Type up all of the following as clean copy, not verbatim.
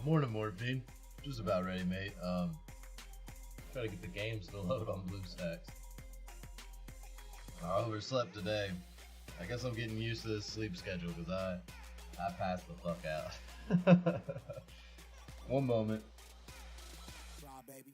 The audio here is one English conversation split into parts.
Morning, Morphine. Just about ready, mate. Try to get the games to load on BlueStacks. I overslept today. I guess I'm getting used to this sleep schedule because I passed the fuck out. One moment. Baby.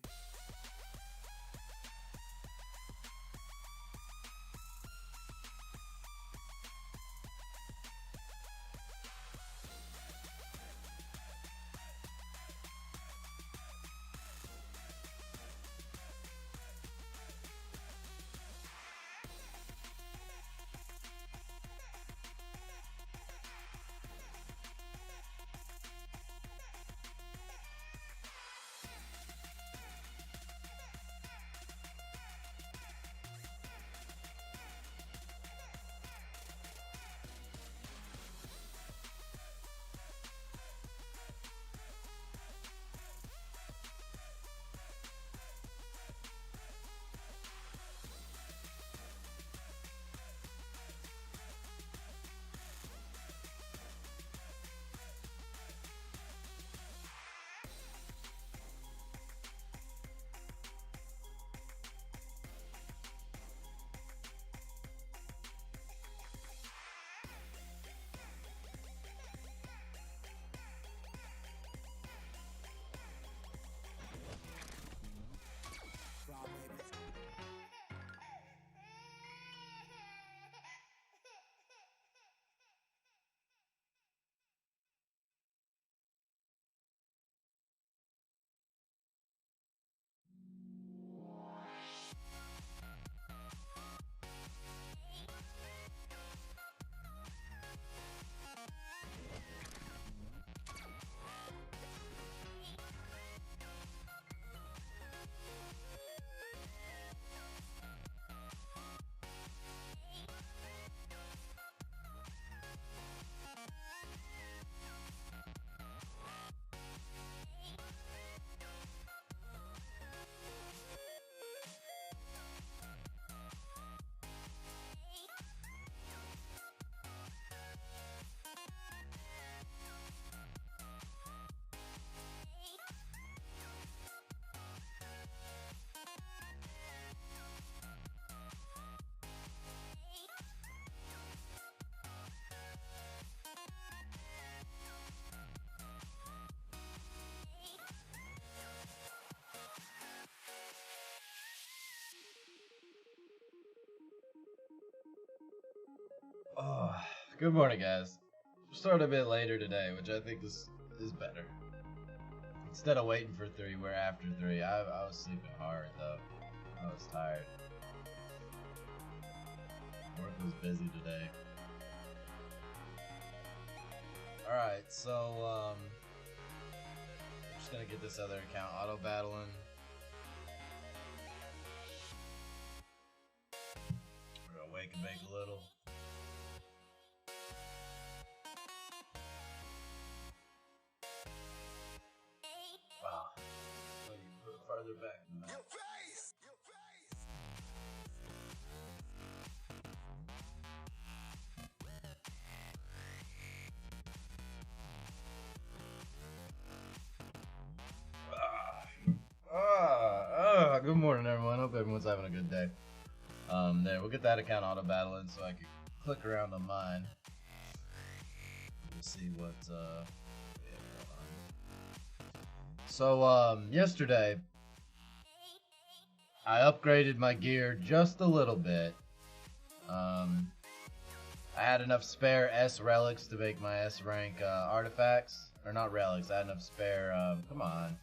Oh, good morning, guys. Started a bit later today, which I think is better. Instead of waiting for 3, we're after 3. I was sleeping hard though. I was tired. Work was busy today. Alright, so I'm just gonna get this other account auto battling. We're gonna wake and bake a little. Wow. Oh, you put it farther back than that. Good morning, everyone. Hope everyone's having a good day. There, we'll get that account auto battling so I can click around on mine. We'll see what we have going on. So, yesterday I upgraded my gear just a little bit. I had enough spare S relics to make my S rank artifacts, or not relics. I had enough spare. Come on.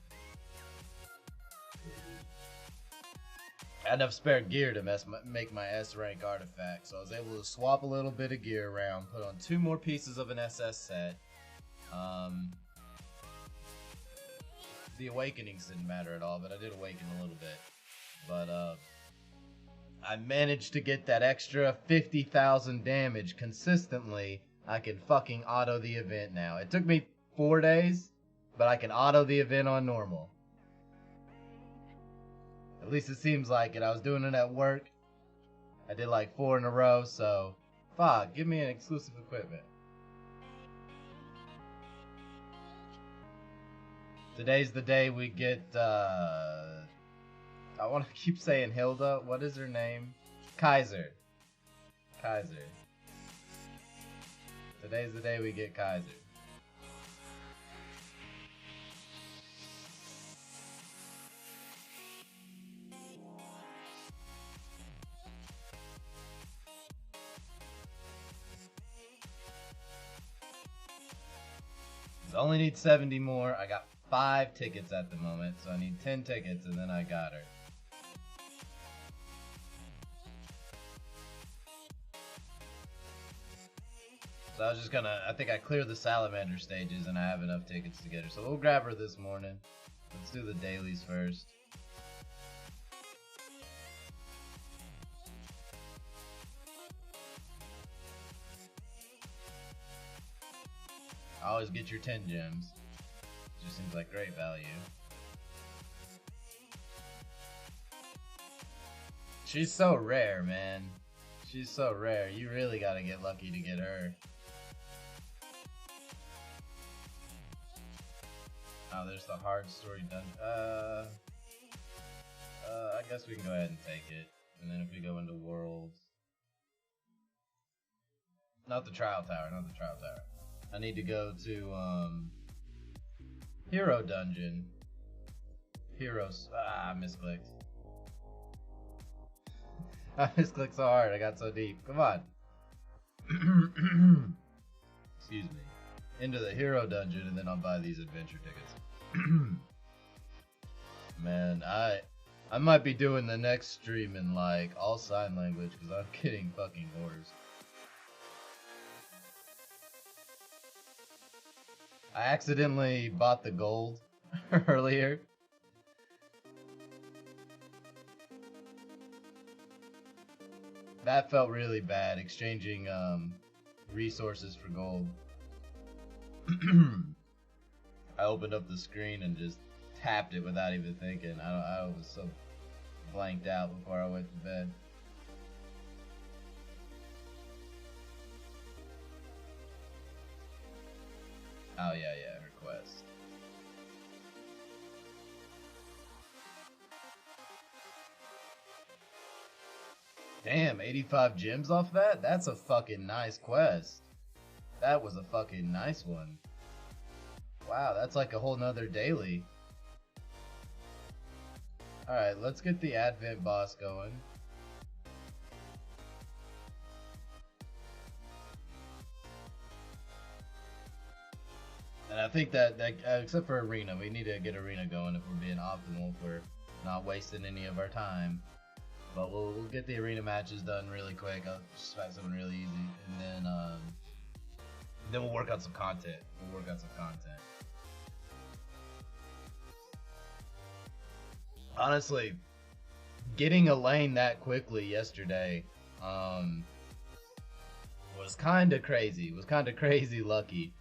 I had enough spare gear to make my S rank artifact, so I was able to swap a little bit of gear around, put on 2 more pieces of an SS set. The awakenings didn't matter at all, but I did awaken a little bit. But I managed to get that extra 50,000 damage consistently. I can fucking auto the event now. It took me 4 days, but I can auto the event on normal. At least it seems like it. I was doing it at work. I did like 4 in a row, so fuck, give me an exclusive equipment. Today's the day we get, I want to keep saying Hilda. What is her name? Kaiser. Kaiser. Today's the day we get Kaiser. I only need 70 more. I got 5 tickets at the moment, so I need 10 tickets and then I got her. So I was just gonna, I think I cleared the salamander stages and I have enough tickets to get her. So we'll grab her this morning. Let's do the dailies first. Always get your 10 gems. Just seems like great value. She's so rare, man. She's so rare. You really gotta get lucky to get her. Oh, there's the hard story done. I guess we can go ahead and take it. And then if we go into worlds. Not the trial tower, not the trial tower. I need to go to, Hero Dungeon. Heroes. I misclicked. I misclicked so hard, I got so deep. Come on. Excuse me. Into the Hero Dungeon, and then I'll buy these adventure tickets. Man, I might be doing the next stream in, like, all sign language, because I'm getting fucking hoarse. I accidentally bought the gold earlier. That felt really bad, exchanging resources for gold. I opened up the screen and just tapped it without even thinking. I was so blanked out before I went to bed. Oh yeah, her quest. Damn, 85 gems off that? That's a fucking nice quest. That was a fucking nice one. Wow, that's like a whole nother daily. Alright, let's get the Advent boss going. And I think that except for arena, we need to get arena going if we're being optimal, if we're not wasting any of our time. But we'll get the arena matches done really quick. I'll just find something really easy, and then we'll work on some content. Honestly, getting a lane that quickly yesterday was kind of crazy. Was kind of crazy lucky.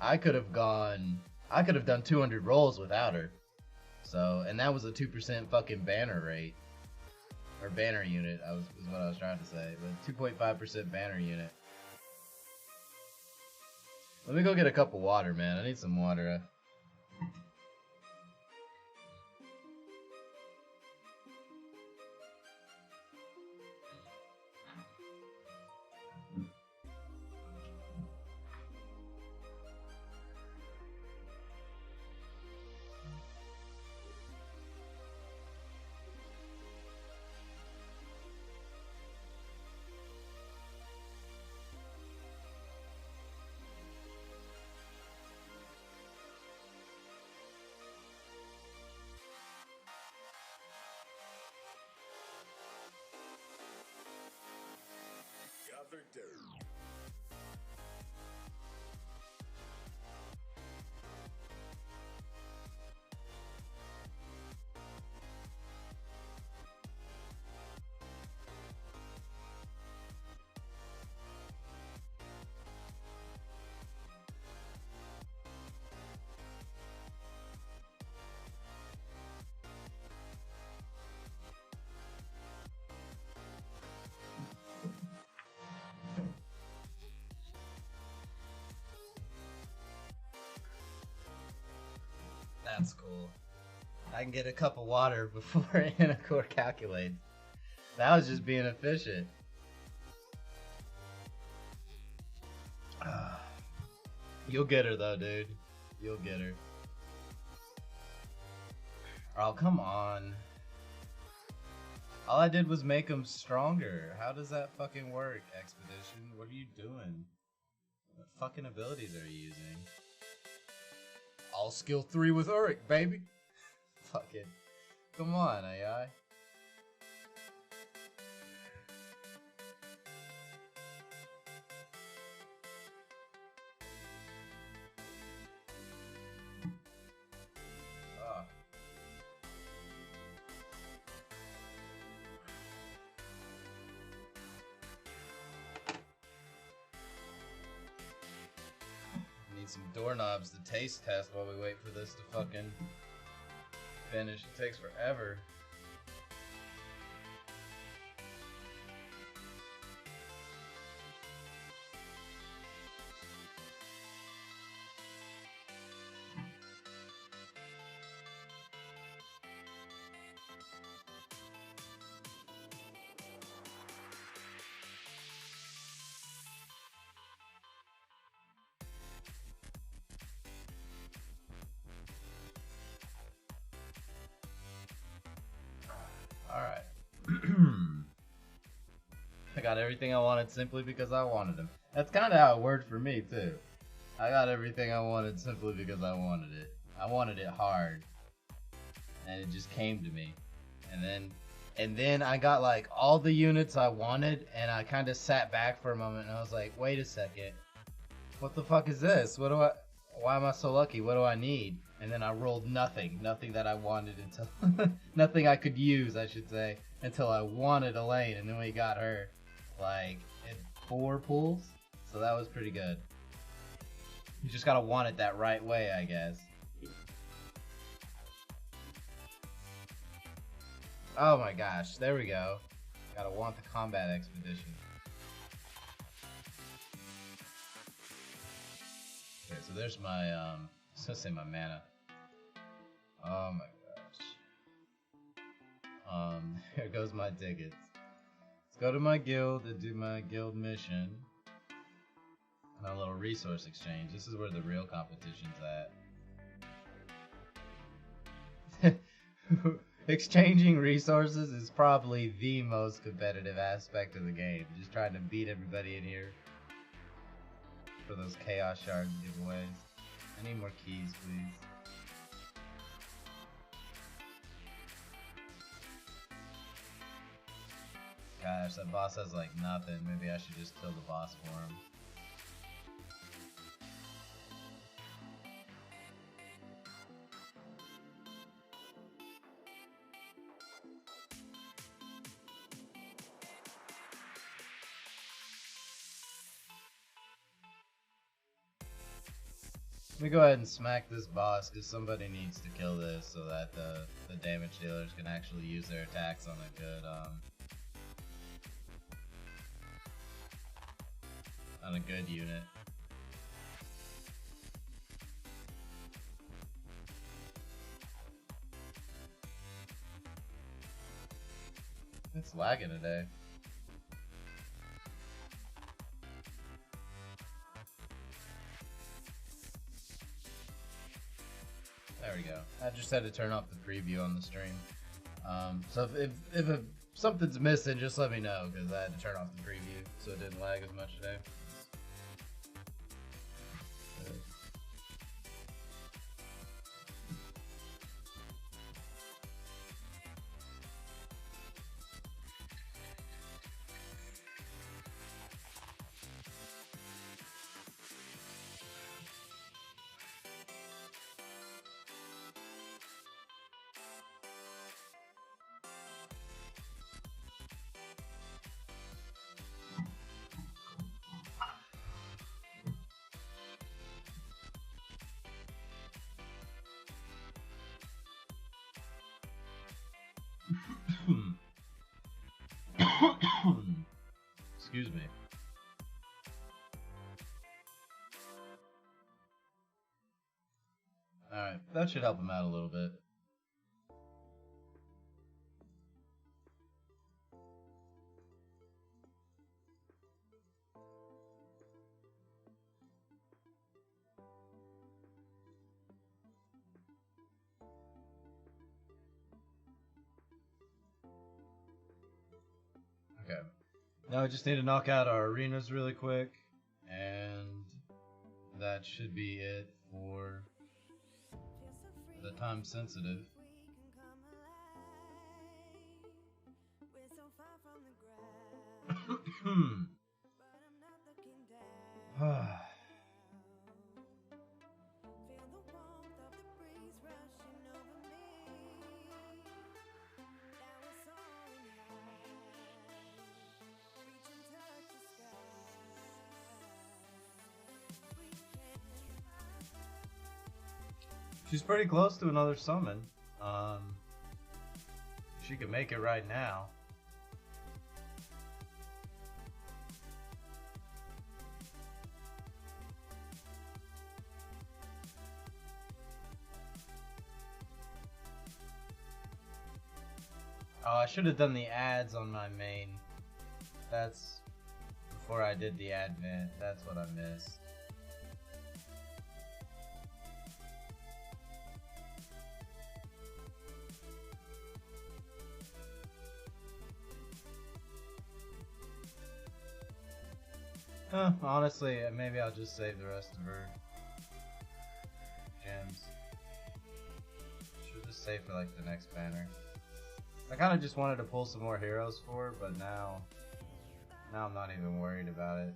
I could have done 200 rolls without her. So, and that was a 2% fucking banner rate. Or banner unit, is what I was trying to say. But 2.5% banner unit. Let me go get a cup of water, man. I need some water. I can get a cup of water before Anacore calculates. That was just being efficient. You'll get her though, dude. You'll get her. Oh, come on. All I did was make them stronger. How does that fucking work, Expedition? What are you doing? What fucking abilities are you using? All skill 3 with Uruk, baby. Fuck it. Come on, AI. Oh. Need some doorknobs to taste test while we wait for this to fucking finish. It takes forever. Alright. I got everything I wanted simply because I wanted them. That's kind of how it worked for me, too. I got everything I wanted simply because I wanted it. I wanted it hard. And it just came to me. And then I got like all the units I wanted, and I kind of sat back for a moment and I was like, wait a second. What the fuck is this? Why am I so lucky? What do I need? And then I rolled nothing that I wanted until, nothing I could use, I should say, until I wanted Elaine, and then we got her, like, in 4 pulls, so that was pretty good. You just gotta want it that right way, I guess. Oh my gosh, there we go. Gotta want the combat expedition. Okay, so there's my, I was gonna say my mana. Oh my gosh. Here goes my tickets. Let's go to my guild and do my guild mission. And a little resource exchange. This is where the real competition's at. Exchanging resources is probably the most competitive aspect of the game. Just trying to beat everybody in here for those chaos shard giveaways. I need more keys, please. Gosh, that boss has like nothing. Maybe I should just kill the boss for him. Let me go ahead and smack this boss because somebody needs to kill this so that the damage dealers can actually use their attacks on a good unit. It's lagging today. There we go. I just had to turn off the preview on the stream. So if something's missing, just let me know because I had to turn off the preview so it didn't lag as much today. Excuse me. Alright, that should help him out a little bit. Okay. Now we just need to knock out our arenas really quick, and that should be it for the time sensitive. She's pretty close to another summon. She could make it right now. Oh, I should have done the ads on my main. That's before I did the advent. That's what I missed. Honestly, maybe I'll just save the rest of her gems. Should just save for like the next banner. I kind of just wanted to pull some more heroes for her, but now I'm not even worried about it.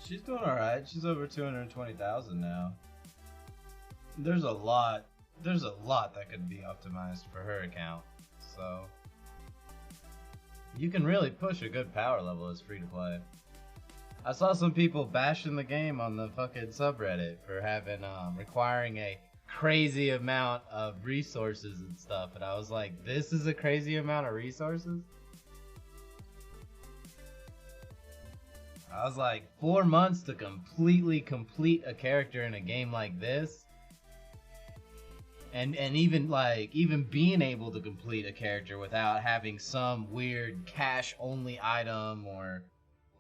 She's doing alright. She's over 220,000 now. There's a lot that could be optimized for her account. So you can really push a good power level as free to play. I saw some people bashing the game on the fucking subreddit for having requiring a crazy amount of resources and stuff, and I was like, this is a crazy amount of resources? I was like, 4 months to completely complete a character in a game like this? And even being able to complete a character without having some weird cash only item or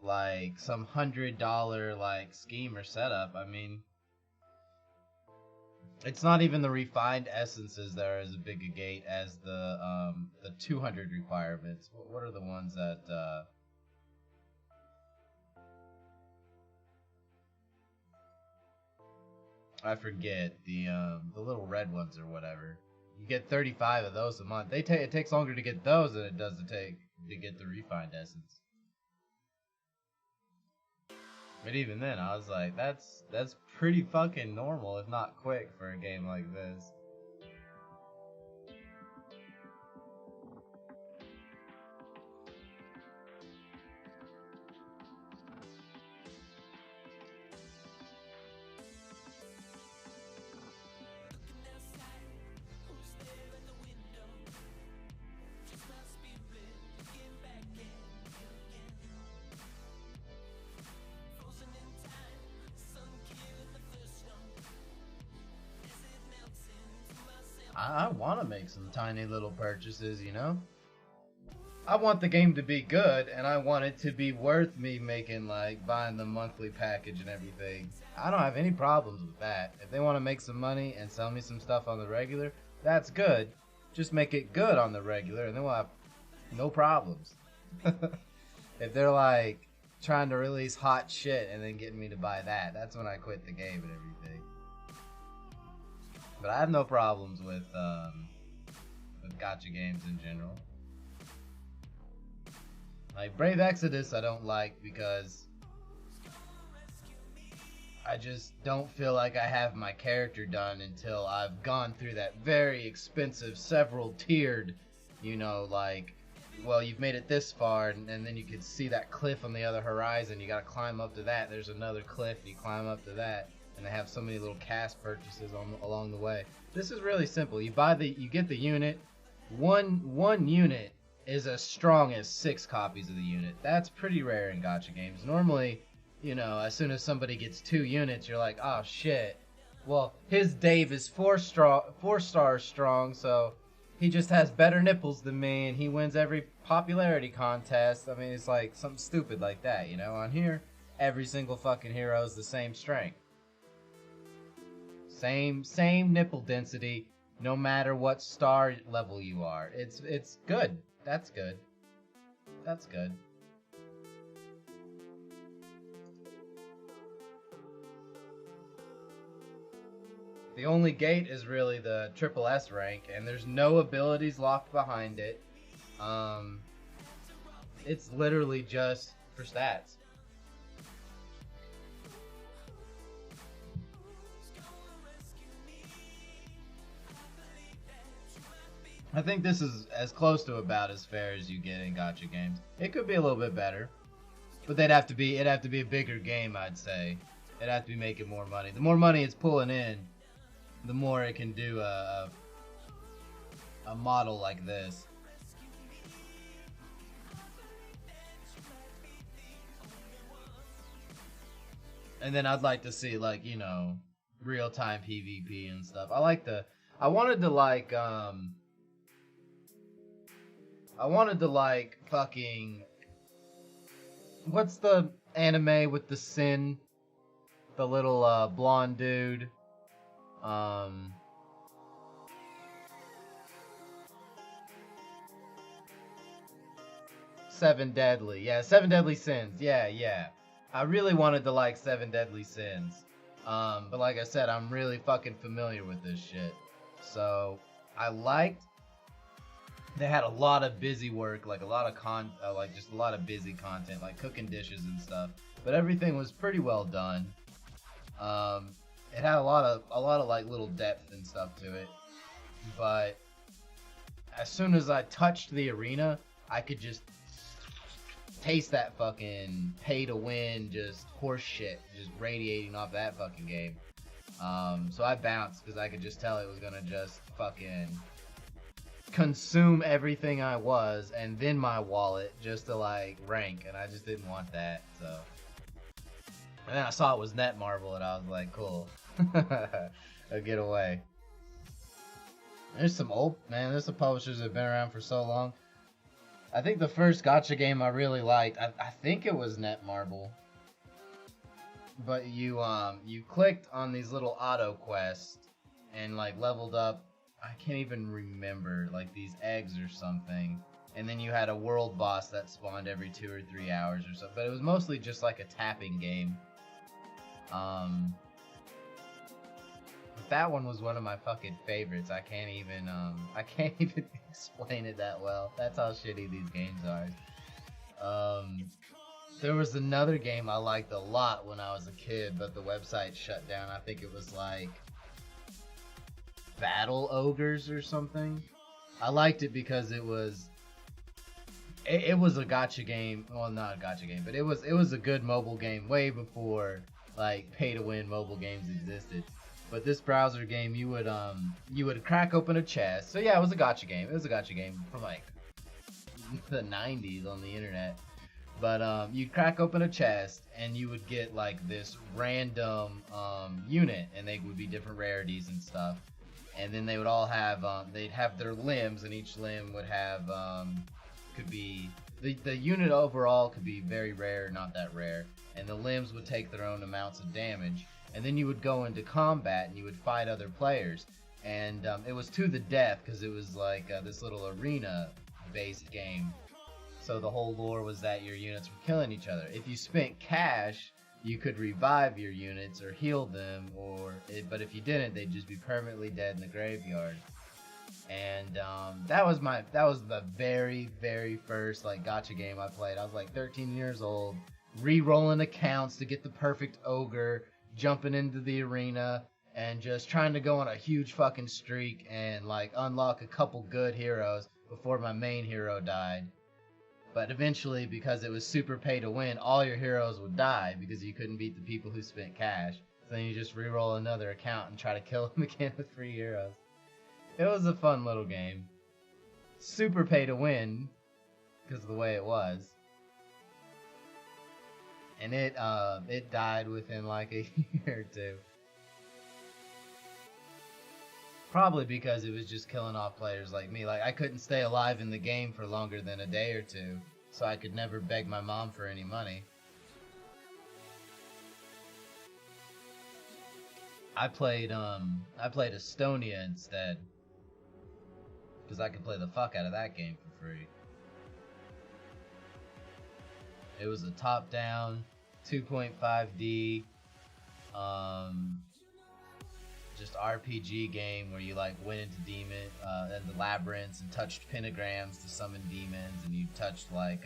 like some $100 like scheme or setup. I mean, it's not even the refined essences that are as big a gate as the 200 requirements. What are the ones that I forget, the little red ones or whatever. You get 35 of those a month. It takes longer to get those than it does to get the refined essence. But even then, I was like, that's pretty fucking normal, if not quick, for a game like this. I want to make some tiny little purchases, you know? I want the game to be good, and I want it to be worth me making, like, buying the monthly package and everything. I don't have any problems with that. If they want to make some money and sell me some stuff on the regular, that's good. Just make it good on the regular, and then we'll have no problems. If they're, like, trying to release hot shit and then getting me to buy that, that's when I quit the game and everything. But I have no problems with gacha games in general. Like Brave Exodus I don't like because I just don't feel like I have my character done until I've gone through that very expensive, several tiered, like, well, you've made it this far, and then you can see that cliff on the other horizon. You gotta climb up to that. There's another cliff. You climb up to that, and they have so many little cast purchases along the way. This is really simple. You get the unit. One unit is as strong as 6 copies of the unit. That's pretty rare in gacha games. Normally, as soon as somebody gets 2 units, you're like, oh shit. Well, his Dave is 4 stars strong, so he just has better nipples than me, and he wins every popularity contest. I mean, it's like something stupid like that, On here, every single fucking hero is the same strength. Same nipple density, no matter what star level you are. It's good. That's good. That's good. The only gate is really the triple S rank, and there's no abilities locked behind it. It's literally just for stats. I think this is as close to about as fair as you get in gacha games. It could be a little bit better, but it'd have to be a bigger game, I'd say. It'd have to be making more money. The more money it's pulling in, the more it can do a model like this. And then I'd like to see, like, real-time PvP and stuff. I wanted to like fucking, what's the anime with the Sin? The little blonde dude. Seven Deadly. Yeah, Seven Deadly Sins. Yeah. I really wanted to like Seven Deadly Sins. But like I said, I'm really fucking familiar with this shit. So, they had a lot of busy work, like a lot of just a lot of busy content, like cooking dishes and stuff. But everything was pretty well done. It had a lot of like little depth and stuff to it. But as soon as I touched the arena, I could just taste that fucking pay to win, just horse shit, just radiating off that fucking game. So I bounced because I could just tell it was gonna just fucking consume everything I was, and then my wallet, just to like rank, and I just didn't want that. So, and then I saw it was Netmarble, and I was like, cool. I'll get away. There's some publishers that have been around for so long. I think the first gacha game I really liked, I think it was Netmarble. But you clicked on these little auto quests and like leveled up, I can't even remember, like these eggs or something. And then you had a world boss that spawned every 2 or 3 hours or so. But it was mostly just like a tapping game. That one was one of my fucking favorites. I can't even explain it that well. That's how shitty these games are. There was another game I liked a lot when I was a kid, but the website shut down. I think it was like Battle Ogres or something. I liked it because it was a gacha game. Well, not a gacha game, but it was a good mobile game way before like pay to win mobile games existed. But this browser game, you would crack open a chest. So yeah, it was a gacha game. It was a gacha game from like the 90s on the internet. But you'd crack open a chest and you would get like this random unit, and they would be different rarities and stuff. And then they would all have they'd have their limbs, and each limb would have could be the unit overall could be very rare, not that rare, and the limbs would take their own amounts of damage. And then you would go into combat and you would fight other players, and it was to the death because it was like this little arena-based game. So the whole lore was that your units were killing each other. If you spent cash, you could revive your units or heal them, but if you didn't, they'd just be permanently dead in the graveyard. And that was the very, very first like gacha game I played. I was like 13 years old, re-rolling accounts to get the perfect ogre. jumping into the arena and just trying to go on a huge fucking streak and like unlock a couple good heroes before my main hero died. But eventually, because it was super pay to win, all your heroes would die because you couldn't beat the people who spent cash. So then you just re-roll another account and try to kill them again with free heroes. It was a fun little game. Super pay to win because of the way it was. And it died within like a year or two. Probably because it was just killing off players like me. Like, I couldn't stay alive in the game for longer than a day or two, so I could never beg my mom for any money. I played Estonia instead, because I could play the fuck out of that game for free. It was a top-down, 2.5D, just RPG game where you like went into and the labyrinths and touched pentagrams to summon demons, and you touched like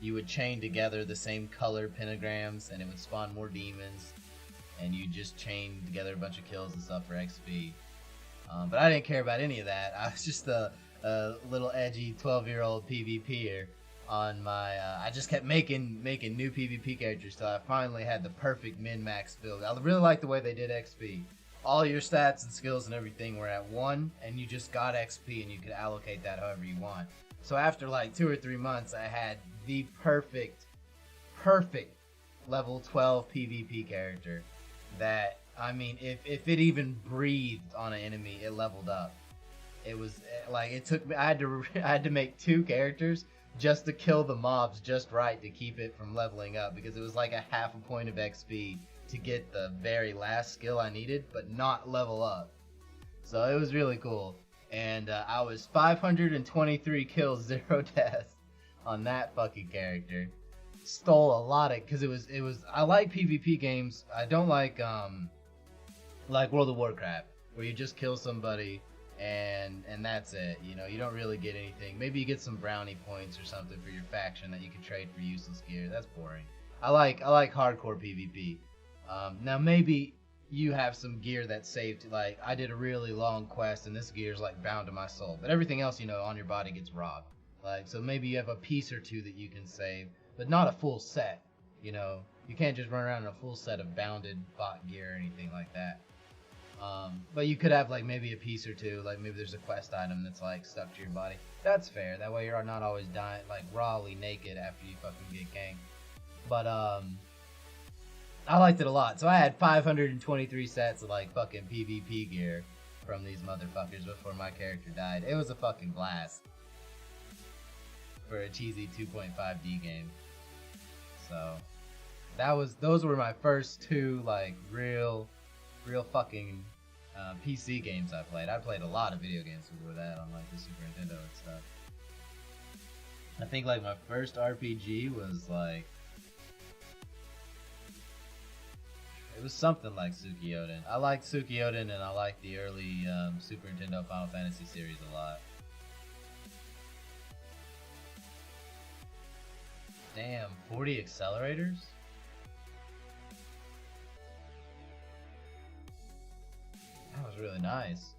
you would chain together the same color pentagrams and it would spawn more demons, and you just chain together a bunch of kills and stuff for XP. But I didn't care about any of that. I was just a little edgy 12-year-old PvPer on my I just kept making new PvP characters till I finally had the perfect min-max build. I really liked the way they did XP. All your stats and skills and everything were at 1, and you just got XP and you could allocate that however you want. So after like 2 or 3 months, I had the perfect level 12 PvP character that, I mean, if it even breathed on an enemy, it leveled up. It was like, it took me, I had to make 2 characters just to kill the mobs just right to keep it from leveling up, because it was like a half a point of XP to get the very last skill I needed, but not level up. So it was really cool. And I was 523 kills, 0 deaths on that fucking character. Stole a lot of, because it was I like PvP games. I don't like World of Warcraft, where you just kill somebody and that's it. You know, you don't really get anything. Maybe you get some brownie points or something for your faction that you can trade for useless gear. That's boring. I like hardcore PvP. Now maybe you have some gear that's saved. Like, I did a really long quest and this gear's like bound to my soul, but everything else, you know, on your body gets robbed. Like, so maybe you have a piece or 2 that you can save, but not a full set. You know, you can't just run around in a full set of bounded bot gear or anything like that. But you could have like maybe a piece or 2, like maybe there's a quest item that's like stuck to your body. That's fair. That way you're not always dying like rawly naked after you fucking get ganked. But I liked it a lot. So I had 523 sets of like fucking PvP gear from these motherfuckers before my character died. It was a fucking blast for a cheesy 2.5D game. So those were my first 2 like real fucking PC games I played. I played a lot of video games before that on like the Super Nintendo and stuff. I think like my first RPG was like, it was something like Tsukiyoden. I liked Tsukiyoden and I liked the early Super Nintendo Final Fantasy series a lot. Damn, 40 accelerators? That was really nice.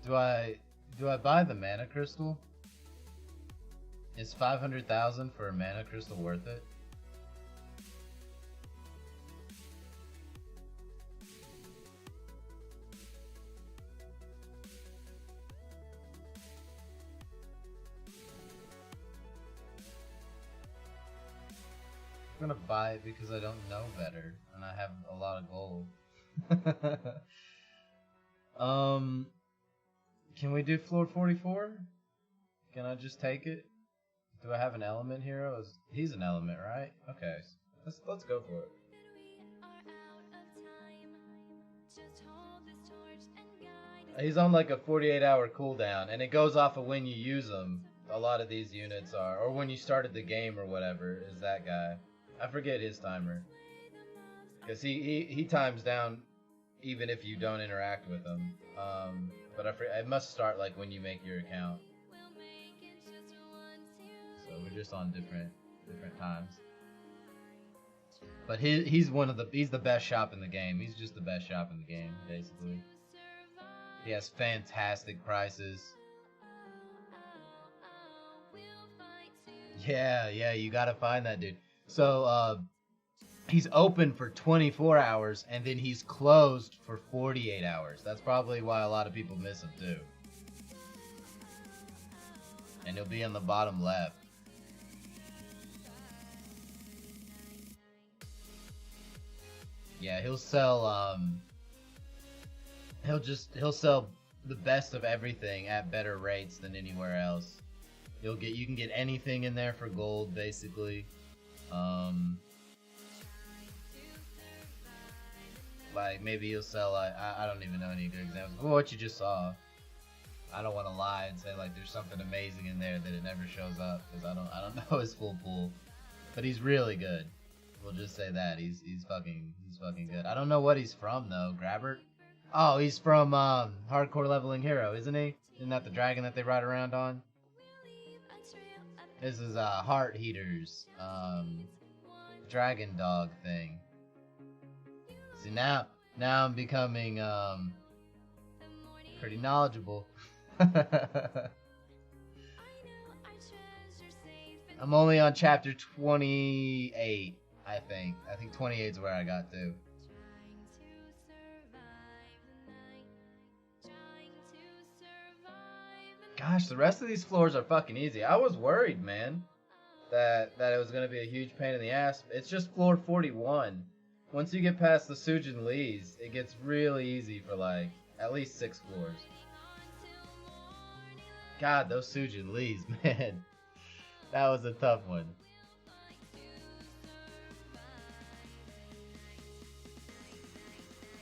Do I buy the mana crystal? Is 500,000 for a mana crystal worth it? I'm gonna buy it because I don't know better and I have a lot of gold. Can we do floor 44? Can I just take it? Do I have an element hero? He's an element, right? Okay, let's go for it. He's on like a 48-hour cooldown, and it goes off of when you use them. A lot of these units are, or when you started the game or whatever, is that guy. I forget his timer, because he times down even if you don't interact with him. But it must start like when you make your account. So we're just on different times. But he's the best shop in the game. He's just the best shop in the game, basically. He has fantastic prices. Yeah, you gotta find that dude. So he's open for 24 hours and then he's closed for 48 hours. That's probably why a lot of people miss him too. And he'll be in the bottom left. Yeah, he'll sell he'll sell the best of everything at better rates than anywhere else. You can get anything in there for gold basically. Like maybe you'll sell I don't even know any good examples. Well, what you just saw. I don't want to lie and say like there's something amazing in there that it never shows up because I don't know his full pool, but he's really good. We'll just say that he's fucking good. I don't know what he's from though. Grabbert? Oh, he's from Hardcore Leveling Hero, isn't he? Isn't that the dragon that they ride around on? This is Heart Heaters dragon dog thing. See now I'm becoming pretty knowledgeable. I'm only on chapter 28, I think. I think 28 is where I got to. Gosh, the rest of these floors are fucking easy. I was worried, man, that it was gonna be a huge pain in the ass. It's just floor 41. Once you get past the Sujin Lees, it gets really easy for like at least 6 floors. God, those Sujin Lees, man. That was a tough one.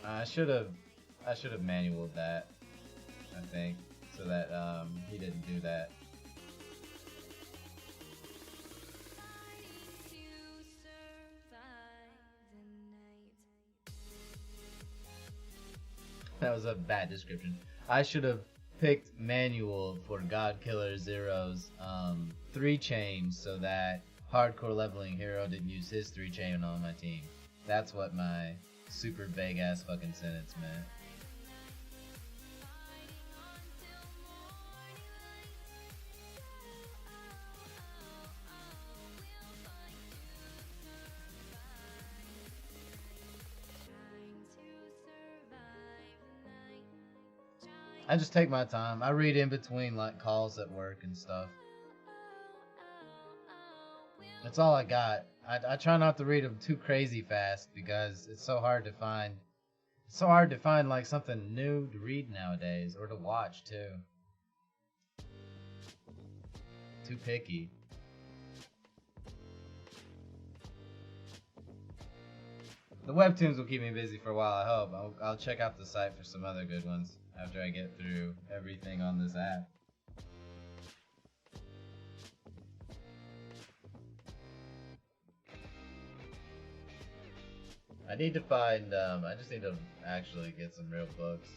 I should have manualed that, I think, so that he didn't do that. That was a bad description. I should have picked manual for God Killer Zero's 3 chains so that Hardcore Leveling Hero didn't use his 3 chain on my team. That's what my super vague ass fucking sentence meant. I just take my time. I read in between like calls at work and stuff. That's all I got. I try not to read them too crazy fast because it's so hard to find. It's so hard to find like something new to read nowadays or to watch too. Too picky. The webtoons will keep me busy for a while, I hope. I'll check out the site for some other good ones after I get through everything on this app. I need to find, I just need to actually get some real books.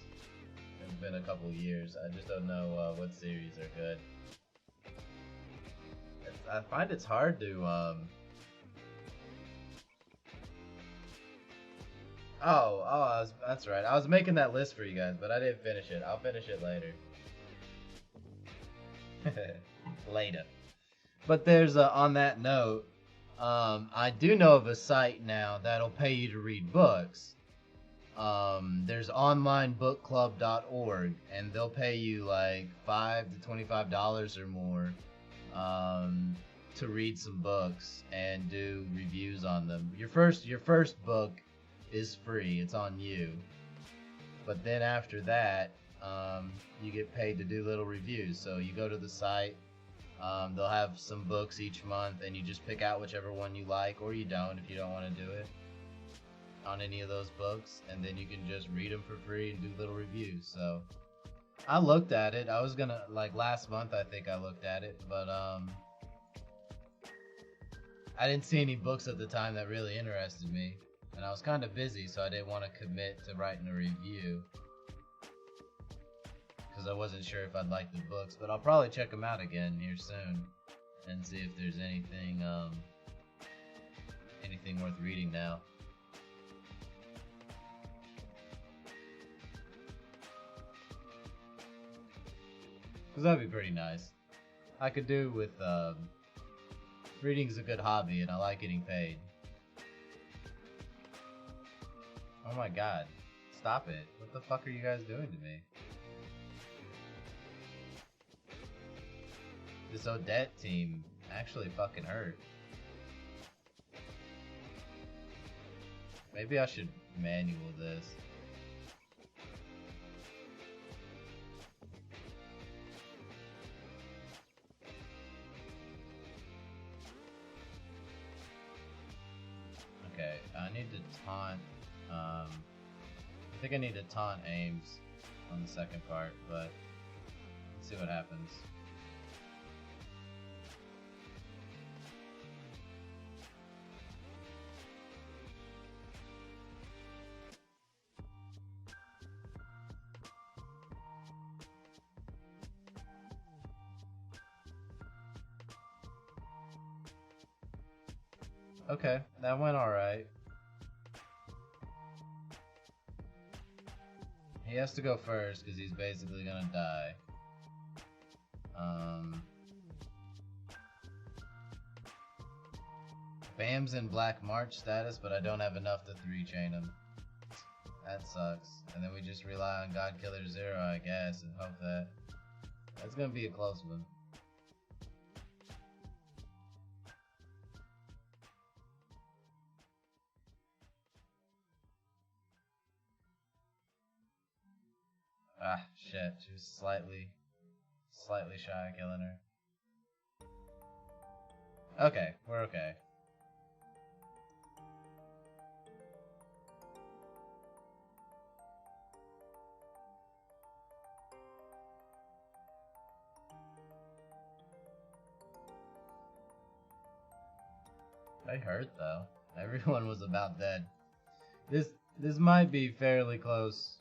It's been a couple years. I just don't know what series are good. I find it's hard to, that's right. I was making that list for you guys, but I didn't finish it. I'll finish it later. Later. But there's on that note, I do know of a site now that'll pay you to read books. There's onlinebookclub.org, and they'll pay you like $5 to $25 or more to read some books and do reviews on them. Your first book is free. It's on you. But then after that, you get paid to do little reviews. So you go to the site. They'll have some books each month, and you just pick out whichever one you like, or you don't if you don't want to do it on any of those books, and then you can just read them for free and do little reviews. So I looked at it. I was gonna, like last month I think I looked at it, but I didn't see any books at the time that really interested me, and I was kind of busy, so I didn't want to commit to writing a review because I wasn't sure if I'd like the books. But I'll probably check them out again here soon and see if there's anything anything worth reading now. Because that'd be pretty nice. I could do with, reading's a good hobby and I like getting paid. Oh my god. Stop it. What the fuck are you guys doing to me? This Odette team actually fucking hurt. Maybe I should manual this. Okay, I need to taunt, I think I need to taunt Ames on the second part, but let's see what happens. Okay, that went alright. He has to go first because he's basically gonna die. Bam's in Black March status, but I don't have enough to 3-chain him. That sucks. And then we just rely on God Killer Zero, I guess, and hope that... That's gonna be a close one. Ah, shit. She was slightly shy of killing her. Okay, we're okay. They hurt though. Everyone was about dead. This might be fairly close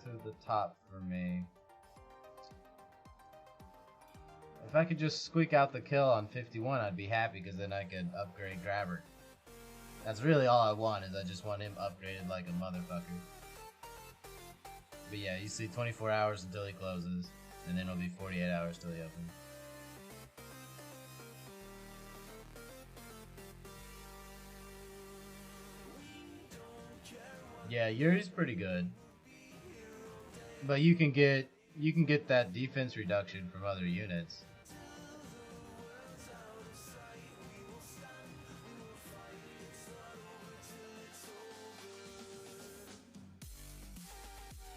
to the top for me. If I could just squeak out the kill on 51, I'd be happy because then I could upgrade Grabber. That's really all I want, is I just want him upgraded like a motherfucker. But yeah, you see 24 hours until he closes, and then it'll be 48 hours till he opens. Yeah, Yuri's pretty good. But you can get that defense reduction from other units.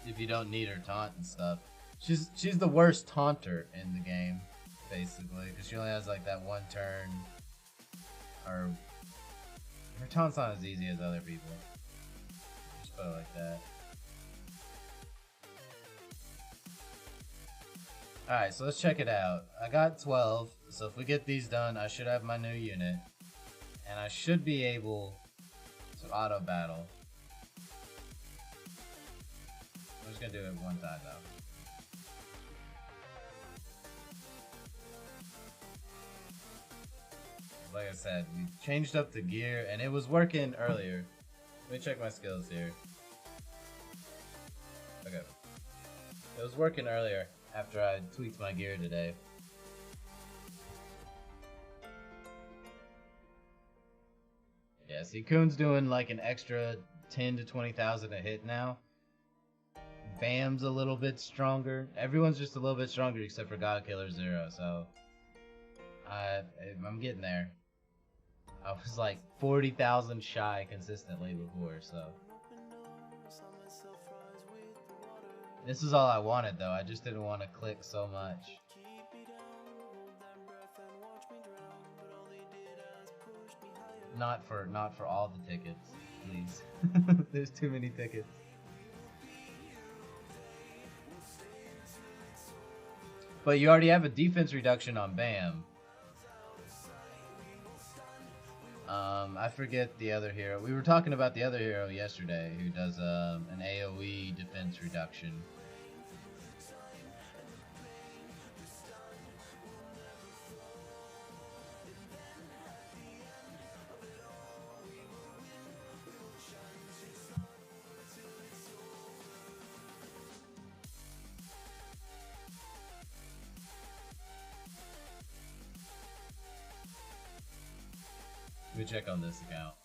If you don't need her taunt and stuff. She's the worst taunter in the game, basically, because she only has like that one turn. Or her taunt's not as easy as other people. Just put it like that. Alright, so let's check it out. I got 12, so if we get these done, I should have my new unit. And I should be able to auto battle. I'm just gonna do it one time though. Like I said, we changed up the gear and it was working earlier. Let me check my skills here. Okay. It was working earlier after I tweaked my gear today. Yeah, see, Kuhn's doing like an extra 10 to 20,000 a hit now. Bam's a little bit stronger. Everyone's just a little bit stronger except for God Killer Zero, so I'm getting there. I was like 40,000 shy consistently before, so. This is all I wanted though, I just didn't want to click so much. Not for all the tickets, please. There's too many tickets. But you already have a defense reduction on Bam. I forget the other hero. We were talking about the other hero yesterday who does an AoE defense reduction. me check on this account.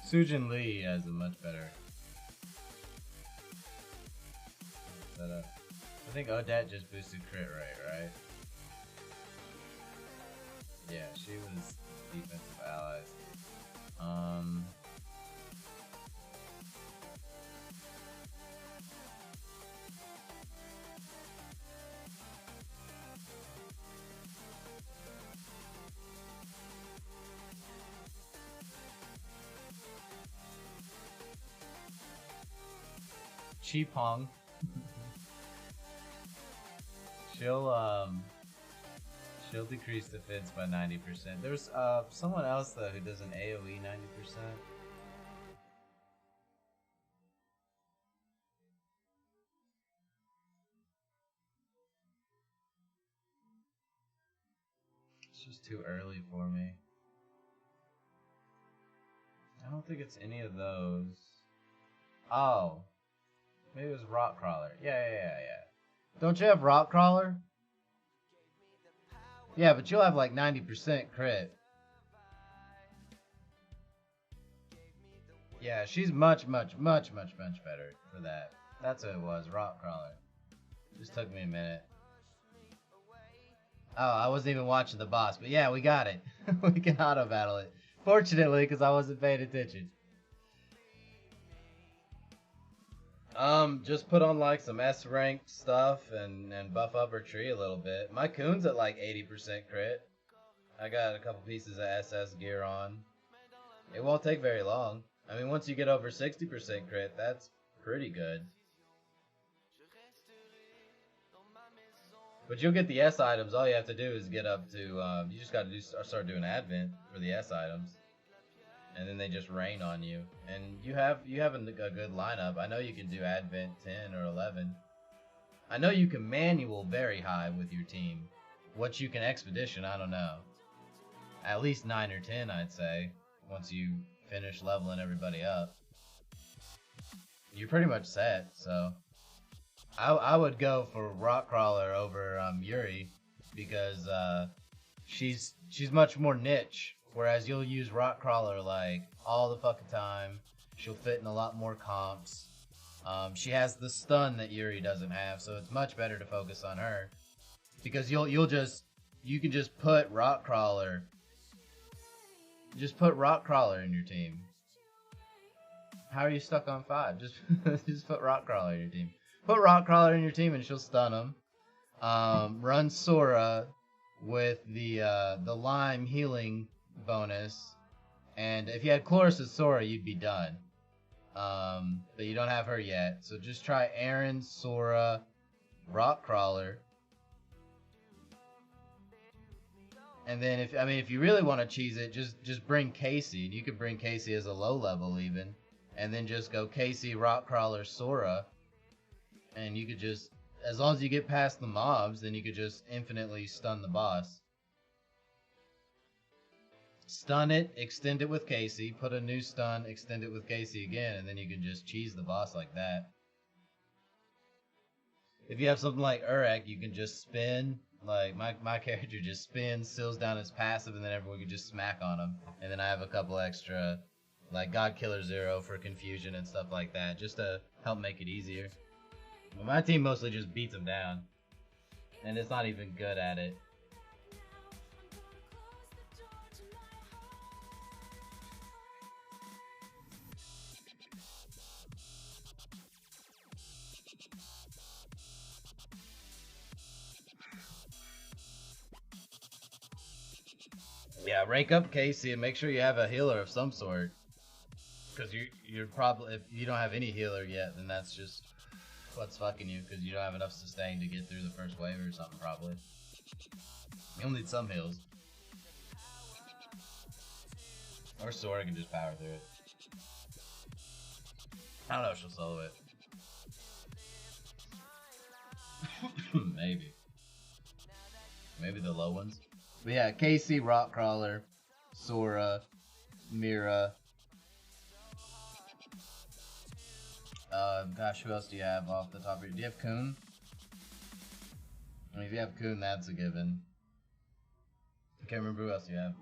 Sujin Lee has a much better setup. I think Odette just boosted crit rate, right? Yeah, she was defensive allies. Chi Pong. She'll decrease defense by 90%. There's someone else though who does an AoE 90%. It's just too early for me. I don't think it's any of those. Oh. Maybe it was Rock Crawler. Yeah. Don't you have Rock Crawler? Yeah, but you'll have like 90% crit. Yeah, she's much better for that. That's what it was, Rock Crawler. Just took me a minute. Oh, I wasn't even watching the boss, but yeah, we got it. We can auto battle it. Fortunately, because I wasn't paying attention. Just put on like some S rank stuff and buff up her tree a little bit. My Coon's at like 80% crit. I got a couple pieces of SS gear on. It won't take very long. I mean, once you get over 60% crit, that's pretty good. But you'll get the S items. All you have to do is get up to, you just got to start doing Advent for the S items. And then they just rain on you. And you have a good lineup. I know you can do Advent 10 or 11. I know you can manual very high with your team. What you can Expedition, I don't know. At least 9 or 10, I'd say. Once you finish leveling everybody up. You're pretty much set, so. I would go for Rock Crawler over Yuri. Because she's much more niche. Whereas you'll use Rock Crawler like all the fucking time. She'll fit in a lot more comps. She has the stun that Yuri doesn't have, so it's much better to focus on her. Because you can just put Rock Crawler. Just put Rock Crawler in your team. How are you stuck on 5? Just put Rock Crawler in your team. Put Rock Crawler in your team and she'll stun them. Run Sora with the Lime healing bonus, and if you had Chloris' Sora, you'd be done. But you don't have her yet, so just try Aaron, Sora, Rock Crawler, and then if you really want to cheese it, just bring Casey, and you could bring Casey as a low level even, and then just go Casey, Rock Crawler, Sora, and you could just, as long as you get past the mobs, then you could just infinitely stun the boss. Stun it, extend it with Casey, put a new stun, extend it with Casey again, and then you can just cheese the boss like that. If you have something like Urek, you can just spin. Like, my character just spins, seals down his passive, and then everyone can just smack on him. And then I have a couple extra, like God Killer Zero for confusion and stuff like that, just to help make it easier. But my team mostly just beats them down. And it's not even good at it. Yeah, rank up Casey and make sure you have a healer of some sort. Because you're probably, if you don't have any healer yet, then that's just what's fucking you, because you don't have enough sustain to get through the first wave or something, probably. You'll need some heals. Or Sora can just power through it. I don't know if she'll solo it. Maybe. Maybe the low ones. But yeah, Casey, Rock Crawler, Sora, Mira. Gosh, who else do you have off the top of your... Do you have Kun? I mean, if you have Kun, that's a given. I can't remember who else you have.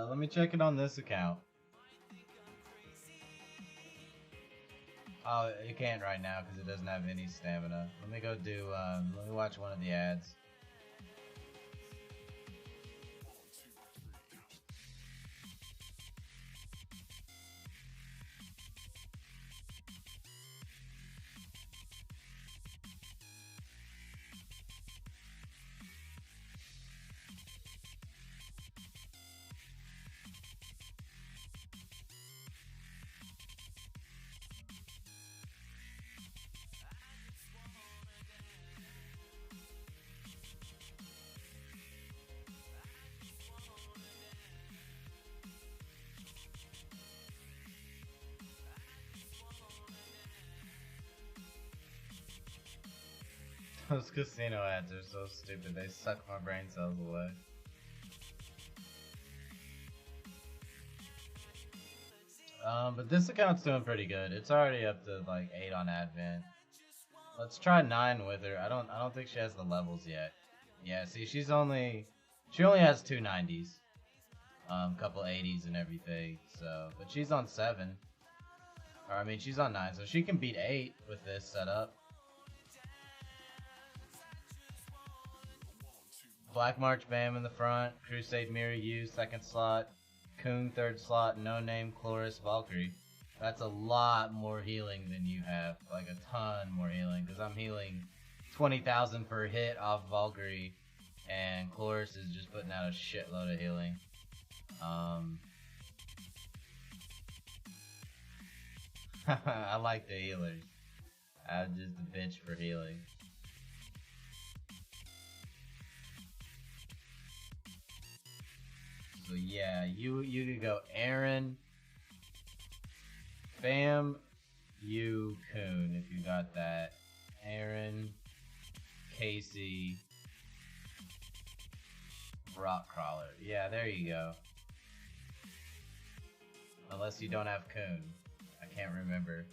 Let me check it on this account. Oh, it can't right now because it doesn't have any stamina. Let me go do, let me watch one of the ads. Those casino ads are so stupid. They suck my brain cells away. But this account's doing pretty good. It's already up to like 8 on Advent. Let's try 9 with her. I don't think she has the levels yet. Yeah, see, she only has 2 90s. Couple 80s and everything. So, but she's on 7. Or I mean, she's on 9, so she can beat 8 with this setup. Black March Bam in the front, Crusade Mirror U second slot, Kun third slot, No Name, Chloris, Valkyrie. That's a lot more healing than you have, like a ton more healing, because I'm healing 20,000 per hit off Valkyrie, and Chloris is just putting out a shitload of healing. I like the healers. I'm just a bitch for healing. So yeah, you could go Aaron, Bam, you, Kun, if you got that. Aaron, Casey, Rockcrawler. Yeah, there you go. Unless you don't have Kun. I can't remember.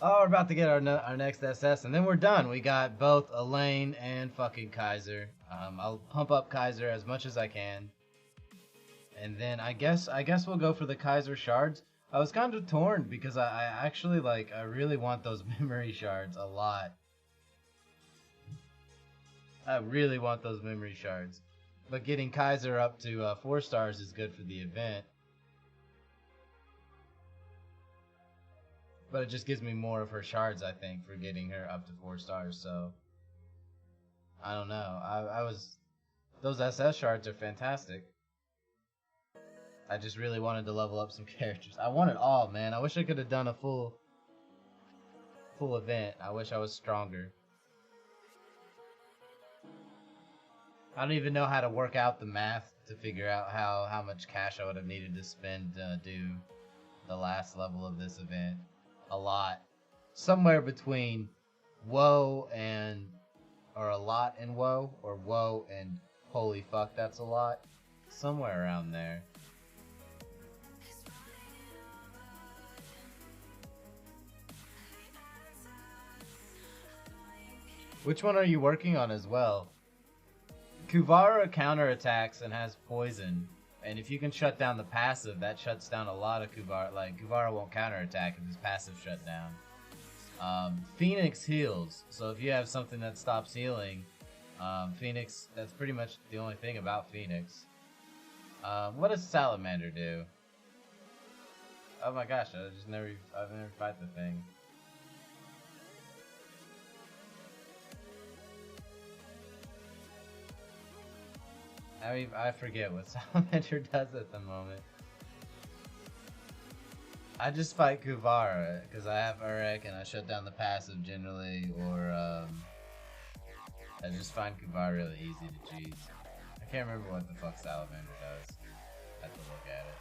Oh, we're about to get our next SS, and then we're done. We got both Elaine and fucking Kaiser. I'll pump up Kaiser as much as I can. And then I guess we'll go for the Kaiser shards. I was kind of torn because I actually I really want those memory shards a lot. I really want those memory shards. But getting Kaiser up to 4 stars is good for the event. But it just gives me more of her shards, I think, for getting her up to 4 stars, so... I don't know. Those SS shards are fantastic. I just really wanted to level up some characters. I want it all, man. I wish I could have done a full event. I wish I was stronger. I don't even know how to work out the math to figure out how much cash I would have needed to spend to do the last level of this event. A lot. Somewhere between whoa and... or a lot and whoa, or whoa and holy fuck, that's a lot. Somewhere around there. Which one are you working on as well? Kuvara counterattacks and has poison. And if you can shut down the passive, that shuts down a lot of Kuvara. Like, Kuvara won't counterattack if his passive shut down. Phoenix heals. So if you have something that stops healing, Phoenix, that's pretty much the only thing about Phoenix. What does Salamander do? Oh my gosh, I've never fight the thing. I forget what Salamander does at the moment. I just fight Kuvara because I have Urek and I shut down the passive generally, or I just find Kuvara really easy to cheese. I can't remember what the fuck Salamander does. I have to look at it.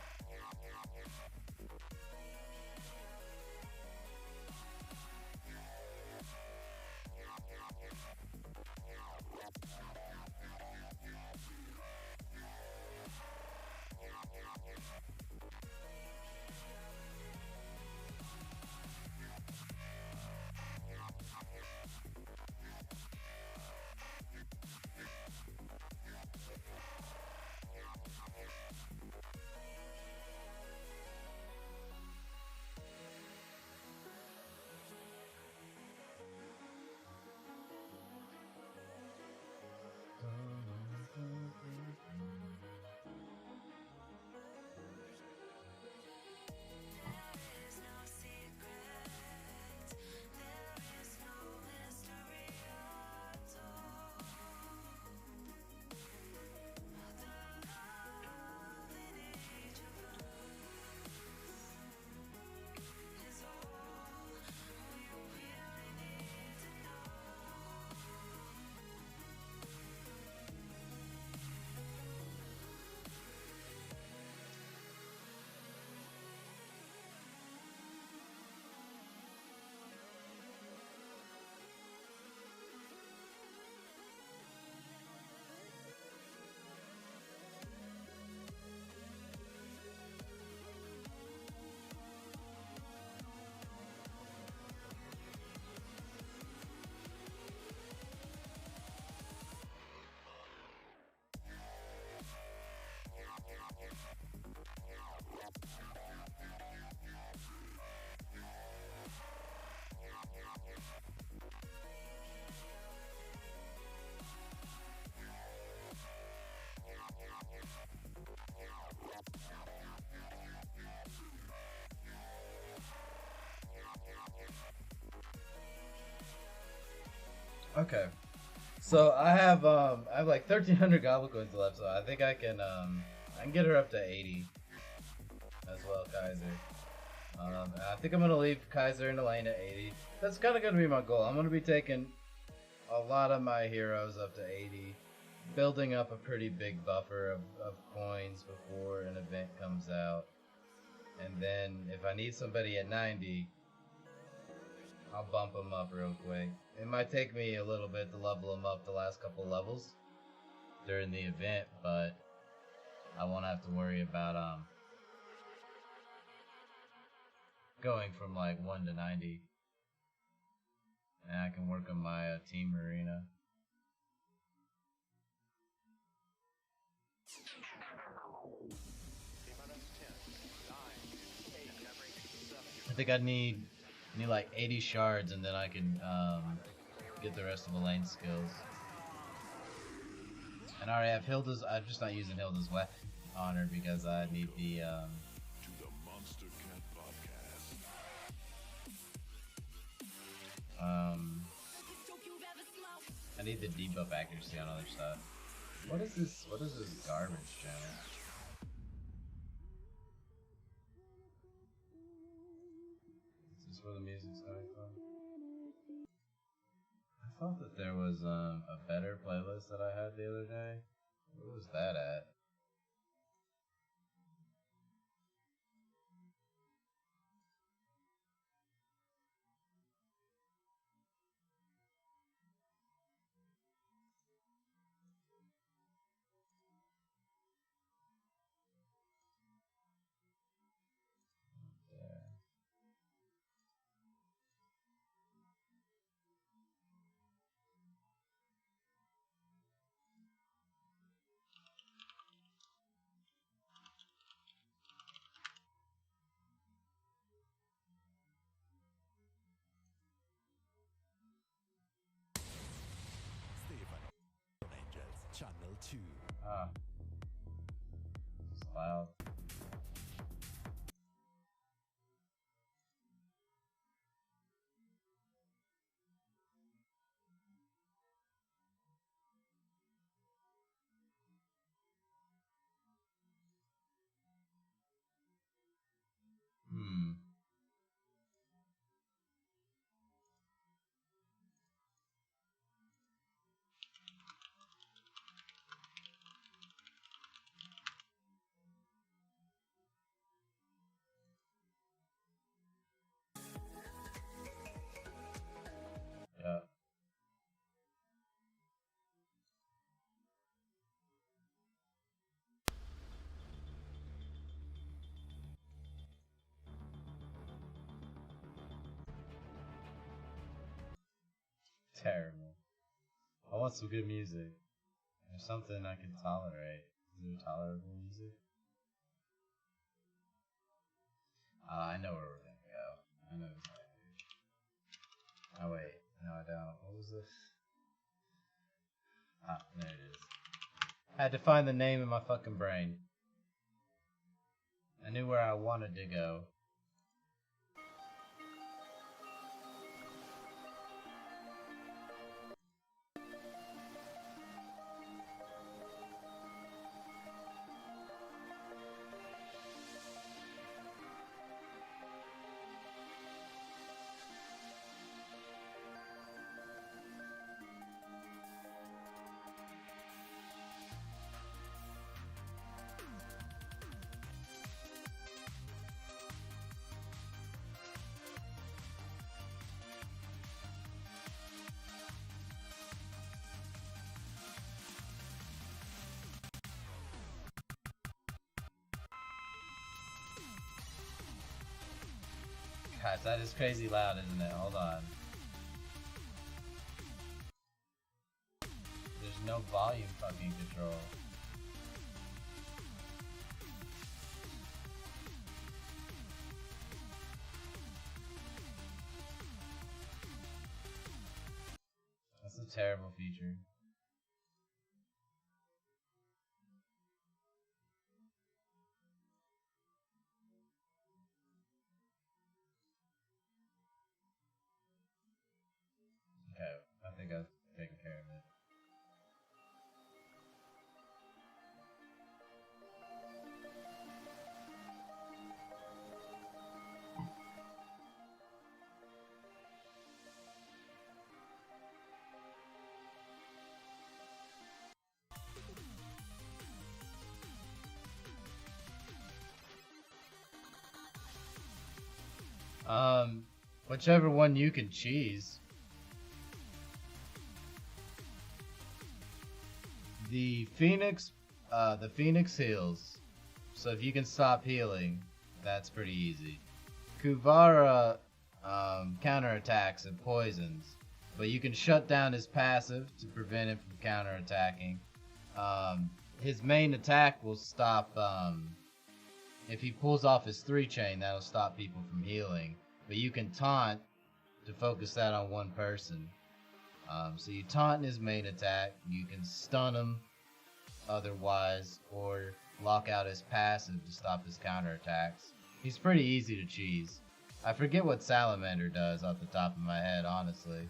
Okay. So I have like 1,300 goblin coins left, so I think I can get her up to 80 as well, Kaiser. I think I'm gonna leave Kaiser in the lane at 80. That's kind of gonna be my goal. I'm gonna be taking a lot of my heroes up to 80, building up a pretty big buffer of coins before an event comes out, and then if I need somebody at 90, I'll bump them up real quick. It might take me a little bit to level them up the last couple levels during the event, but I won't have to worry about going from like 1 to 90. And I can work on my team arena. I think I need like 80 shards, and then I can get the rest of the lane skills. And I already have Hilda's. I'm just not using Hilda's weapon on her because I need the To the Monster Cat Podcast. I need the debuff accuracy on other stuff. What is this? What is this garbage channel? Is this where the music's coming from? I thought that there was a better playlist that I had the other day. Where was that at? There. Stefan Angels Channel 2. Ah. It's loud. Terrible. I want some good music. There's something I can tolerate. Is there tolerable music? I know where we're gonna go. I know exactly. Oh wait, no I don't. What was this? Ah, there it is. I had to find the name in my fucking brain. I knew where I wanted to go. Gosh, that is crazy loud, isn't it? Hold on. There's no volume fucking control. That's a terrible feature. Okay, I think I've taken care of it. Whichever one you can cheese. The Phoenix heals. So if you can stop healing, that's pretty easy. Kuvara counterattacks and poisons, but you can shut down his passive to prevent him from counterattacking. His main attack will stop, if he pulls off his 3-chain, that'll stop people from healing. But you can taunt to focus that on one person. So you taunt in his main attack, you can stun him otherwise, or lock out his passive to stop his counterattacks. He's pretty easy to cheese. I forget what Salamander does off the top of my head, honestly.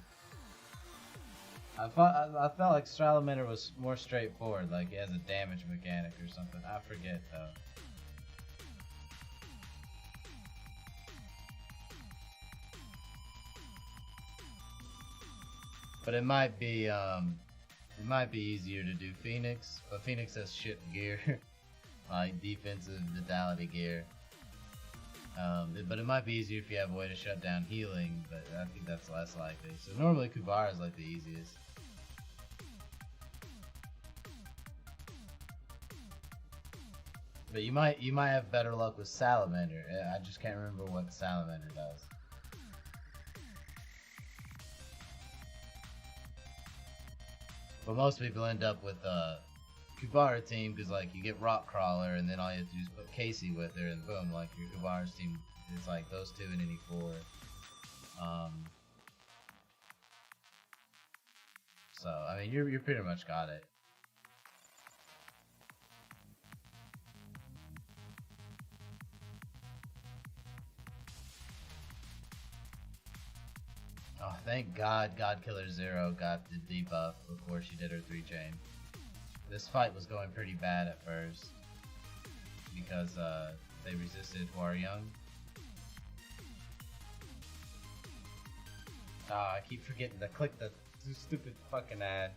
I felt like Salamander was more straightforward, like he has a damage mechanic or something. I forget though. But it might be easier to do Phoenix, but Phoenix has shit gear, like defensive vitality gear. But it might be easier if you have a way to shut down healing, but I think that's less likely. So normally Kubara is like the easiest. But you might have better luck with Salamander. I just can't remember what Salamander does. But most people end up with Kubara team because like you get Rock Crawler and then all you have to do is put Casey with her and boom, like your Kubara's team is like those two in any 4. So I mean you're pretty much got it. Oh, thank God Godkiller Zero got the debuff before she did her 3-chain. This fight was going pretty bad at first because they resisted Hwaryung. Ah, I keep forgetting to click the stupid fucking ad.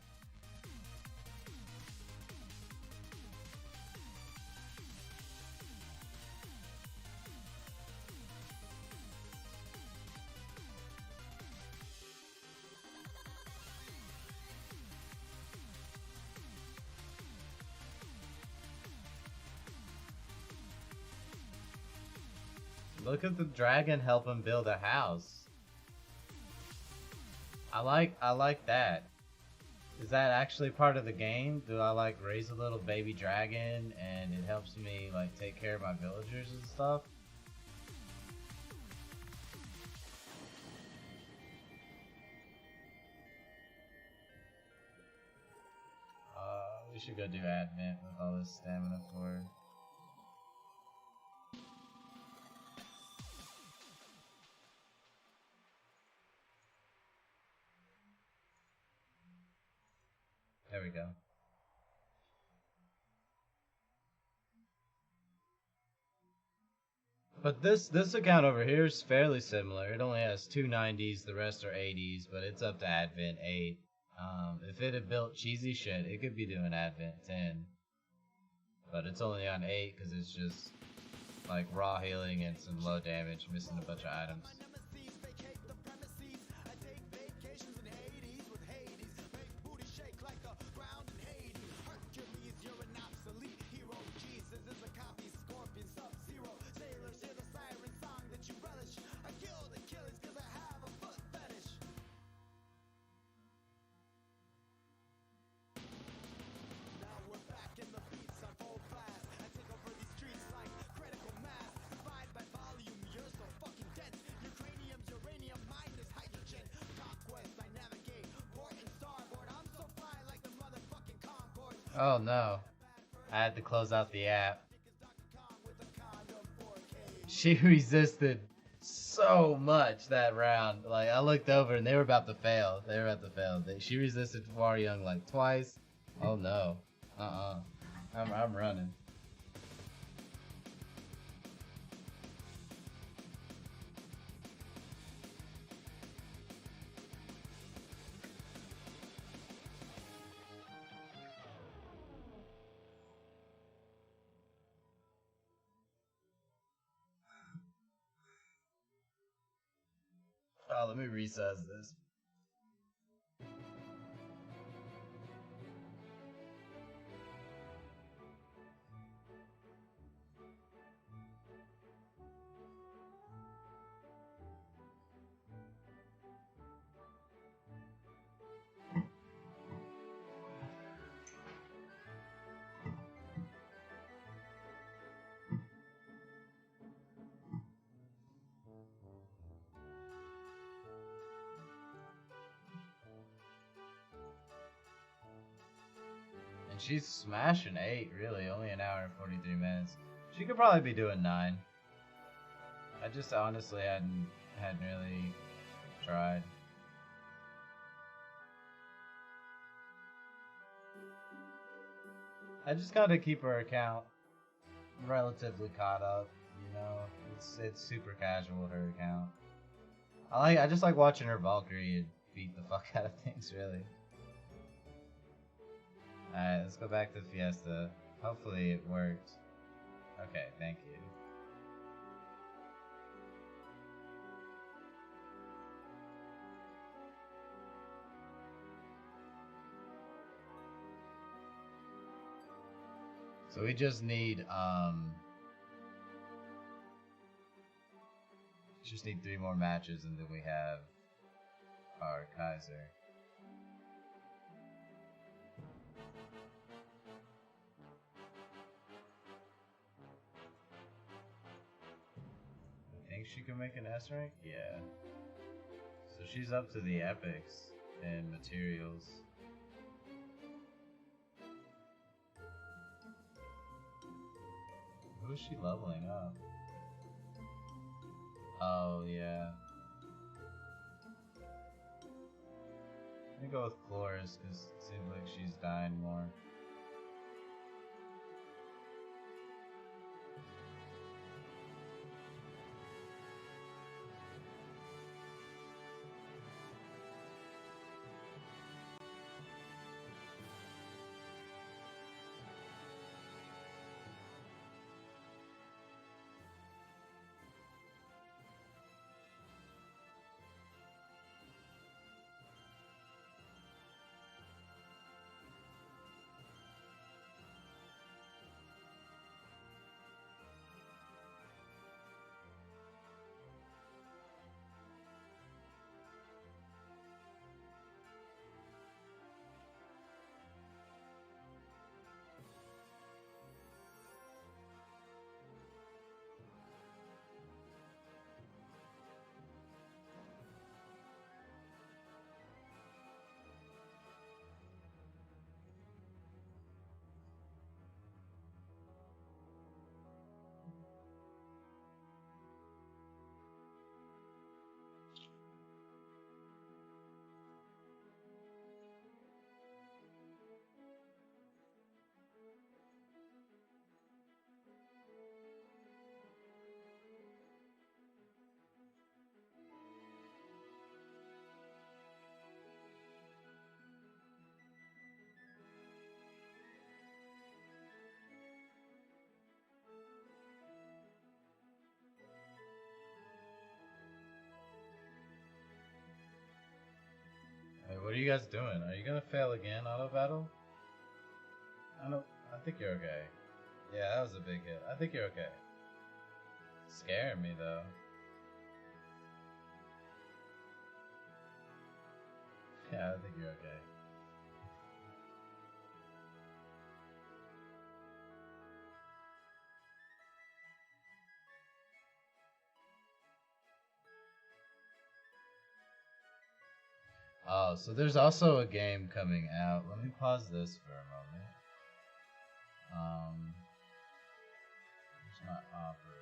Look at the dragon help him build a house. I I like that. Is that actually part of the game? Do I like raise a little baby dragon and it helps me like take care of my villagers and stuff? We should go do advent with all this stamina for her. There we go. But this account over here is fairly similar. It only has two 90s, the rest are 80s, but it's up to Advent 8. If it had built cheesy shit, it could be doing Advent 10. But it's only on 8 because it's just like raw healing and some low damage, missing a bunch of items. Oh no. I had to close out the app. She resisted so much that round. Like, I looked over and they were about to fail. She resisted Far Young like twice. Oh no. I'm running. Oh, let me resize this. And she's smashing 8, really. Only an hour and 43 minutes. She could probably be doing 9. I just honestly hadn't really tried. I just gotta keep her account relatively caught up, you know. It's super casual, her account. I just like watching her Valkyrie beat the fuck out of things, really. Alright, let's go back to Fiesta. Hopefully it worked. Okay, thank you. So we just need 3 more matches and then we have our Kaiser. I think she can make an S rank? Yeah. So she's up to the epics and materials. Who is she leveling up? Oh, yeah. Let me go with Chloris because it seems like she's dying more. guys doing? Are you gonna fail again, auto battle? I don't. I think you're okay. Yeah, that was a big hit. I think you're okay. Scaring me though. Yeah, I think you're okay. Oh, so there's also a game coming out. Let me pause this for a moment. Where's my offer?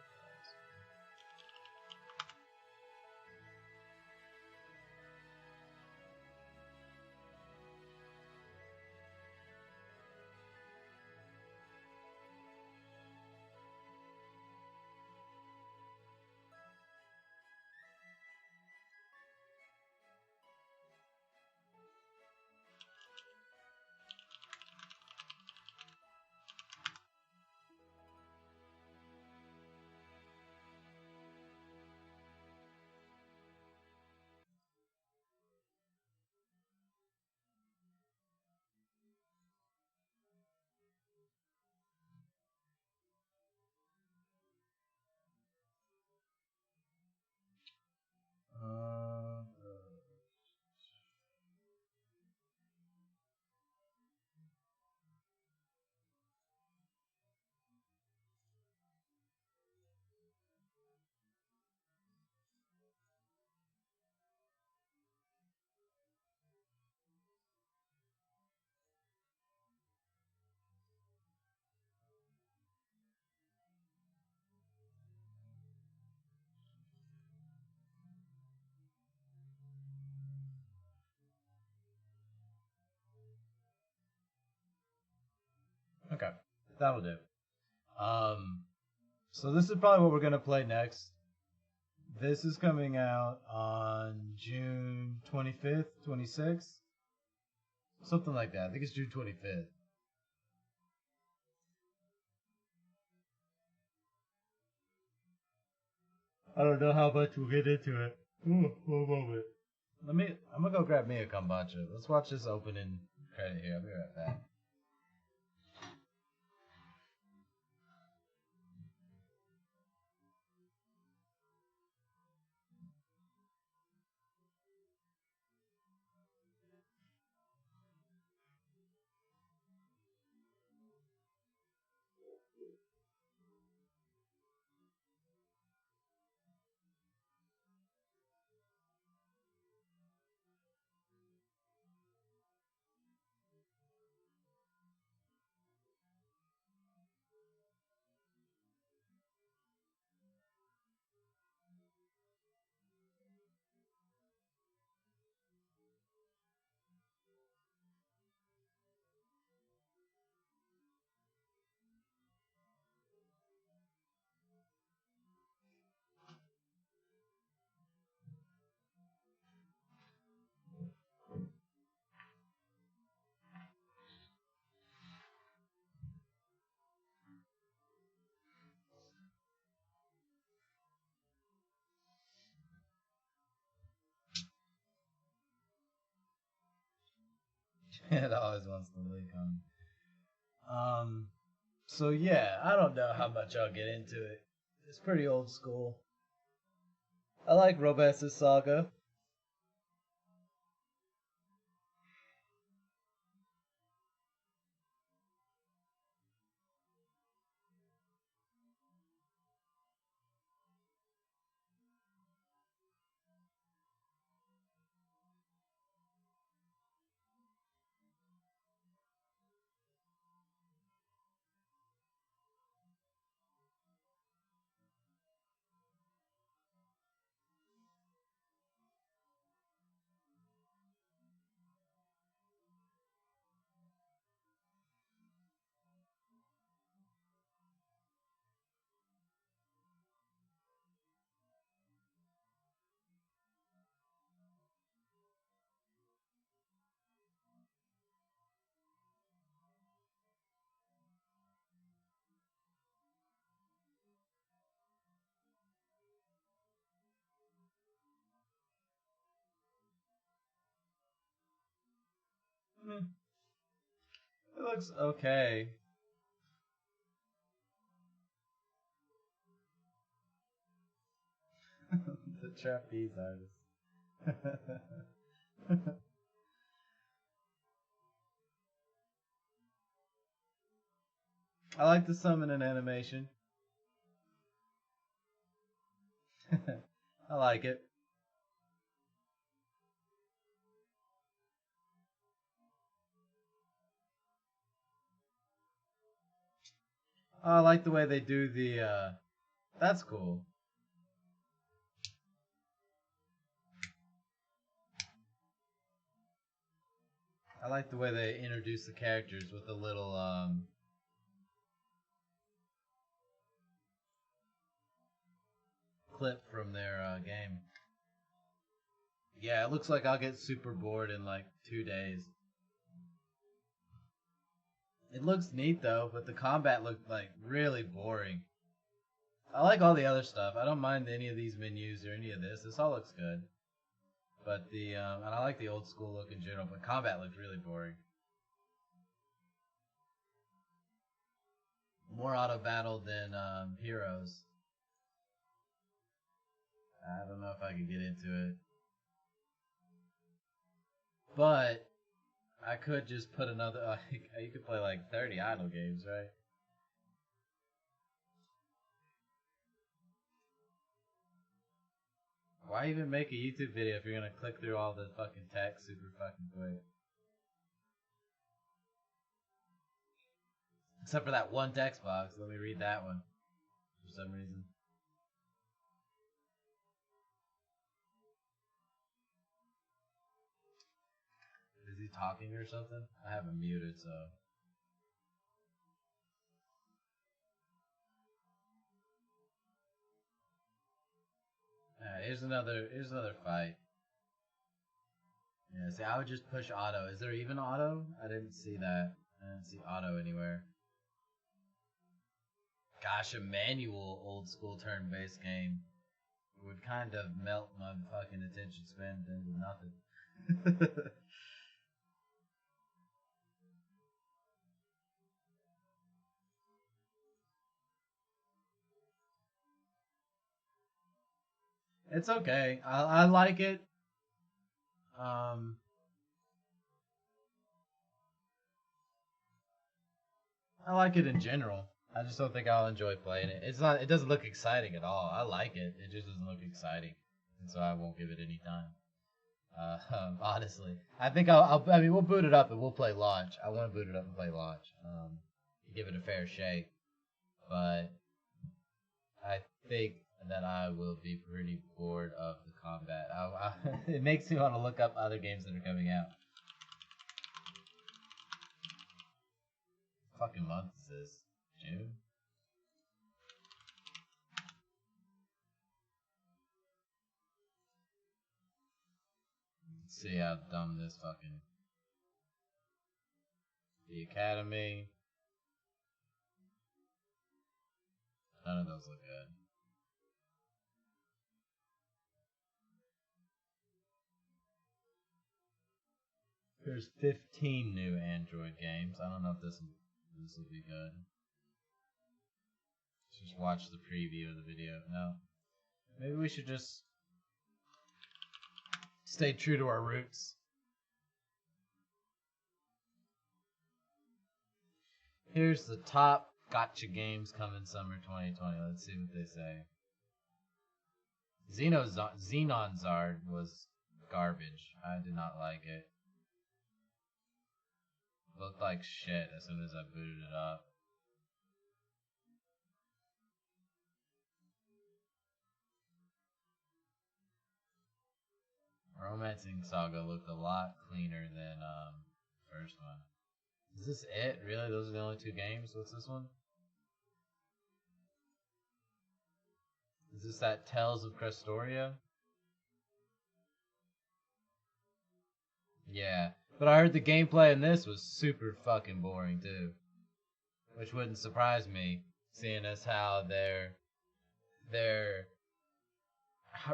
Uh, okay, that'll do. Um, so this is probably what we're gonna play next. This is coming out on June 25th, 26th, something like that. I think it's June 25th. I don't know how much we'll get into it. Ooh, one moment. I'm gonna go grab me a kombucha. Let's watch this opening credit here. I'll be right back. It always wants to leak on. So yeah, I don't know how much I'll get into it. It's pretty old school. I like Robes's Saga. looks okay. The trapeze artist. I like the summon animation. I like it. I like the way they do the, that's cool. I like the way they introduce the characters with a little, clip from their, game. Yeah, it looks like I'll get super bored in like 2 days. It looks neat though, but the combat looked like really boring. I like all the other stuff. I don't mind any of these menus or any of this. This all looks good. But and I like the old school look in general, but combat looked really boring. More auto battle than Heroes. I don't know if I could get into it. But I could just put another. You could play like 30 idle games, right? Why even make a YouTube video if you're gonna click through all the fucking text super fucking quick? Except for that one text box. Let me read that one. For some reason. Is he talking or something? I have him muted, so. Here's another fight. Yeah, see, I would just push auto. Is there even auto? I didn't see that. I didn't see auto anywhere. Gosh, a manual old school turn-based game would kind of melt my fucking attention span into nothing. It's okay. I like it. Um, I like it in general. I just don't think I'll enjoy playing it. It's not. It doesn't look exciting at all. I like it. It just doesn't look exciting, and so I won't give it any time. Honestly, I think I mean, we'll boot it up and we'll play launch. I want to boot it up and play launch. Give it a fair shake, but I think that I will be pretty bored of the combat. It makes me want to look up other games that are coming out. What fucking month is this? June? Let's see how dumb this fucking... The Academy. None of those look good. There's 15 new Android games. I don't know if this will be good. Just watch the preview of the video. No. Maybe we should just stay true to our roots. Here's the top gotcha games coming summer 2020. Let's see what they say. Xenonzard was garbage. I did not like it. Looked like shit as soon as I booted it up. Romancing Saga looked a lot cleaner than first one. Is this it? Really? Those are the only 2 games? What's this one? Is this that Tales of Crestoria? Yeah. But I heard the gameplay in this was super fucking boring too. Which wouldn't surprise me, seeing as how they're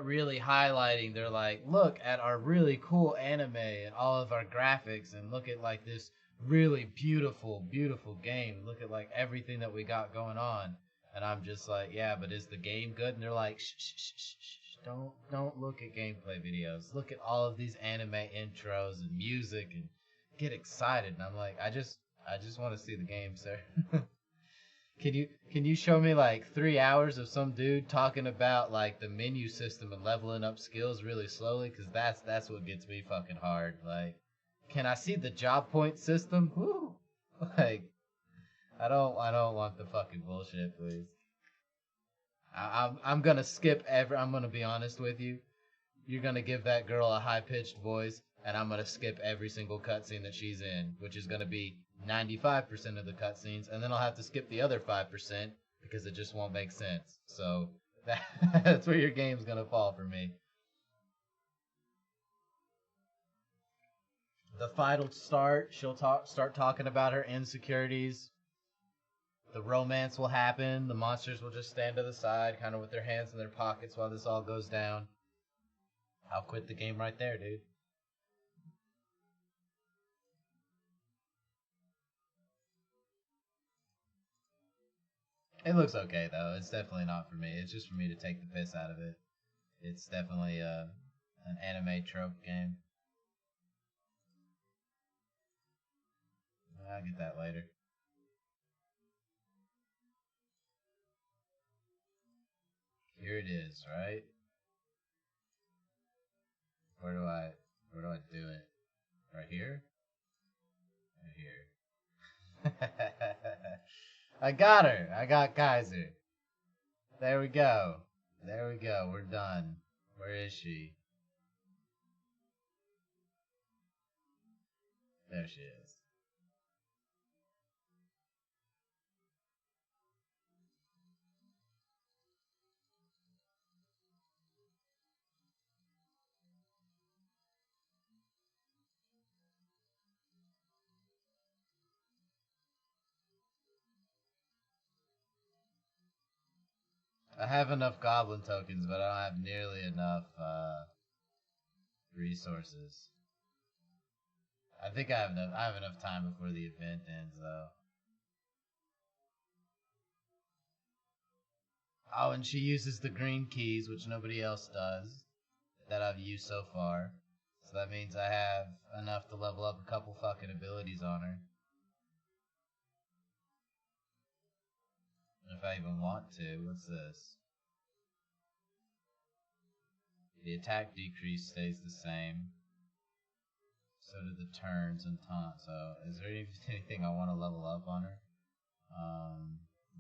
really highlighting, they're like, look at our really cool anime and all of our graphics, and look at like this really beautiful, beautiful game. Look at like everything that we got going on. And I'm just like, yeah, but is the game good? And they're like, shh, shh, shh, shh, shh. Don't look at gameplay videos. Look at all of these anime intros and music and get excited. And I'm like, I just want to see the game, sir. Can you show me like 3 hours of some dude talking about like the menu system and leveling up skills really slowly? Cause that's what gets me fucking hard. Like, can I see the job point system? Woo! Like, I don't want the fucking bullshit, please. I'm gonna skip every. I'm gonna be honest with you. You're gonna give that girl a high pitched voice, and I'm gonna skip every single cutscene that she's in, which is gonna be 95% of the cutscenes, and then I'll have to skip the other 5% because it just won't make sense. So that's where your game's gonna fall for me. The fight will start. Start talking about her insecurities. The romance will happen. The monsters will just stand to the side, kind of with their hands in their pockets while this all goes down. I'll quit the game right there, dude. It looks okay though. It's definitely not for me. It's just for me to take the piss out of it. It's definitely an anime trope game. I'll get that later. Here it is, right? Where do I do it? Right here? Right here. I got her. I got Kaiser. There we go. There we go. We're done. Where is she? There she is. I have enough goblin tokens, but I don't have nearly enough resources. I think I have enough time before the event ends, though. Oh, and she uses the green keys, which nobody else does, that I've used so far. So that means I have enough to level up a couple fucking abilities on her. If I even want to. What's this? The attack decrease stays the same. So do the turns and taunts. So is there anything I want to level up on her?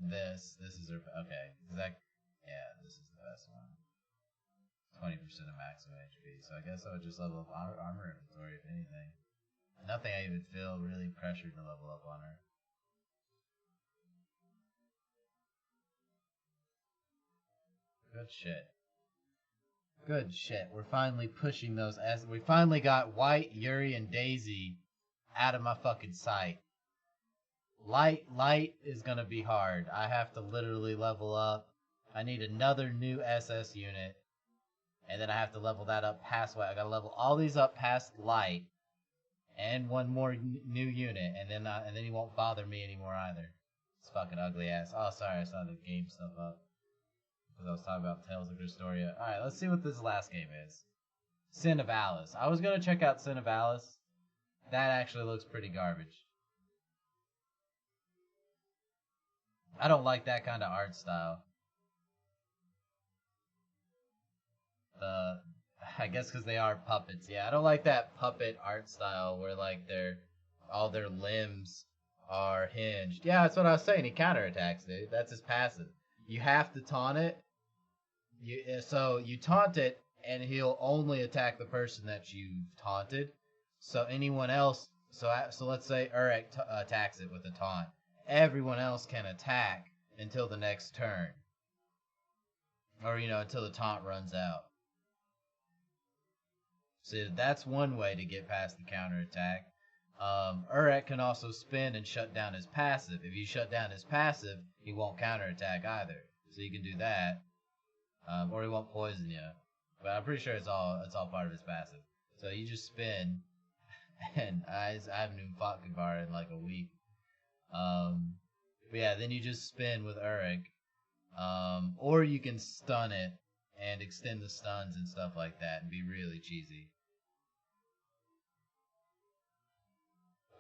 This is her. Okay, yeah, this is the best one. 20% of maximum HP. So I guess I would just level up armor inventory if anything. Nothing I even feel really pressured to level up on her. Good shit. Good shit. We're finally pushing those as we finally got White, Yuri, and Daisy out of my fucking sight. Light is gonna be hard. I have to literally level up. I need another new SS unit. And then I have to level that up past White. I gotta level all these up past Light. And one more new unit. And then he won't bother me anymore either. It's fucking ugly ass. Oh, sorry, I saw the game stuff up. Because I was talking about Tales of Gristoria. Alright, let's see what this last game is. Sin of Alice. I was gonna check out Sin of Alice. That actually looks pretty garbage. I don't like that kind of art style. I guess because they are puppets. Yeah, I don't like that puppet art style where like all their limbs are hinged. Yeah, that's what I was saying. He counterattacks, dude. That's his passive. You have to taunt it. So you taunt it, and he'll only attack the person that you've taunted. So anyone else. So let's say Urek attacks it with a taunt. Everyone else can attack until the next turn, or until the taunt runs out. So that's one way to get past the counterattack. Urek can also spin and shut down his passive. If you shut down his passive, he won't counterattack either. So you can do that. Or he won't poison you. But I'm pretty sure it's all part of his passive. So you just spin, and I haven't even fought Kibar in like a week. But yeah, then you just spin with Uruk, or you can stun it and extend the stuns and stuff like that and be really cheesy.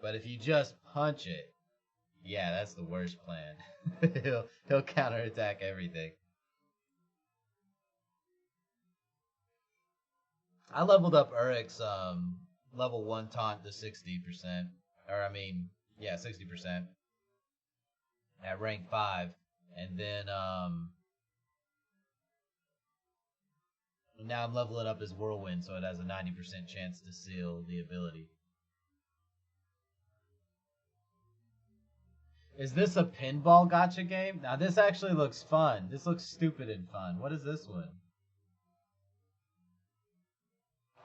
But if you just punch it, yeah, that's the worst plan. he'll counterattack everything. I leveled up Uruk's level 1 taunt to 60%. Or, I mean, yeah, 60% at rank 5. And then now I'm leveling up his Whirlwind so it has a 90% chance to seal the ability. Is this a pinball gotcha game? Now, this actually looks fun. This looks stupid and fun. What is this one?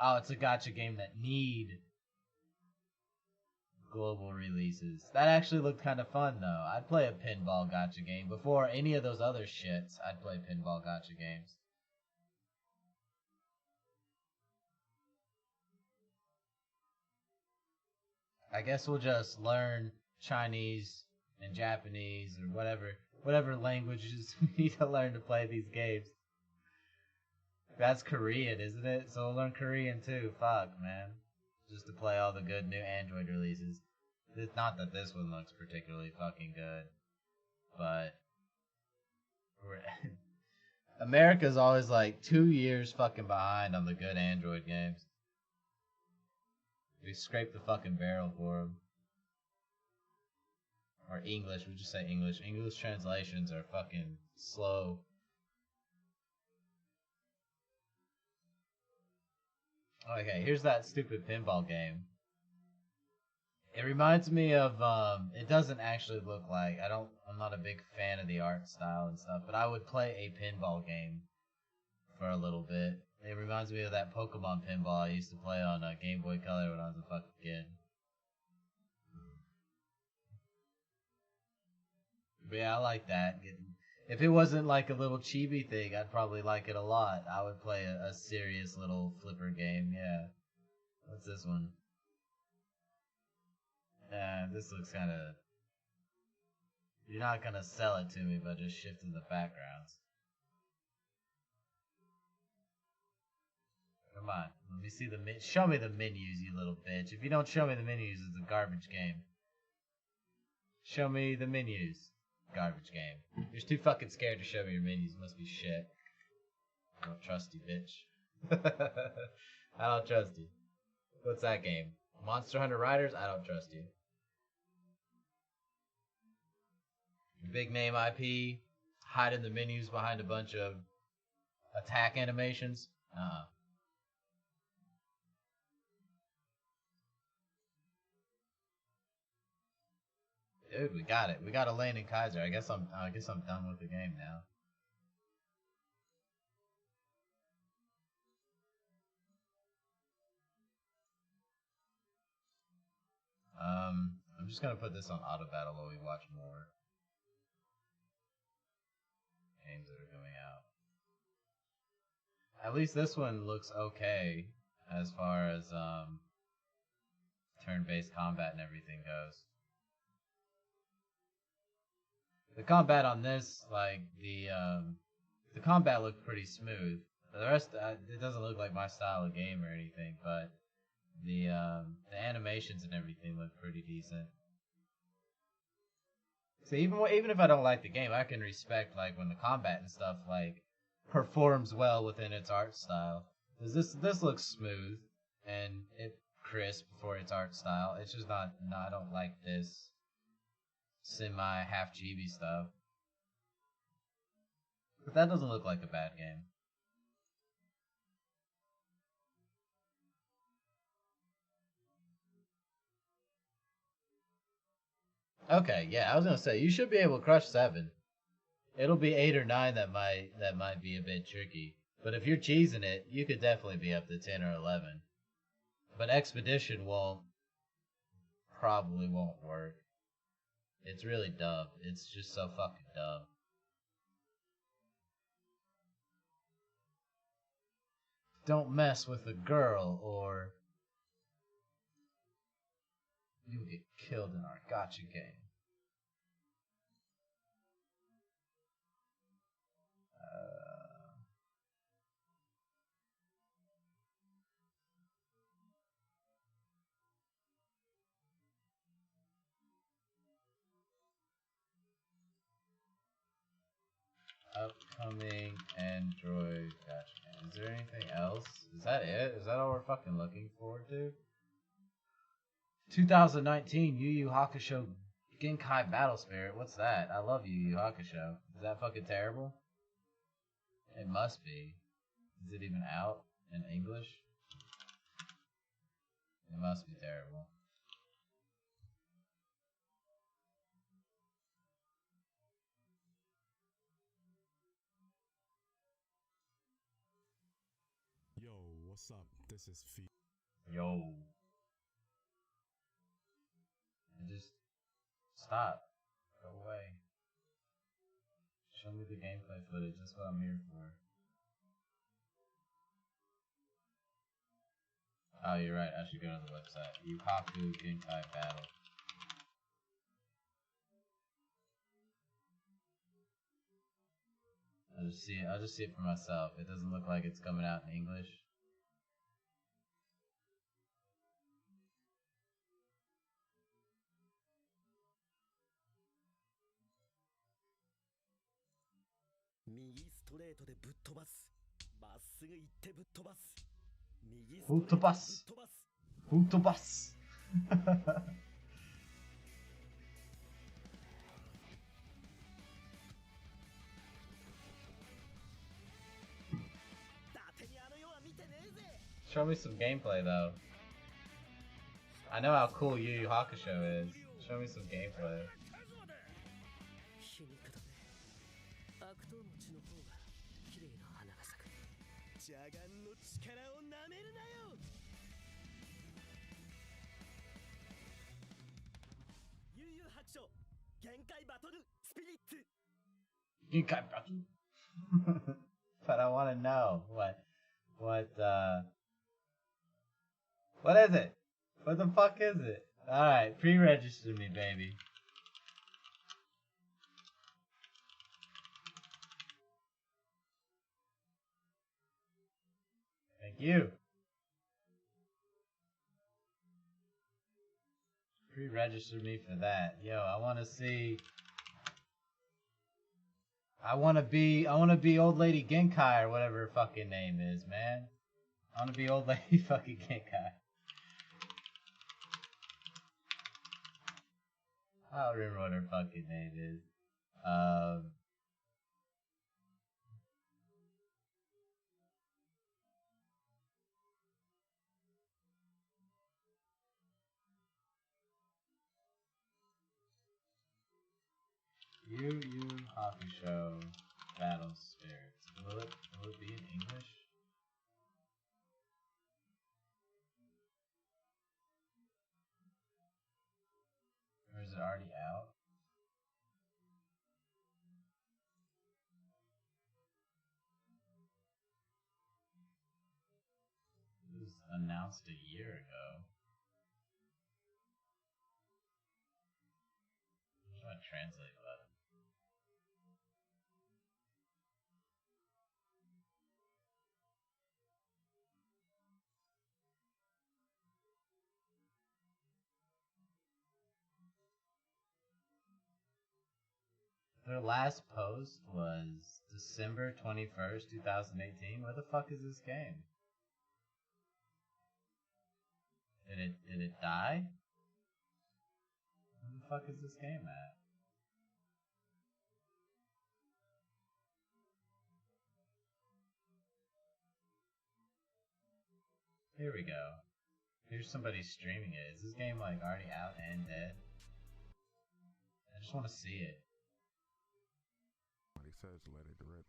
Oh, it's a gotcha game that need global releases. That actually looked kind of fun, though. I'd play a pinball gotcha game. Before any of those other shits, I'd play pinball gotcha games. I guess we'll just learn Chinese and Japanese or whatever languages we need to learn to play these games. That's Korean, isn't it? So we'll learn Korean too. Fuck, man. Just to play all the good new Android releases. It's not that this one looks particularly fucking good, but America's always like 2 years fucking behind on the good Android games. We scrape the fucking barrel for them. Or English, we just say English. English translations are fucking slow. Okay, here's that stupid pinball game. It reminds me of, it doesn't actually look like, I'm not a big fan of the art style and stuff, but I would play a pinball game for a little bit. It reminds me of that Pokemon pinball I used to play on Game Boy Color when I was a fucking kid. But yeah, I like that. If it wasn't like a little chibi thing, I'd probably like it a lot. I would play a serious little flipper game, yeah. What's this one? Yeah, this looks kind of... You're not going to sell it to me by just shifting the backgrounds. Come on, let me see the show me the menus, you little bitch. If you don't show me the menus, it's a garbage game. Show me the menus. Garbage game. You're too fucking scared to show me your menus. Must be shit. I don't trust you, bitch. I don't trust you. What's that game? Monster Hunter Riders? I don't trust you. Big name IP. Hiding the menus behind a bunch of attack animations? Dude, we got it. We got a Lane and Kaiser. I guess I'm done with the game now. I'm just gonna put this on auto battle while we watch more games that are coming out. At least this one looks okay as far as turn-based combat and everything goes. The combat on this, like the combat looked pretty smooth. The rest, it doesn't look like my style of game or anything, but the animations and everything look pretty decent. So even if I don't like the game, I can respect like when the combat and stuff like performs well within its art style. Cause this looks smooth and it crisp for its art style. It's just not. No, I don't like this semi half GB stuff. But that doesn't look like a bad game. Okay, yeah, I was gonna say you should be able to crush 7. It'll be 8 or 9 that might be a bit tricky. But if you're cheesing it, you could definitely be up to 10 or 11. But Expedition probably won't work. It's really dumb. It's just so fucking dumb. Don't mess with a girl, or You will get killed in our gotcha game. Upcoming Android gotcha game. Is there anything else? Is that it? Is that all we're fucking looking forward to? 2019 Yu Yu Hakusho Genkai Battle Spirit. What's that? I love Yu Yu Hakusho. Is that fucking terrible? It must be. Is it even out in English? It must be terrible. Yo, what's up? This is Fee. Yo. And just stop. Go away. Show me the gameplay footage. That's what I'm here for. Oh, you're right. I should go to the website. Yuhaku Genkai Battle. I'll just see it. I'll just see it for myself. It doesn't look like it's coming out in English. Futobas. Futobas. Show me some gameplay though. I know how cool Yu Yu Hakusho is. Show me some gameplay. Genkai Battle. But I want to know what is it? What the fuck is it? Alright, pre-register me, baby. Thank you. Pre-register me for that. Yo, I want to see. I want to be old lady Genkai or whatever her fucking name is, man. I want to be old lady fucking Genkai. I don't remember what her fucking name is. Yu Yu Hakusho Battle Spirits. Will it be in English? Or is it already out? It was announced a year ago. I'm trying to translate that. Their last post was December 21st, 2018. Where the fuck is this game? Did it die? Where the fuck is this game at? Here we go. Here's somebody streaming it. Is this game like already out and dead? I just want to see it. He says let it rip.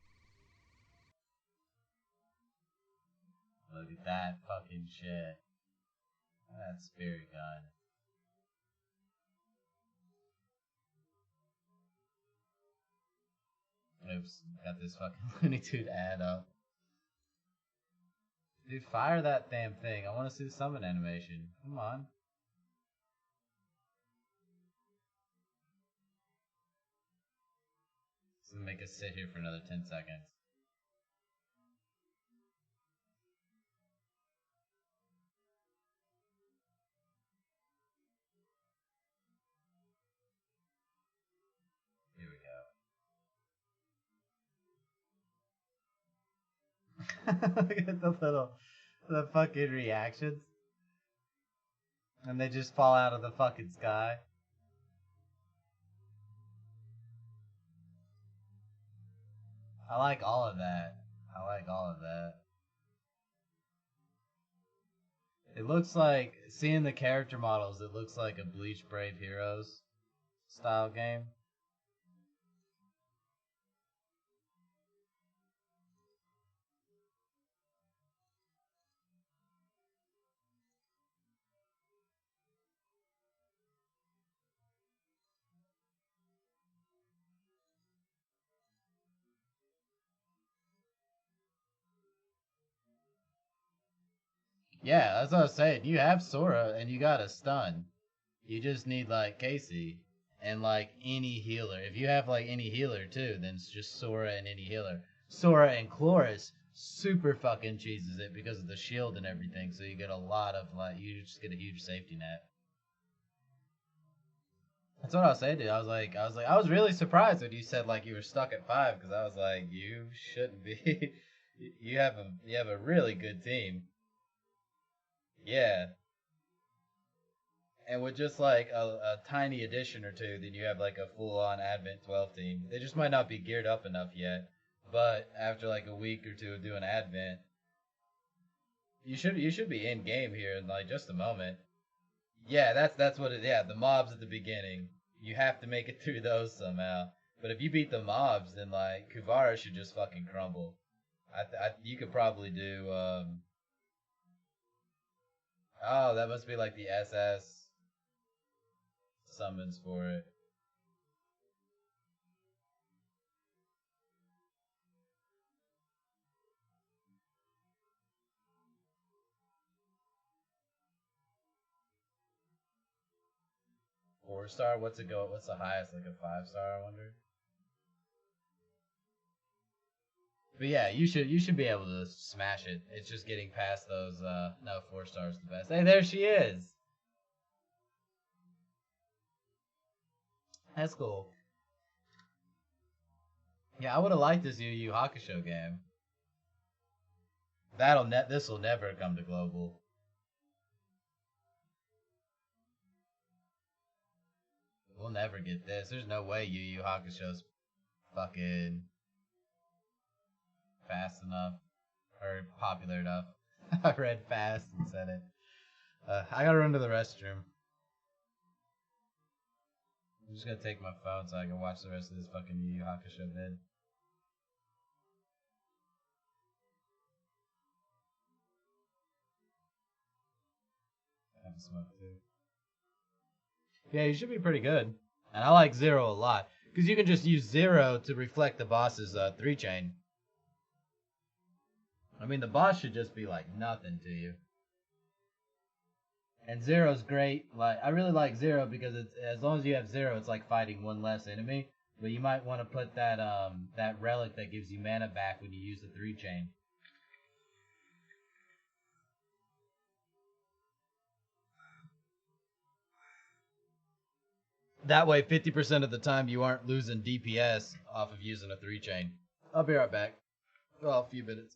Look at that fucking shit. That spirit gun. Oops, got this fucking Looney Tune ad up. Dude, fire that damn thing. I want to see the summon animation. Come on. make us sit here for another 10 seconds. Here we go. Look at the fucking reactions. And they just fall out of the fucking sky. I like all of that. I like all of that. It looks like, seeing the character models, it looks like a Bleach Brave Heroes style game. Yeah, that's what I was saying. You have Sora and you got a stun. You just need like Casey and like any healer. If you have like any healer too, then it's just Sora and any healer. Sora and Chloris super fucking cheeses it because of the shield and everything. So you get a lot of like, you just get a huge safety net. That's what I was saying, dude. I was really surprised when you said like you were stuck at 5 because I was like, you shouldn't be. You have a really good team. Yeah, and with just like a tiny addition or two, then you have like a full on Advent 12 team. They just might not be geared up enough yet, but after like a week or two of doing Advent, you should be in game here in like just a moment. Yeah, that's what it. Yeah, the mobs at the beginning, you have to make it through those somehow. But if you beat the mobs, then like Kuvara should just fucking crumble. You could probably do. Oh, that must be like the SS summons for it. 4 star? What's it go? What's the highest? Like a 5 star? I wonder. But yeah, you should be able to smash it. It's just getting past those. No, 4 stars the best. Hey, there she is. That's cool. Yeah, I would have liked this Yu Yu Hakusho game. This will never come to global. We'll never get this. There's no way Yu Yu Hakusho's fucking fast enough or popular enough. I read fast and said it. I gotta run to the restroom. I'm just gonna take my phone so I can watch the rest of this fucking Yu Yu Hakusho vid. I have a smoke too. Yeah, you should be pretty good. And I like Zero a lot. Because you can just use Zero to reflect the boss's 3-chain. I mean, the boss should just be like nothing to you. And Zero's great. Like, I really like Zero because it's, as long as you have Zero, it's like fighting one less enemy. But you might want to put that relic that gives you mana back when you use the 3-chain. That way, 50% of the time you aren't losing DPS off of using a 3-chain. I'll be right back. Well, a few minutes.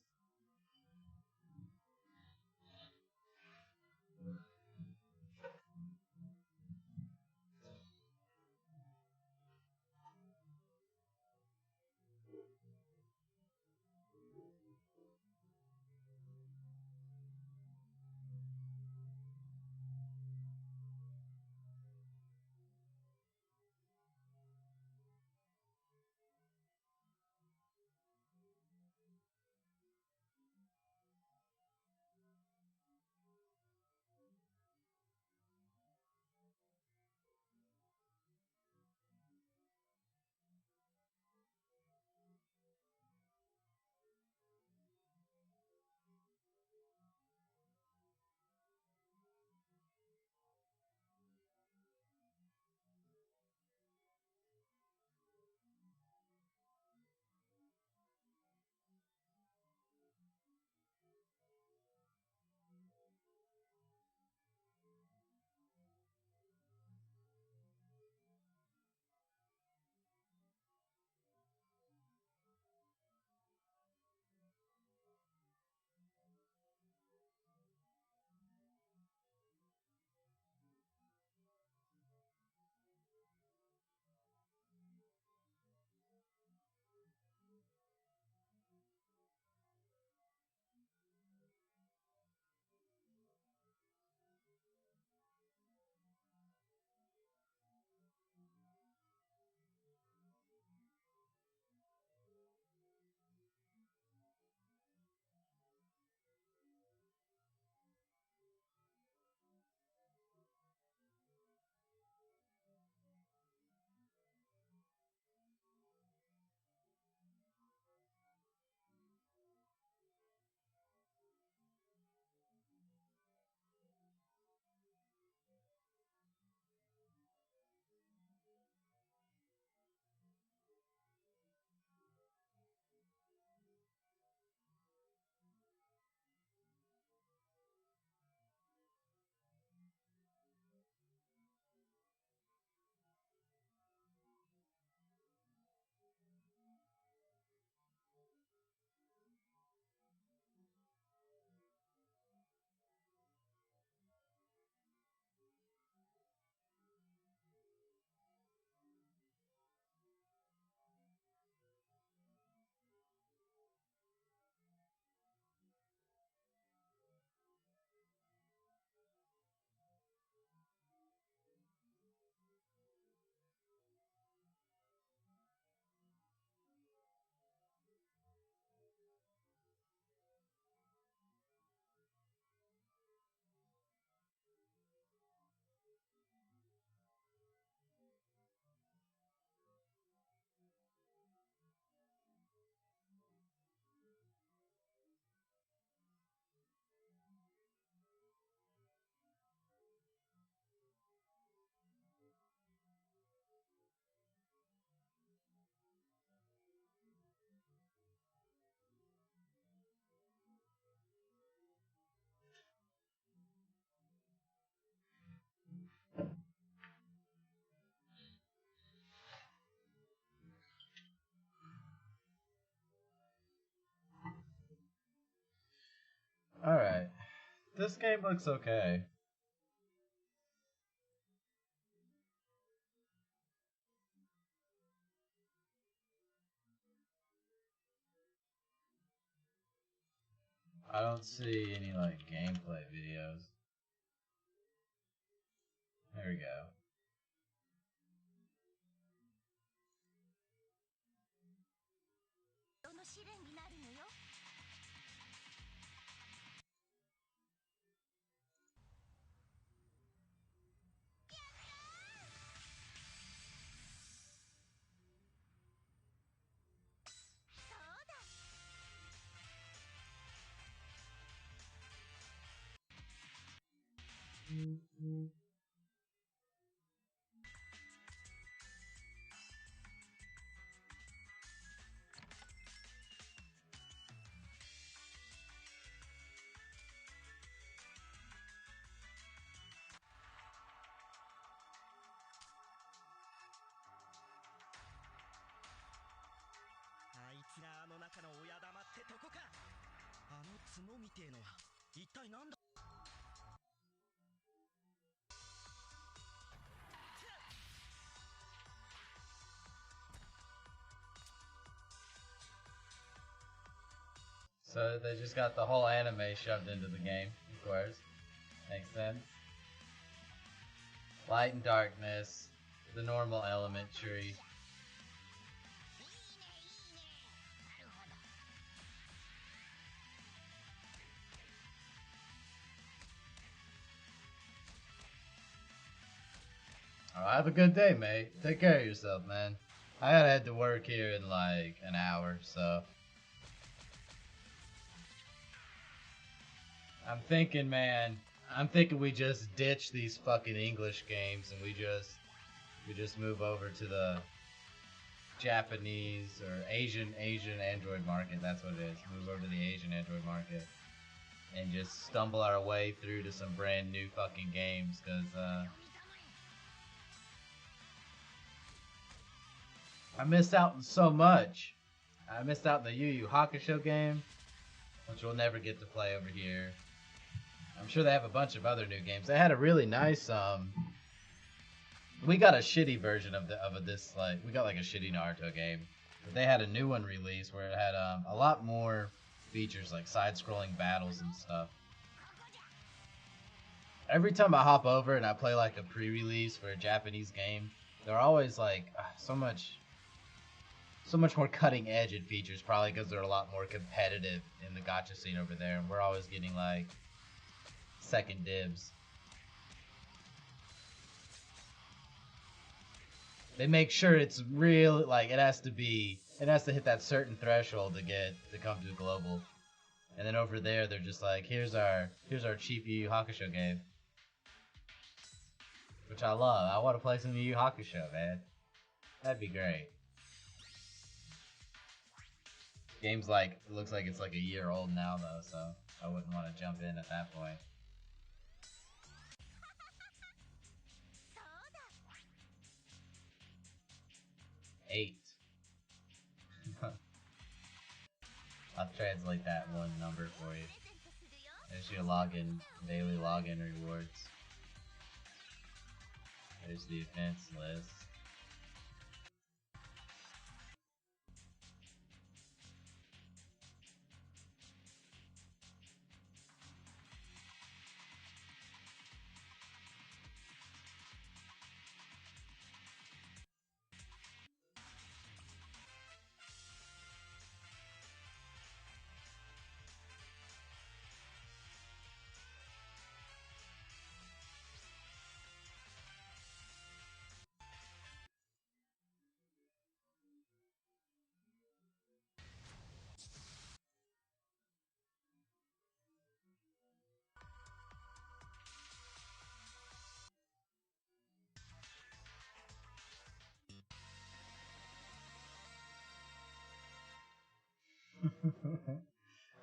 Alright. This game looks okay. I don't see any like gameplay videos. There we go. So they just got the whole anime shoved into the game, of course. Makes sense. Light and darkness, the normal element tree. Oh, have a good day, mate. Take care of yourself, man. I gotta head to work here in like an hour, so I'm thinking, man. I'm thinking we just ditch these fucking English games and we just move over to the Japanese or Asian Android market. That's what it is. Move over to the Asian Android market and just stumble our way through to some brand new fucking games, because I missed out on so much. I missed out on the Yu Yu Hakusho game, which we'll never get to play over here. I'm sure they have a bunch of other new games. They had a really nice we got a shitty version of this, like we got like a shitty Naruto game. But they had a new one released where it had a lot more features like side-scrolling battles and stuff. Every time I hop over and I play like a pre-release for a Japanese game, they're always like so much more cutting edge in features, probably because they're a lot more competitive in the gacha scene over there, and we're always getting like second dibs. They make sure it's real, like it has to hit that certain threshold to come to global. And then over there they're just like, here's our cheap Yu Yu Hakusho game. Which I love. I want to play some Yu Yu Hakusho, man. That'd be great. Game's like, it looks like it's like a year old now though, so I wouldn't want to jump in at that point. Eight. I'll translate that one number for you. There's your daily login rewards. There's the events list.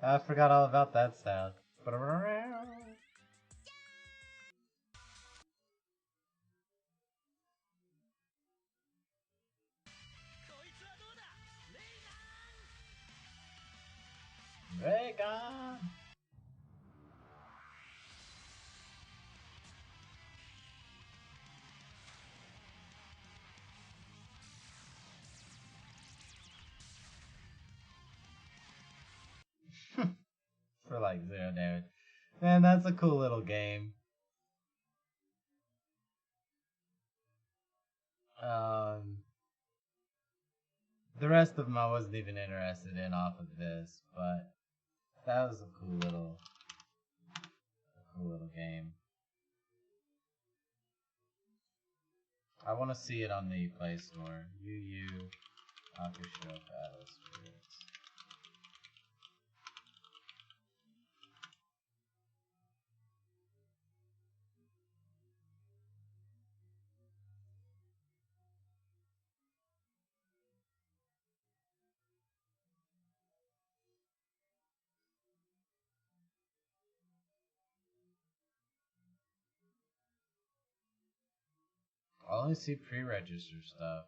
I forgot all about that sound. Vega! like 0 damage. Man, that's a cool little game. The rest of them I wasn't even interested in off of this, but that was a cool little game. I want to see it on the Play Store. UU Akusho Battle Spirits. I only see pre-register stuff.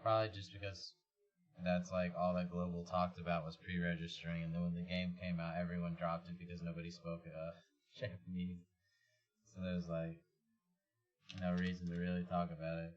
Probably just because that's like all that Global talked about was pre-registering, and then when the game came out, everyone dropped it because nobody spoke Japanese. So there's like no reason to really talk about it.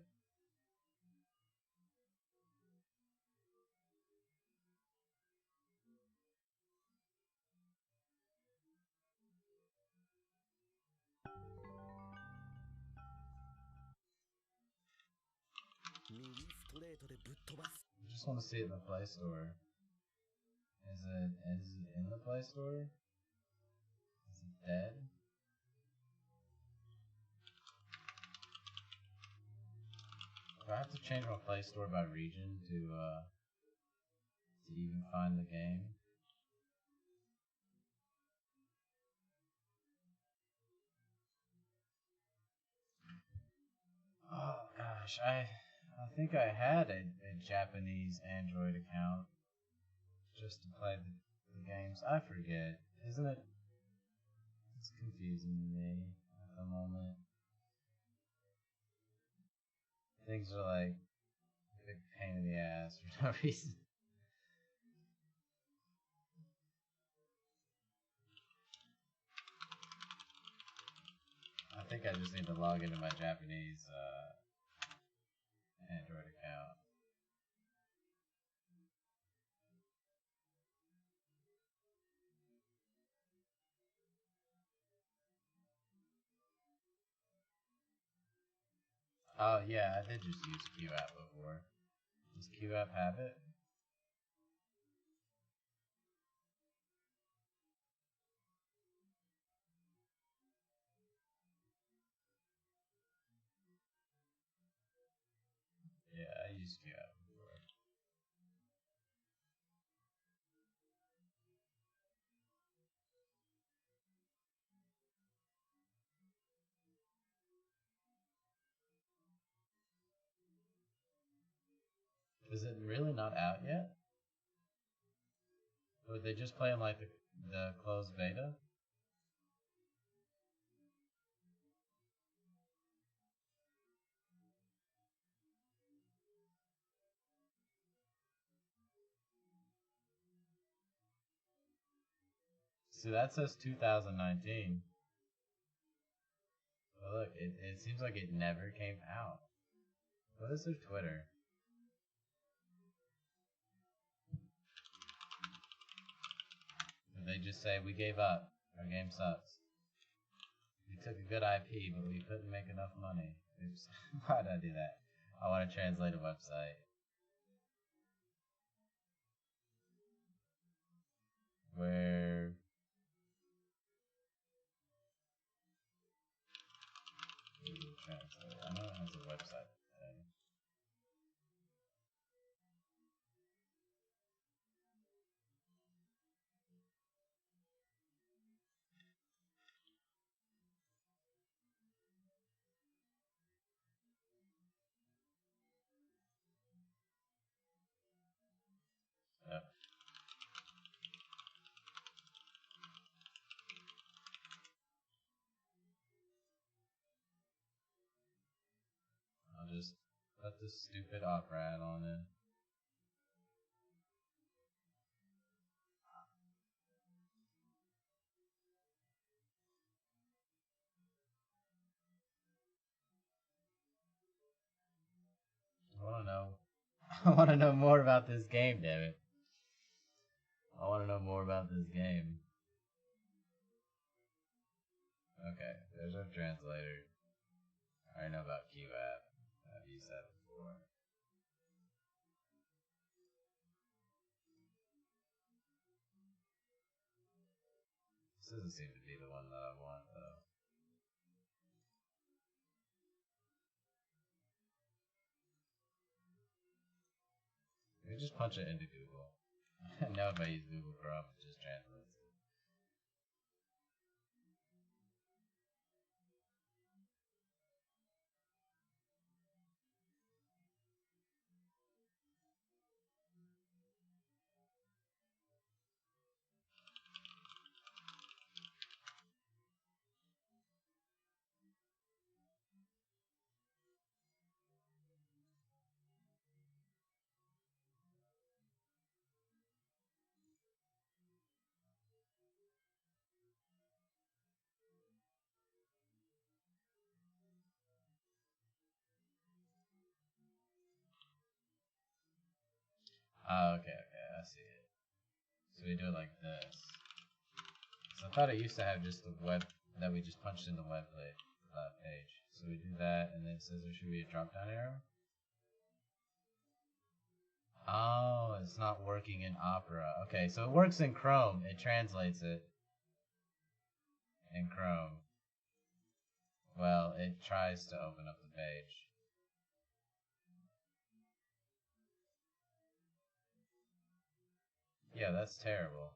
I just want to see it in the Play Store. Is it in the Play Store? Is it dead? Do I have to change my Play Store by region to even find the game? Oh gosh, I think I had a Japanese Android account just to play the games. I forget. Isn't it? It's confusing to me at the moment. Things are like a big pain in the ass for no reason. I think I just need to log into my Japanese Android account. Oh yeah, I did just use QApp before. Does QApp have it? Yeah, I used QApp before. Is it really not out yet? Or are they just playing like the closed beta? See, that says 2019. But look, it seems like it never came out. What is their Twitter? Did they just say, we gave up, our game sucks? We took a good IP, but we couldn't make enough money. Oops. Why did I do that? I want to translate a website. Where... Google Translate. I know it has a website thing. Yep. I'll just put this stupid opera ad on in. I want to know. I want to know more about this game, damn it. I want to know more about this game. Okay, there's our translator. I already know about QApp. I've used that before. This doesn't seem to be the one that I want, though. Maybe just punch it into Google. Now if I use Google Chrome, it just translates it. Oh, okay, I see it. So we do it like this. So I thought it used to have just the web that we just punched in the web page. So we do that, and then it says there should be a drop down arrow. Oh, it's not working in Opera. Okay, so it works in Chrome. It translates it in Chrome. Well, it tries to open up the page. Yeah, that's terrible.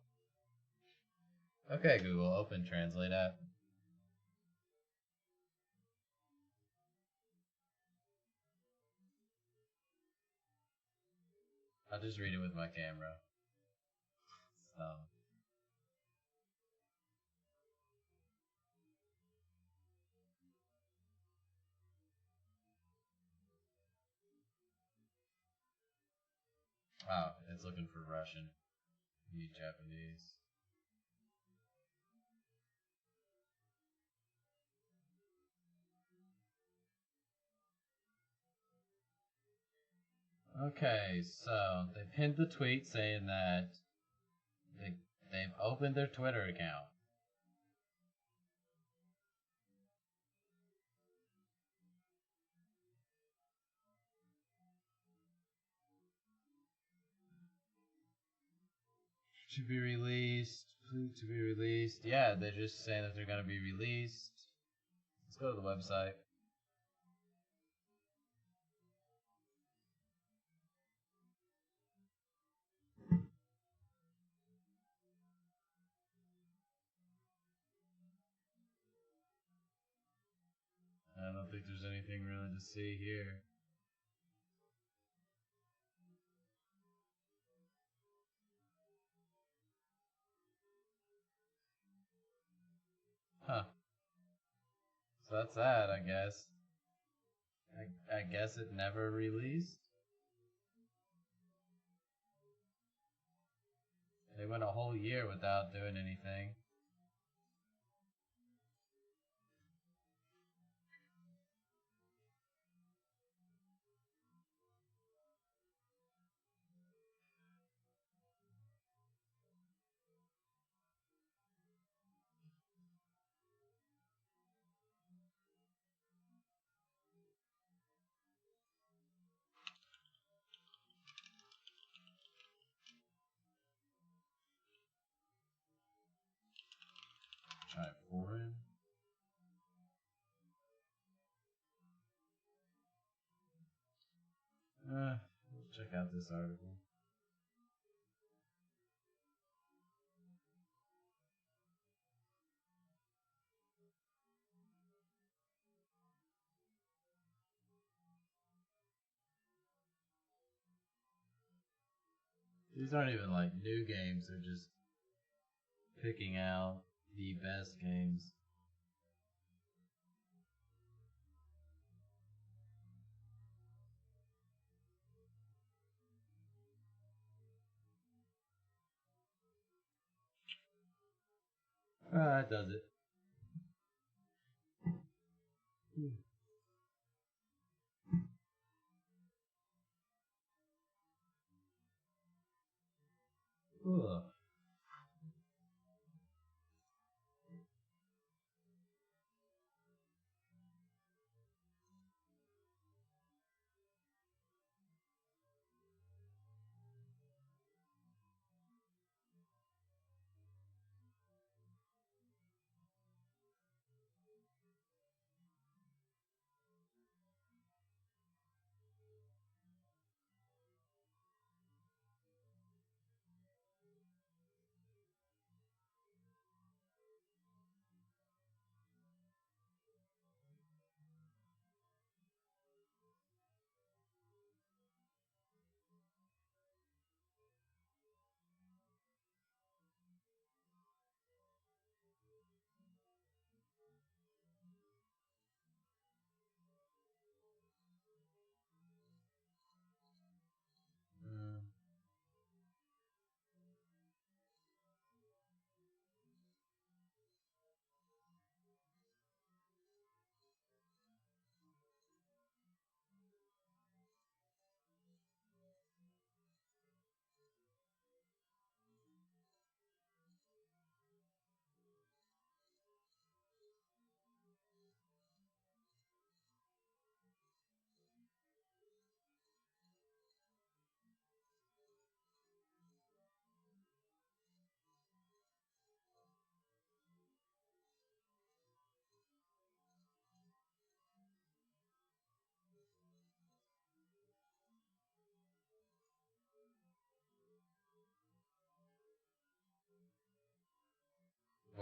Okay, Google, open Translate app. I'll just read it with my camera. So. Oh, it's looking for Russian. Need Japanese. Okay, so they pinned the tweet saying that they've opened their Twitter account. To be released. To be released. Yeah, they're just saying that they're going to be released. Let's go to the website. I don't think there's anything really to see here. Huh. So that's that, I guess. I guess it never released. They went a whole year without doing anything. Try foreign. We'll check out this article. These aren't even like new games, they're just picking out the best games. That does it. Ugh.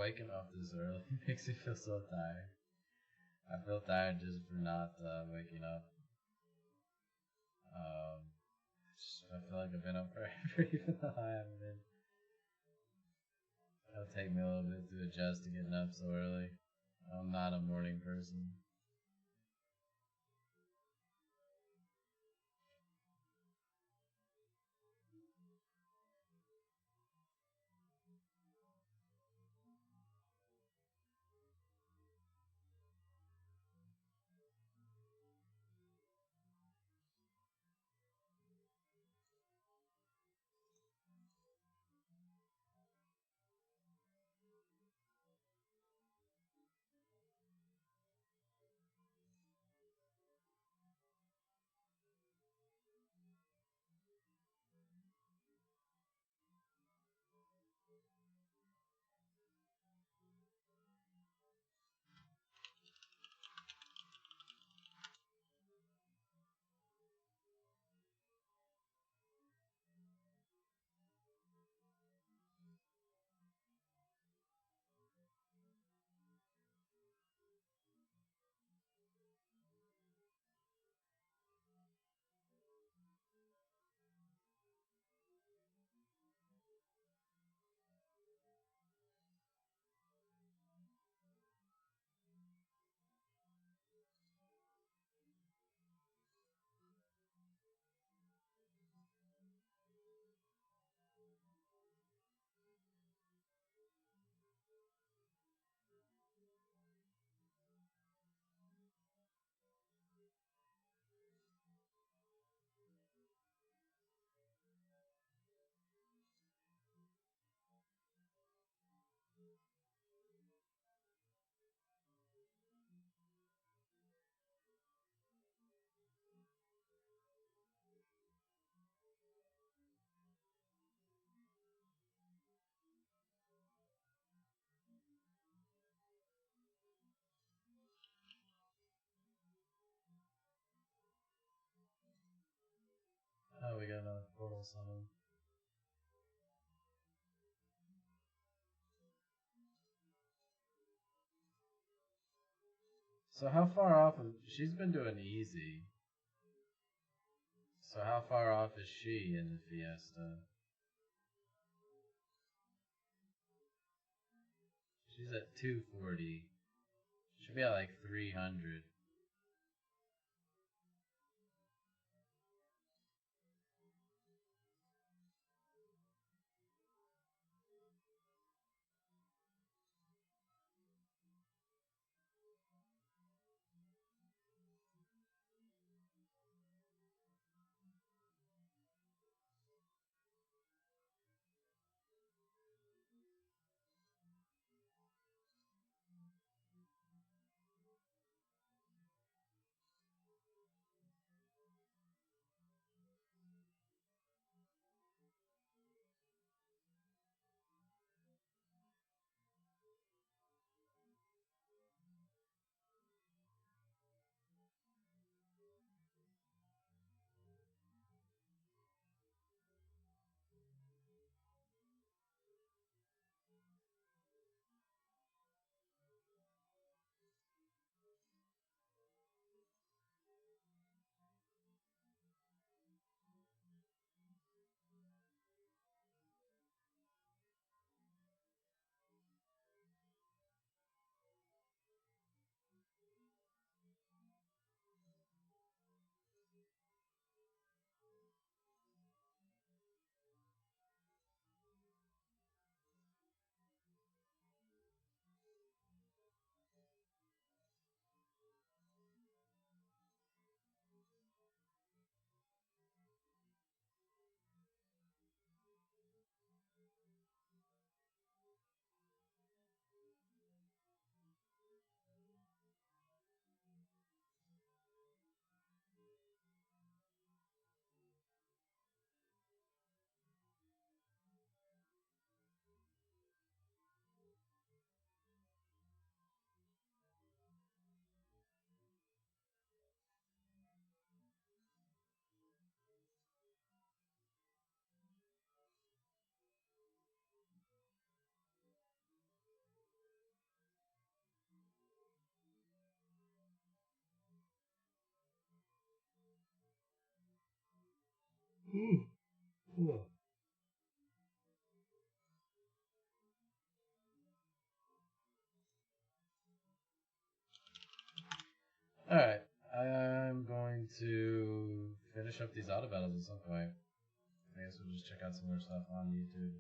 waking up this early makes me feel so tired. I feel tired just for not waking up. I feel like I've been up forever, even though I haven't been. It'll take me a little bit to adjust to getting up so early. I'm not a morning person. Oh, we got another portal summon. So how far off of... She's been doing easy. So how far off is she in the Fiesta? She's at 240. Should be at like 300. Alright, I'm going to finish up these auto battles at some point. I guess we'll just check out some more stuff on YouTube.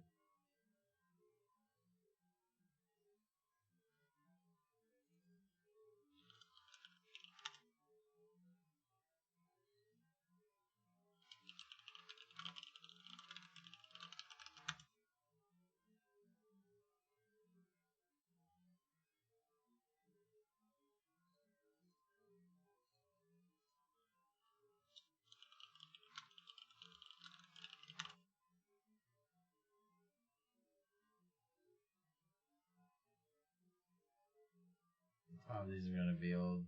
Oh, these are gonna be old.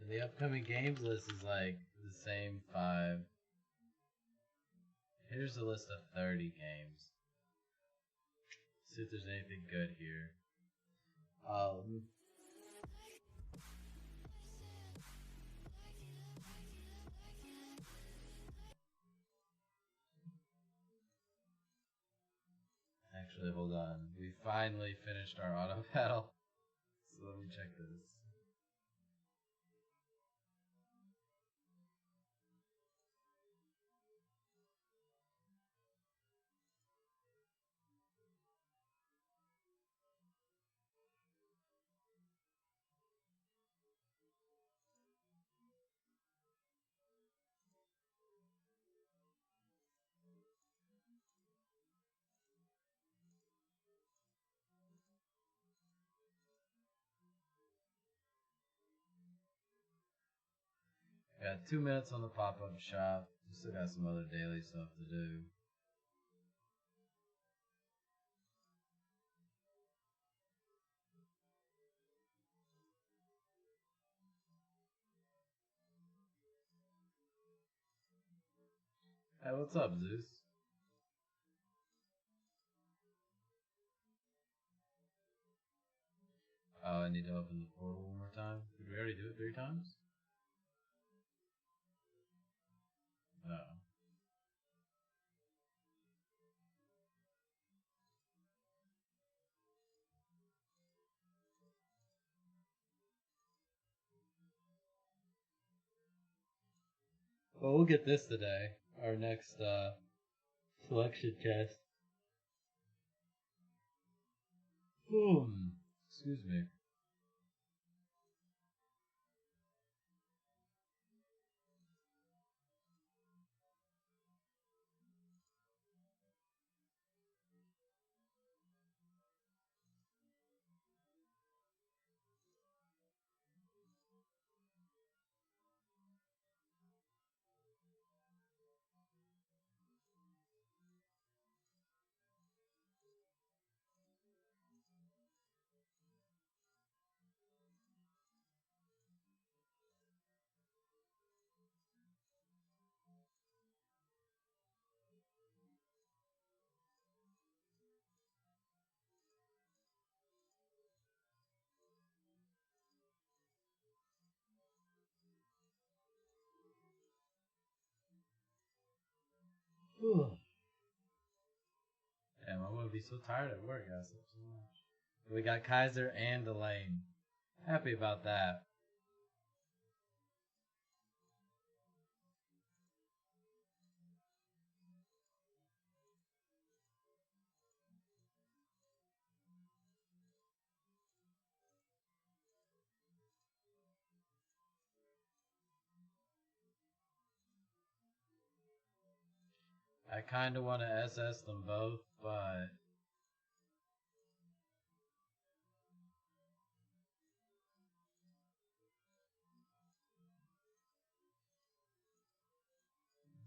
And the upcoming games list is like the same 5. Here's a list of 30 games. See if there's anything good here. Actually, hold on. We finally finished our auto battle. So let me check this. Got 2 minutes on the pop-up shop. Still got some other daily stuff to do. Hey, what's up, Zeus? Oh, I need to open the portal one more time. Did we already do it 3 times? No. Well, we'll get this today. Our next selection test. Excuse me. Damn, I wouldn't be so tired at work. I slept so much. We got Kaiser and Elaine. Happy about that. I kind of want to SS them both, but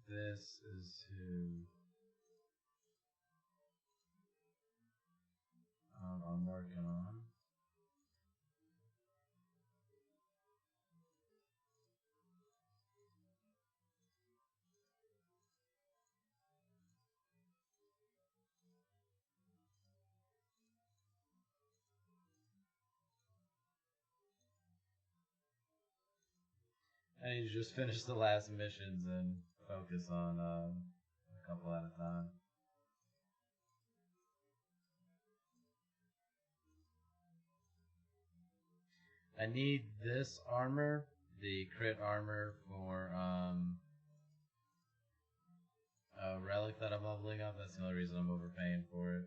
this is who I'm working on. I need to just finish the last missions and focus on a couple at a time. I need this armor, the crit armor for a relic that I'm leveling up. That's the only reason I'm overpaying for it.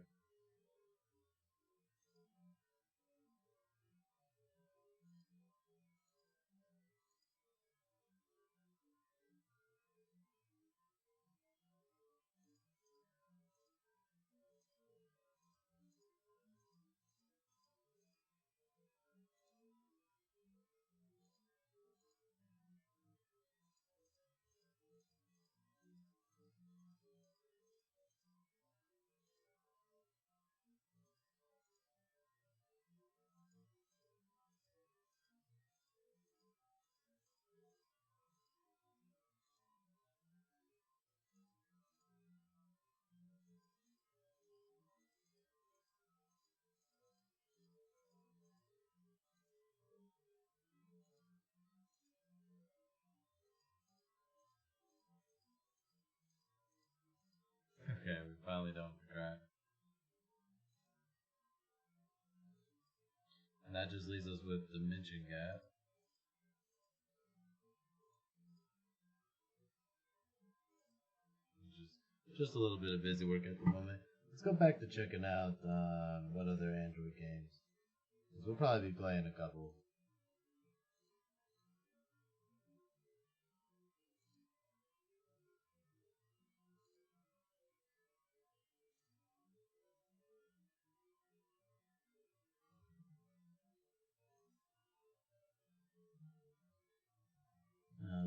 Okay, we finally done with the crack. And that just leaves us with Dimension Gap. Just a little bit of busy work at the moment. Let's go back to checking out what other Android games. Because we'll probably be playing a couple.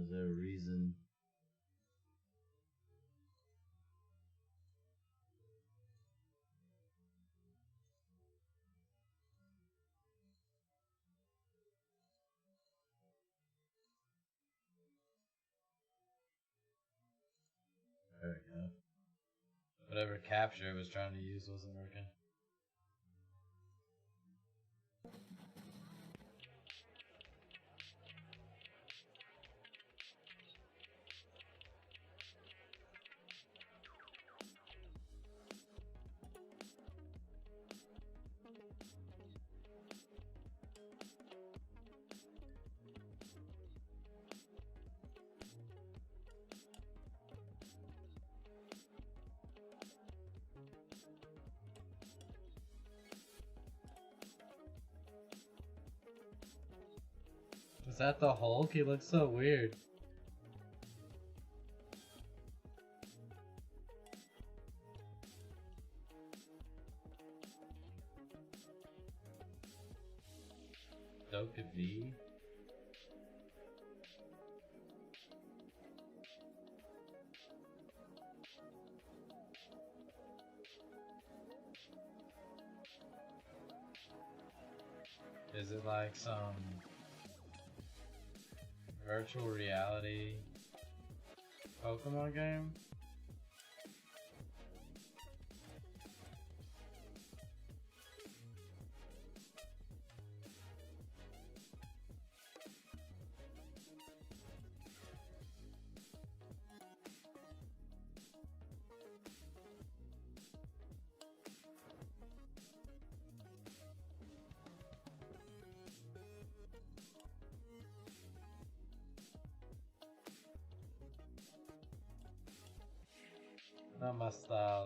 Is there a reason? There we go. Whatever capture I was trying to use wasn't working. Was that the Hulk? He looks so weird. Doka V? Is it like some virtual reality Pokemon game? Not my style,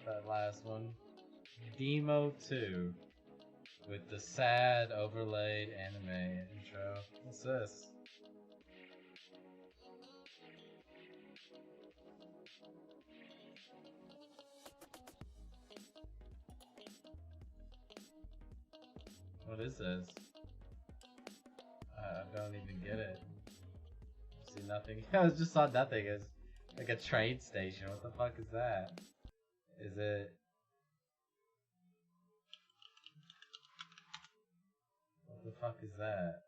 that last one. Demo 2 with the sad overlaid anime intro. What's this? What is this? I don't even get it. See nothing. I just saw nothing. It's like a train station. What the fuck is that? Is it? What the fuck is that?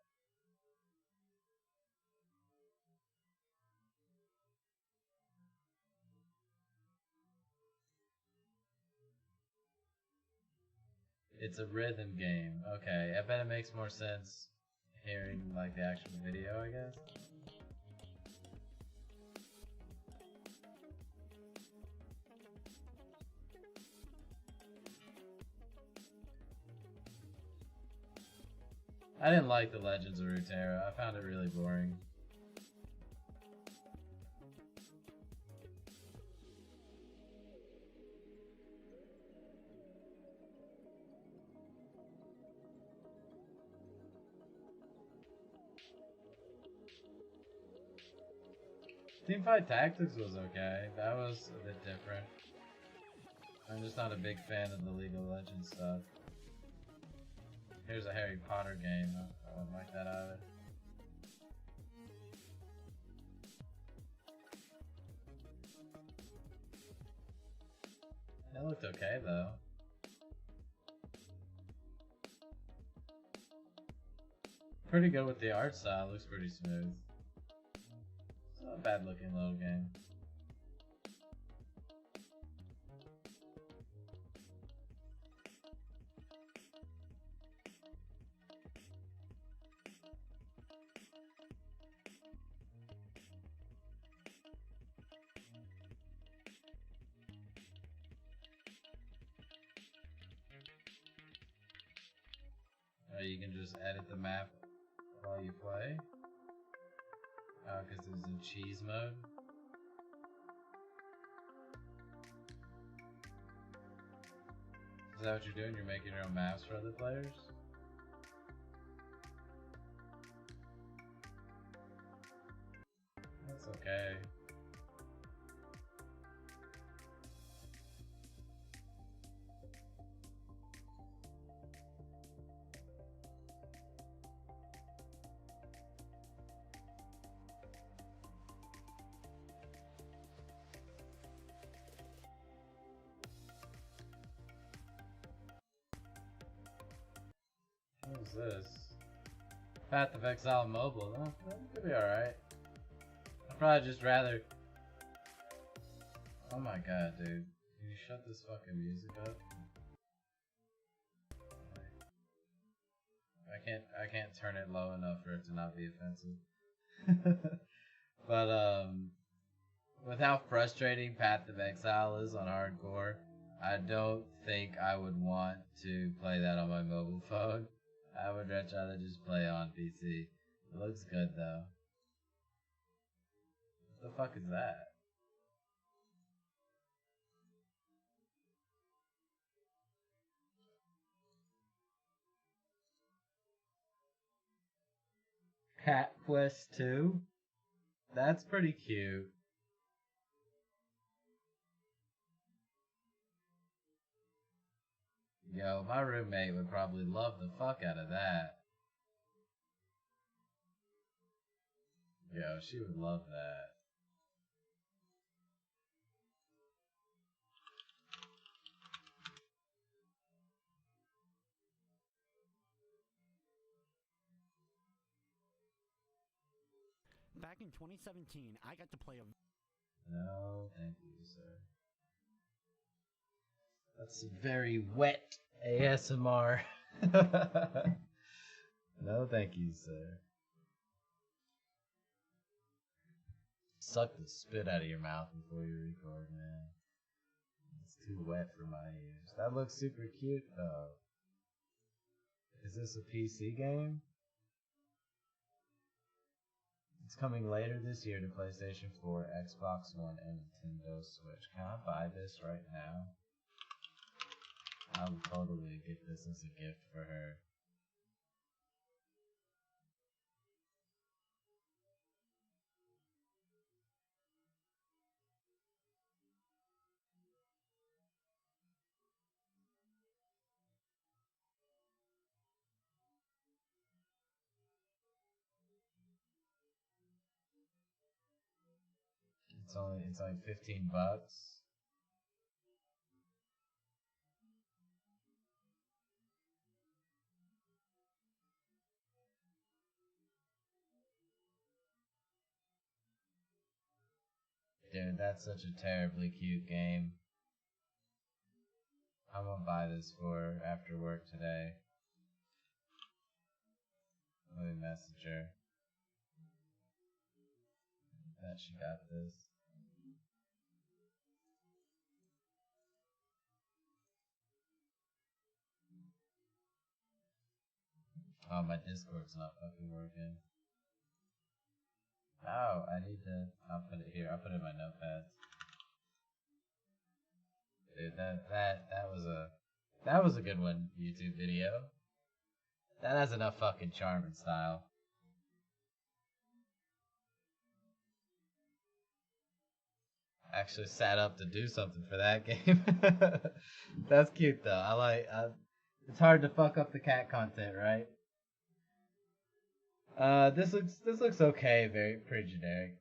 It's a rhythm game. Okay, I bet it makes more sense hearing like the actual video, I guess. I didn't like the Legends of Runeterra. I found it really boring. Teamfight Tactics was okay. That was a bit different. I'm just not a big fan of the League of Legends stuff. Here's a Harry Potter game. I wouldn't like that either. It looked okay though. Pretty good with the art style. Looks pretty smooth. It's not a bad looking little game. You can just edit the map while you play. Because it's in cheese mode. Is that what you're doing? You're making your own maps for other players? That's okay. What is this? Path of Exile Mobile. Oh, that could be alright. I'd probably just rather... Oh my god, dude. Can you shut this fucking music up? I can't turn it low enough for it to not be offensive. But with how frustrating Path of Exile is on hardcore, I don't think I would want to play that on my mobile phone. I would rather just play on PC. It looks good though. What the fuck is that? Cat Quest 2? That's pretty cute. Yo, my roommate would probably love the fuck out of that. Yo, she would love that. Back in 2017, I got to play a... No, thank you, sir. That's very wet ASMR. No, thank you, sir. Suck the spit out of your mouth before you record, man. It's too wet for my ears. That looks super cute, though. Is this a PC game? It's coming later this year to PlayStation 4, Xbox One, and Nintendo Switch. Can I buy this right now? I would totally get this as a gift for her. It's like $15. Dude, that's such a terribly cute game. I'm gonna buy this for her after work today. Let me message her. That she got this. Oh, my Discord's not fucking working. Oh, I need to. I'll put it here. I'll put it in my notepads. Dude, that was a good one. YouTube video. That has enough fucking charm and style. Actually sat up to do something for that game. That's cute though. It's hard to fuck up the cat content, right? This looks okay. Pretty generic.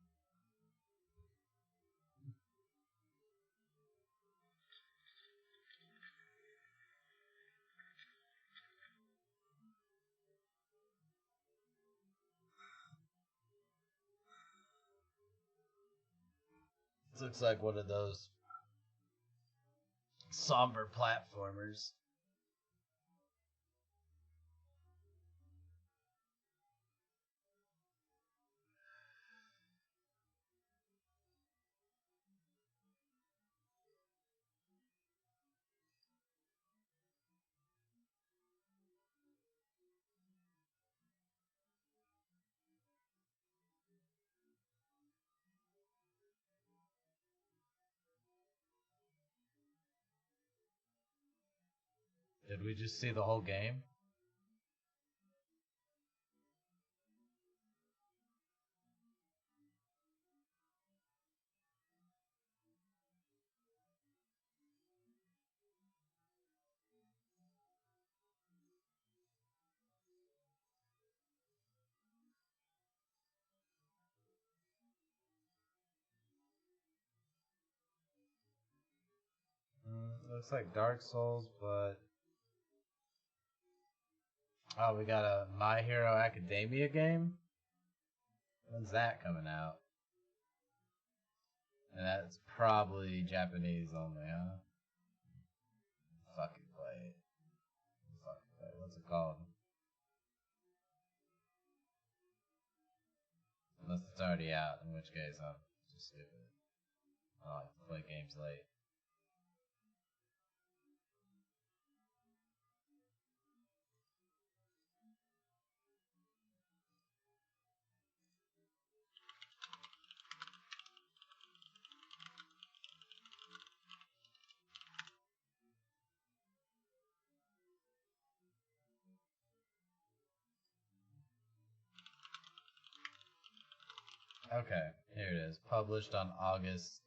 This looks like one of those somber platformers. Did we just see the whole game? Looks like Dark Souls, but... Oh, we got a My Hero Academia game? When's that coming out? And that's probably Japanese only, huh? Fucking play it. Fucking play it. What's it called? Unless it's already out, in which case I'm just stupid. I like to play games late. Okay, here it is. Published on August.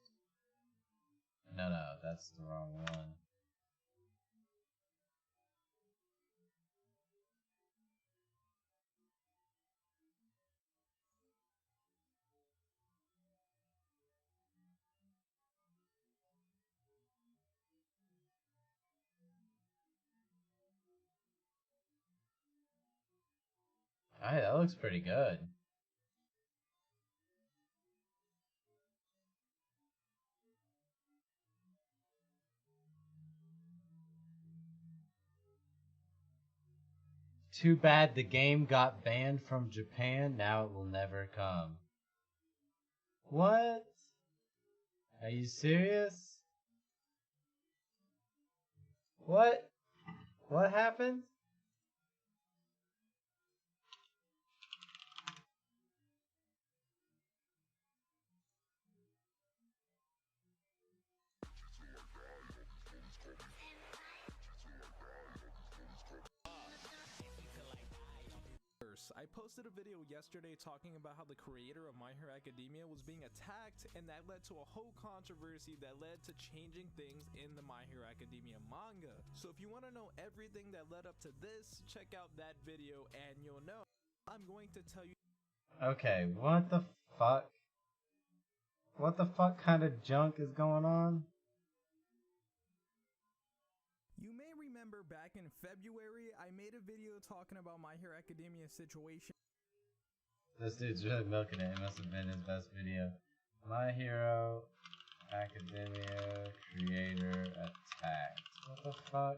No, that's the wrong one. Alright, that looks pretty good. Too bad the game got banned from Japan. Now it will never come. What? Are you serious? What? What happened? I posted a video yesterday talking about how the creator of My Hero Academia was being attacked, and that led to a whole controversy that led to changing things in the My Hero Academia manga. So if you want to know everything that led up to this, check out that video and you'll know. I'm going to tell you. Okay, what the fuck? What the fuck kind of junk is going on? You may remember back in February, I made a video talking about My Hero Academia situation. This dude's really milking it. It must have been his best video. My Hero Academia creator attacked. What the fuck?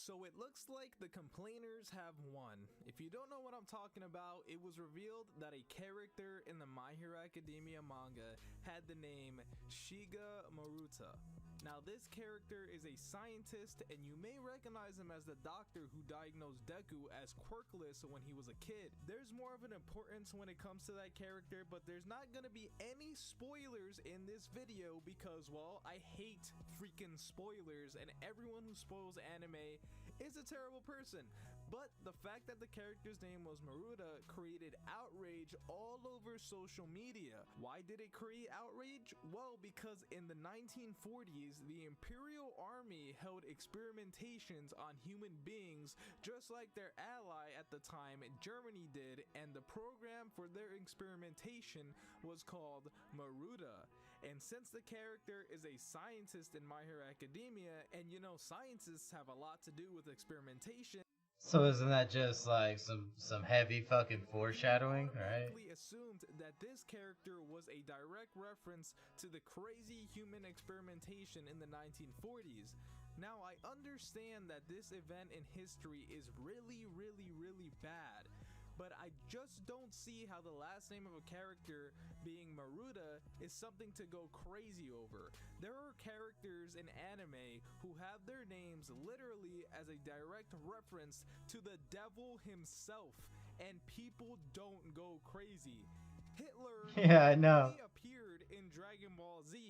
So it looks like the complainers have won. If you don't know what I'm talking about, it was revealed that a character in the My Hero Academia manga had the name Shiga Maruta. Now this character is a scientist, and you may recognize him as the doctor who diagnosed Deku as quirkless when he was a kid. There's more of an importance when it comes to that character, but there's not gonna be any spoilers in this video because, well, I hate freaking spoilers, and everyone who spoils anime is a terrible person. But the fact that the character's name was Maruta created outrage all over social media. Why did it create outrage? Well, because in the 1940s, the Imperial Army held experimentations on human beings just like their ally at the time, Germany, did, and the program for their experimentation was called Maruta. And since the character is a scientist in My Hero Academia, and you know scientists have a lot to do with experimentation, So isn't that just like some heavy fucking foreshadowing, right? automatically assumed that this character was a direct reference to the crazy human experimentation in the 1940s. Now, I understand that this event in history is really, really, really bad, but I just don't see how the last name of a character being Maruta is something to go crazy over. There are characters in anime who have their names literally as a direct reference to the devil himself, and people don't go crazy. Hitler Yeah, I know. only appeared in Dragon Ball Z.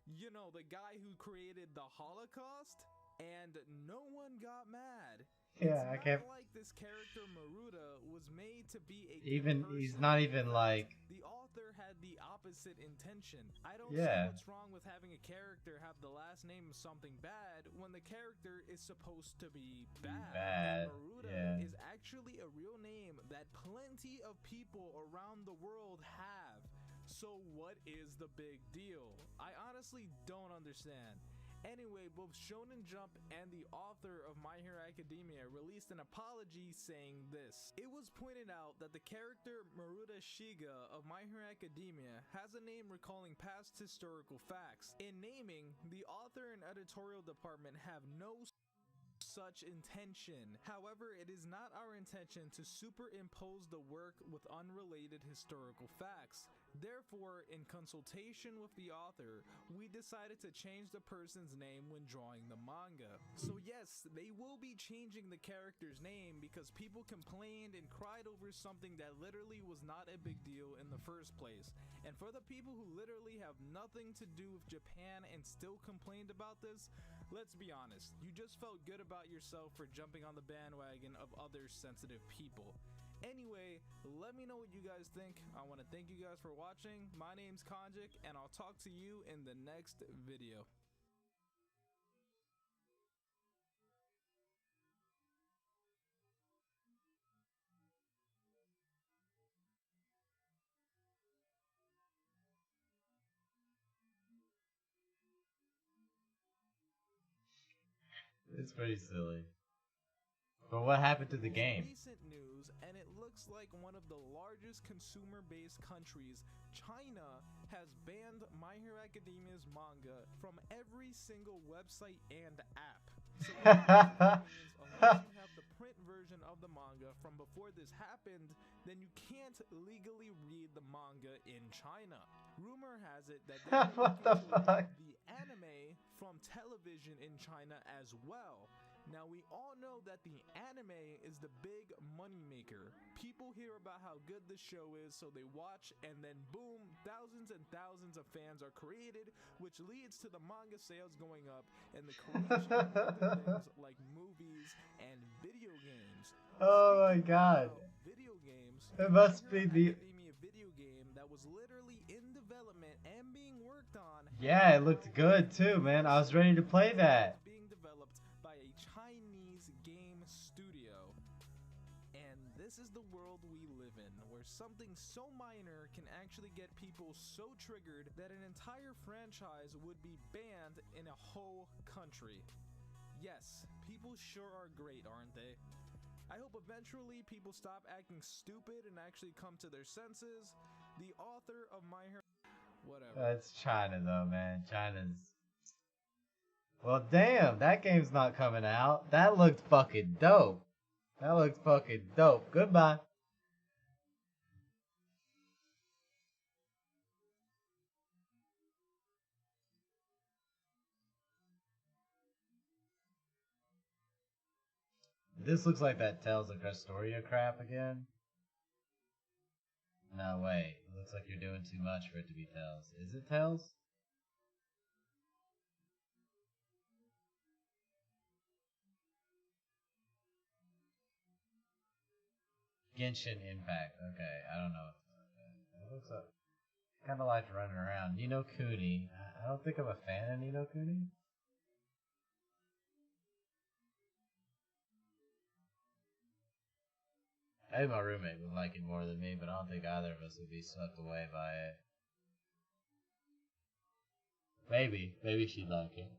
You know, the guy who created the Holocaust, and no one got mad. Yeah, I It's can't. not like this character Maruta was made to be a good Even he's person. not even like. The author had the opposite intention. I don't Yeah. see what's wrong with having a character have the last name of something bad when the character is supposed to be bad. Bad, And Maruta yeah. is actually a real name that plenty of people around the world have. So what is the big deal? I honestly don't understand. Anyway, both Shonen Jump and the author of My Hero Academia released an apology saying this. It was pointed out that the character Maruta Shiga of My Hero Academia has a name recalling past historical facts. In naming, the author and editorial department have no such intention. However, it is not our intention to superimpose the work with unrelated historical facts. Therefore, in consultation with the author, we decided to change the person's name when drawing the manga. So yes, they will be changing the character's name because people complained and cried over something that literally was not a big deal in the first place. And for the people who literally have nothing to do with Japan and still complained about this, let's be honest, you just felt good about yourself for jumping on the bandwagon of other sensitive people. Anyway, let me know what you guys think. I want to thank you guys for watching. My name's Konjik, and I'll talk to you in the next video. It's pretty silly. But what happened to the game? Recent news, and it looks like one of the largest consumer-based countries, China, has banned My Hero Academia's manga from every single website and app. So that means unless you have the print version of the manga from before this happened, then you can't legally read the manga in China. Rumor has it that they're What the looking to fuck? remove the anime from television in China as well. Now, we all know that the anime is the big money maker. People hear about how good the show is, so they watch, and then boom, thousands and thousands of fans are created, which leads to the manga sales going up and the creation of other things like movies and video games. Oh my Speaking god. about video games, It must My be Hero the. Academia video game that was literally in development and being worked on. Yeah, it looked good too, man. I was ready to play that. Being developed by a Chinese game studio. And this is the world we live in, where something so minor can actually get people so triggered that an entire franchise would be banned in a whole country. Yes, people sure are great, aren't they? I hope eventually people stop acting stupid and actually come to their senses. The author of My Hero... Whatever. That's China though, man. China's. Well, damn, that game's not coming out. That looked fucking dope. That looked fucking dope. Goodbye. This looks like that Tales of Crestoria crap again. No, wait. It looks like you're doing too much for it to be Tales. Is it Tales? Genshin Impact. Okay, I don't know. It looks like kind of like running around. Nino Kuni. I don't think I'm a fan of Nino Kuni. I think my roommate would like it more than me, but I don't think either of us would be swept away by it. Maybe she'd like it.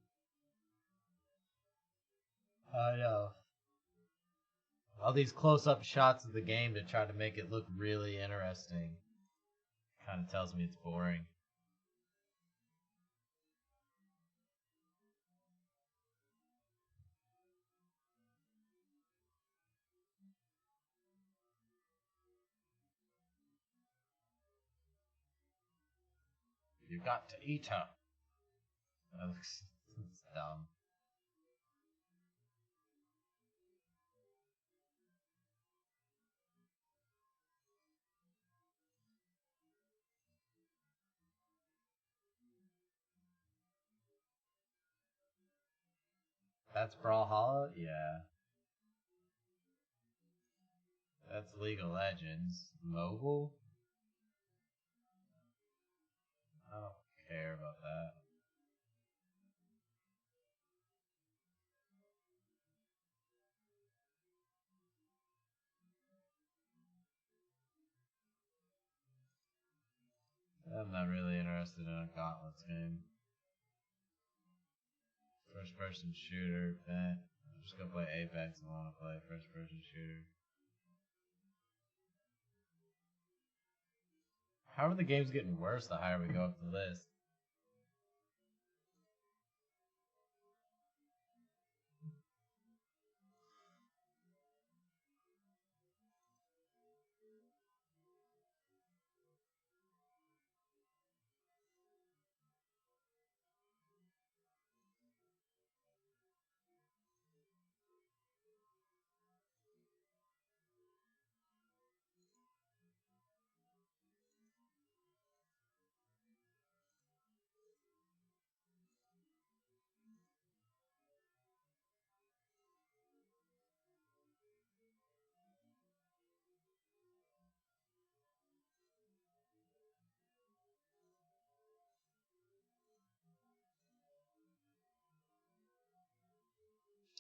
I know. All these close-up shots of the game to try to make it look really interesting kind of tells me it's boring. You got to eat her. That looks it's dumb. That's Brawlhalla? Yeah. That's League of Legends. Mobile? I don't care about that. I'm not really interested in a Gauntlets game. First person shooter, I'm just gonna play Apex and wanna play first person shooter. How are the games getting worse the higher we go up the list?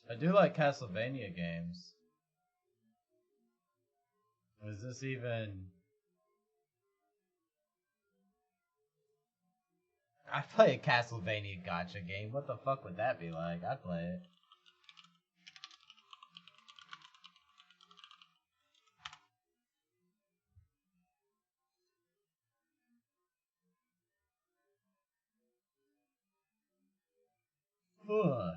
I do like Castlevania games. Is this even... I play a Castlevania gotcha game. What the fuck would that be like? I'd play it. Ugh.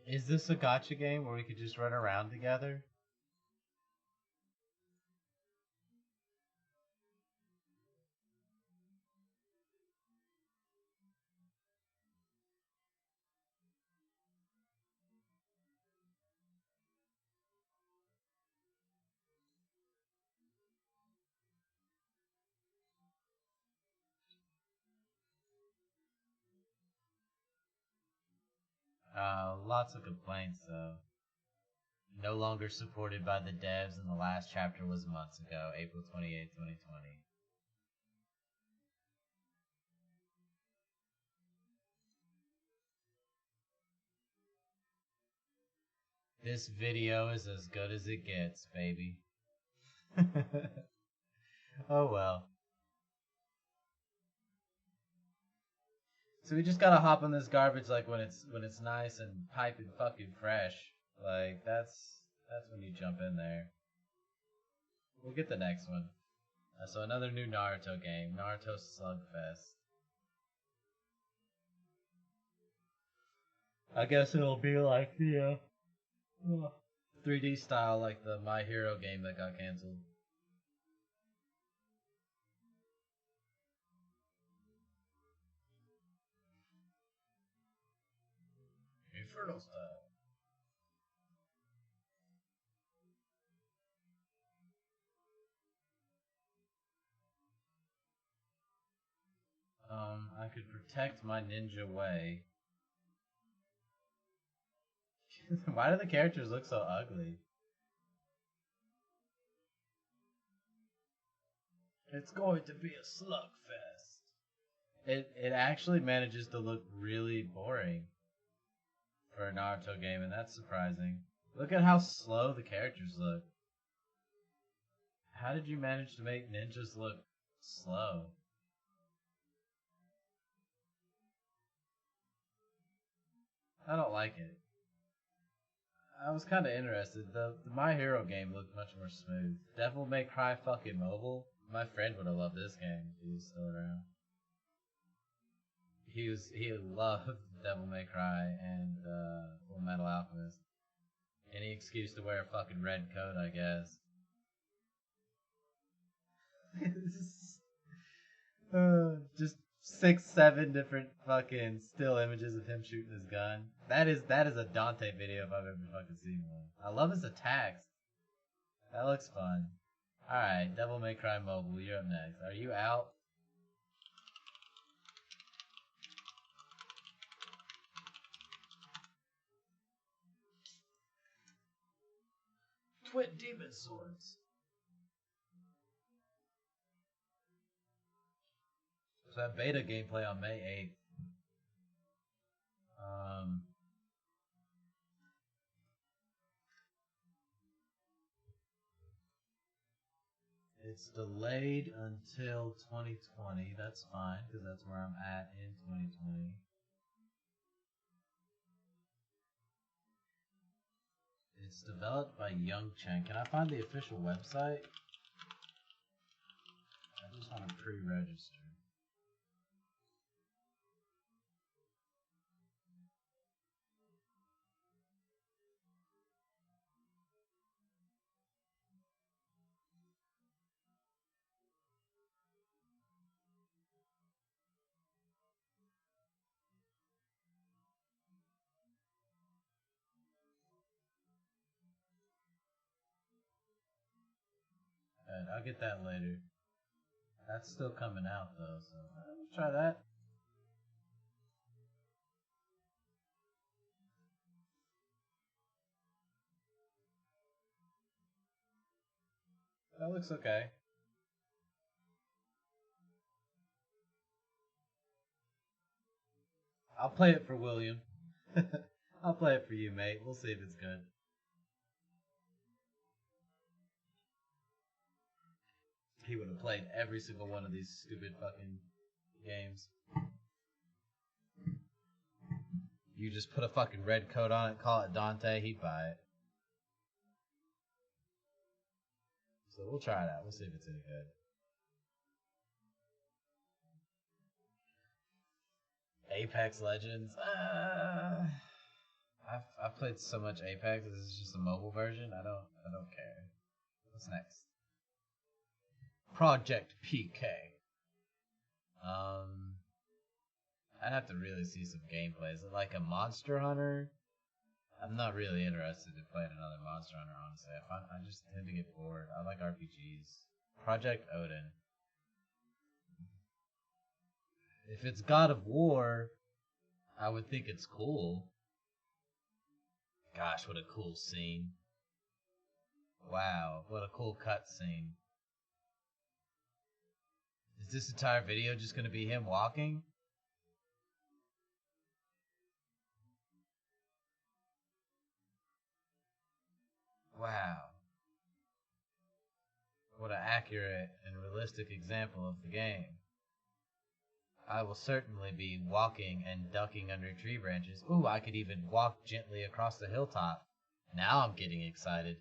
Is this a gotcha game where we could just run around together? Lots of complaints though. No longer supported by the devs, and the last chapter was months ago, April 28, 2020. This video is as good as it gets, baby. Oh well. So we just gotta hop on this garbage like when it's nice and piping fucking fresh. Like that's when you jump in there. We'll get the next one. So another new Naruto game, Naruto Slugfest. I guess it'll be like the 3D style, like the My Hero game that got canceled. Inferno style. I could protect my ninja way. Why do the characters look so ugly? It's going to be a slugfest. It actually manages to look really boring for a Naruto game, and that's surprising. Look at how slow the characters look. How did you manage to make ninjas look slow? I don't like it. I was kind of interested. The My Hero game looked much more smooth. Devil May Cry fucking mobile. My friend would have loved this game if he was still around. He loved Devil May Cry and Full Metal Alchemist. Any excuse to wear a fucking red coat, I guess. Just 6, 7 different fucking still images of him shooting his gun. That is a Dante video if I've ever fucking seen one. I love his attacks. That looks fun. Alright, Devil May Cry Mobile, you're up next. Are you out? Twin Demon Swords. So that beta gameplay on May 8th. It's delayed until 2020. That's fine, because that's where I'm at in 2020. It's developed by Youngchen. Can I find the official website? I just want to pre-register. I'll get that later. That's still coming out though, so let's try that. That looks okay. I'll play it for William. I'll play it for you, mate. We'll see if it's good. He would have played every single one of these stupid fucking games. You just put a fucking red coat on it, call it Dante, he'd buy it. So we'll try it out. We'll see if it's any good. Apex Legends. I've played so much Apex. This is just a mobile version. I don't care. What's next? Project PK. I'd have to really see some gameplay. Is it like a Monster Hunter? I'm not really interested in playing another Monster Hunter, honestly. I just tend to get bored. I like RPGs. Project Odin. If it's God of War, I would think it's cool. Gosh, what a cool scene. Wow, what a cool cutscene. Is this entire video just going to be him walking? Wow. What an accurate and realistic example of the game. I will certainly be walking and ducking under tree branches. Ooh, I could even walk gently across the hilltop. Now I'm getting excited.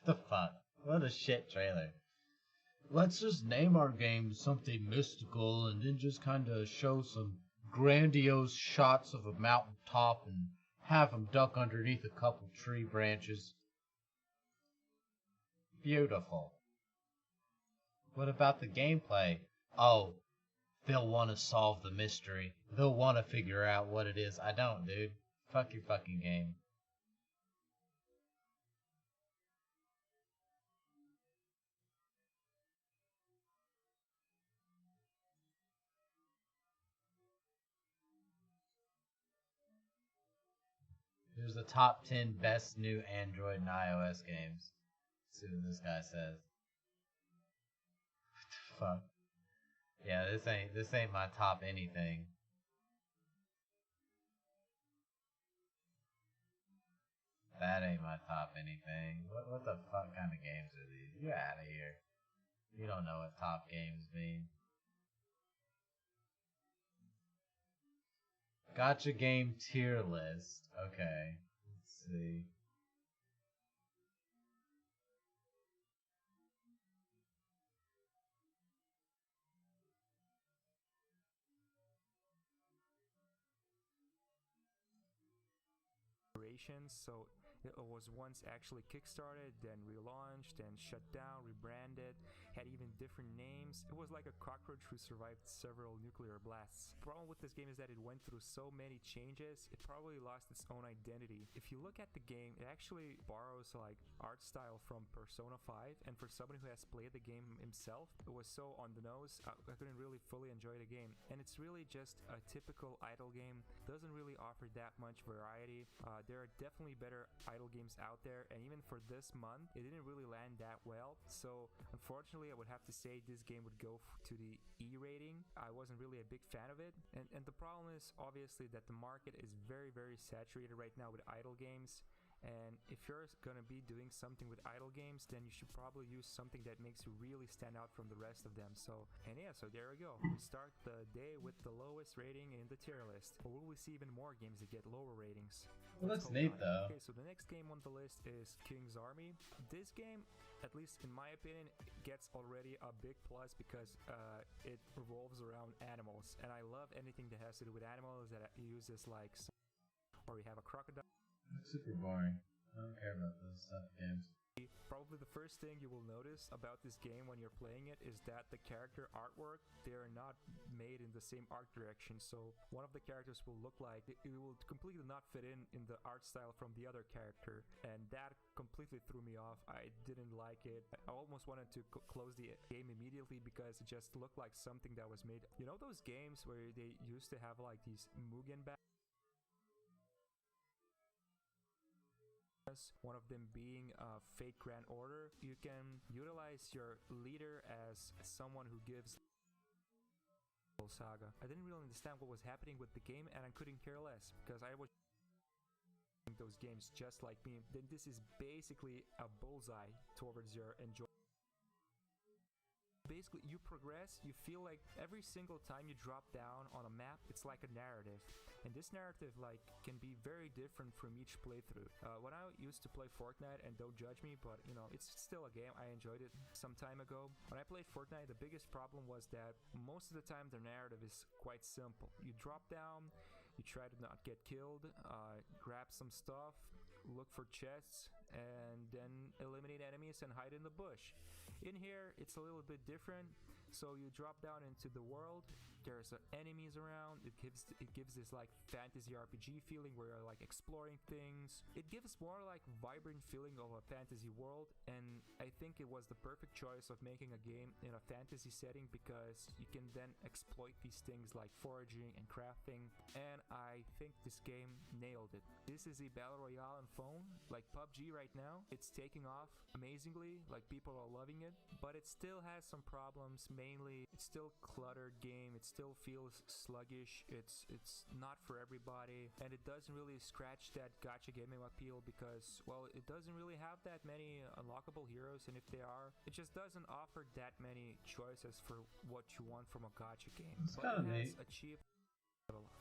What the fuck? What a shit trailer. Let's just name our game something mystical and then just kind of show some grandiose shots of a mountain top and have them duck underneath a couple tree branches. Beautiful. What about the gameplay? Oh, they'll want to solve the mystery. They'll want to figure out what it is. I don't, dude. Fuck your fucking game. Here's the top 10 best new Android and iOS games. Let's see what this guy says. What the fuck? Yeah, this ain't my top anything. That ain't my top anything. What the fuck kind of games are these? You're out of here. You don't know what top games mean. Gotcha game tier list. Okay. Let's see. So it was once actually kickstarted, then relaunched and shut down, rebranded, had even different names. It was like a cockroach who survived several nuclear blasts. The problem with this game is that it went through so many changes, it probably lost its own identity. If you look at the game, it actually borrows like art style from Persona 5, and for somebody who has played the game himself, it was so on the nose, I couldn't really fully enjoy the game. And it's really just a typical idle game, doesn't really offer that much variety. There are definitely better idle games out there, and even for this month it didn't really land that well. So unfortunately I would have to say this game would go to the E rating. I wasn't really a big fan of it, and the problem is obviously that the market is very saturated right now with idle games. And if you're gonna be doing something with idle games, then you should probably use something that makes you really stand out from the rest of them. So there we go. We start the day with the lowest rating in the tier list. Or will we see even more games that get lower ratings? Well, Let's that's hope neat not. though. Okay, so the next game on the list is King's Army. This game, at least in my opinion, gets already a big plus because it revolves around animals. And I love anything that has to do with animals that uses like, or we have a crocodile. That's super boring. I don't care about those stuff games. Probably the first thing you will notice about this game when you're playing it is that the character artwork, they are not made in the same art direction. So one of the characters will look like it will completely not fit in the art style from the other character, and that completely threw me off. I didn't like it. I almost wanted to close the game immediately because it just looked like something that was made, you know, those games where they used to have like these Mugen bags, one of them being Fate Grand Order. You can utilize your leader as someone who gives saga. I didn't really understand what was happening with the game, and I couldn't care less because I was those games just like me. Then this is basically a bullseye towards your enjoyment. Basically, you progress, you feel like every single time you drop down on a map, it's like a narrative. And this narrative like can be very different from each playthrough. When I used to play Fortnite, and don't judge me, but you know, it's still a game, I enjoyed it some time ago. When I played Fortnite, the biggest problem was that most of the time the narrative is quite simple. You drop down, you try to not get killed, grab some stuff, look for chests, and then eliminate enemies and hide in the bush. In here, it's a little bit different. So you drop down into the world, there's enemies around, it gives this like fantasy RPG feeling where you're like exploring things. It gives more like vibrant feeling of a fantasy world, and I think it was the perfect choice of making a game in a fantasy setting because you can then exploit these things like foraging and crafting, and I think this game nailed it. This is a battle royale on phone, Like PUBG right now, it's taking off amazingly, like people are loving it, but it still has some problems. Mainly, it's still cluttered game, it still feels sluggish, it's not for everybody, and it doesn't really scratch that gacha gaming appeal because, well, it doesn't really have that many unlockable heroes, and if they are, it just doesn't offer that many choices for what you want from a gacha game. It's But kinda it has neat. achieved.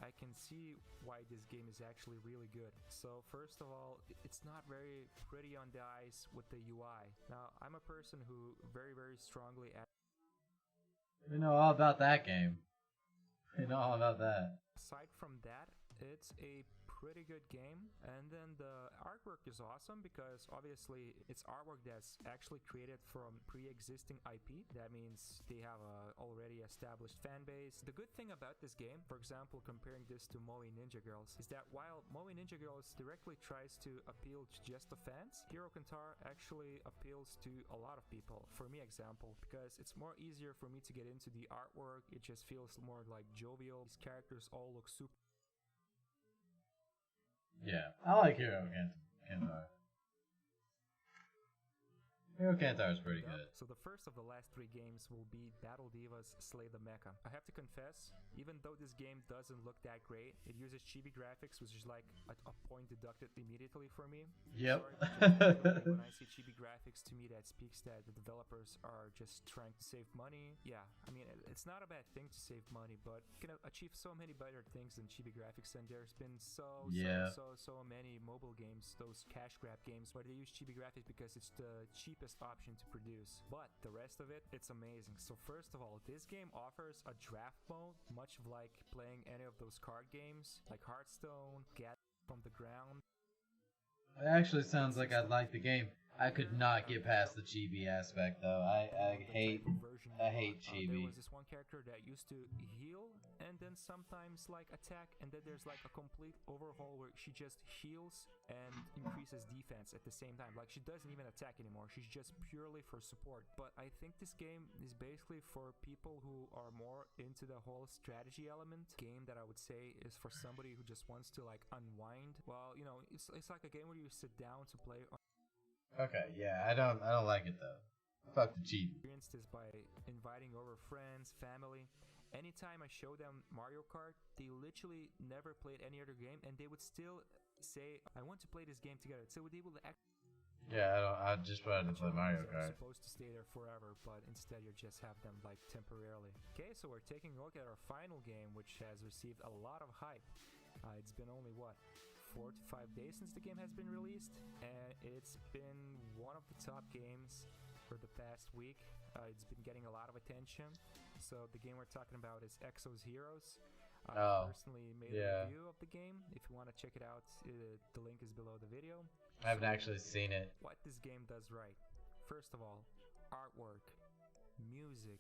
I can see why this game is actually really good. So first of all, it's not very pretty on the eyes with the UI. Now, I'm a person who very strongly We know all about that game. We know all about that. aside from that, it's a pretty good game. And then the artwork is awesome because obviously it's artwork that's actually created from pre-existing IP. That means they have a already established fan base. The good thing about this game, for example, comparing this to Moe Ninja Girls, is that while Moe Ninja Girls directly tries to appeal to just the fans, Hero Kantar actually appeals to a lot of people. For me, example, because it's more easier for me to get into the artwork. It just feels more like jovial. These characters all look super. Yeah, I like Hero Kantar. Hero Kantar is pretty good. So the first of the last 3 games will be Battle Divas Slay the Mecha. I have to confess, even though this game doesn't look that great, it uses chibi graphics, which is like a point deducted immediately for me. Yep. Sorry, when I see chibi graphics, to me that speaks that the developers are just trying to save money. Yeah, I mean, it's not a bad thing to save money, but you can achieve so many better things than chibi graphics, and there's been so many mobile games, those cash grab games, where they use chibi graphics because it's the cheapest option to produce. But the rest of it, it's amazing. So first of all, this game offers a draft mode, much like playing any of those card games, like Hearthstone, Get from the Ground. It actually sounds like I'd like the game. I could not get past the chibi aspect though. I hate There chibi. was this one character that used to heal and then sometimes like attack, and then there's like a complete overhaul where she just heals and increases defense at the same time. Like she doesn't even attack anymore. She's just purely for support. But I think this game is basically for people who are more into the whole strategy element. Game that I would say is for somebody who just wants to like unwind. Well, you know, it's like a game where you sit down to play. Okay, yeah, I don't like it though. Fuck the chibi. Experienced this by inviting over friends, family. Anytime I show them Mario Kart, they literally never played any other game, and they would still say, "I want to play this game together." So they would Yeah, I just wanted to play Mario They're Kart. supposed to stay there forever, but instead you just have them like temporarily. Okay, so we're taking a look at our final game, which has received a lot of hype. It's been only 4 to 5 days since the game has been released, and it's been one of the top games for the past week. It's been getting a lot of attention. So the game we're talking about is Exo's Heroes. I personally made a review of the game. If you want to check it out, the link is below the video. I haven't actually seen it. What this game does right. First of all, artwork, music,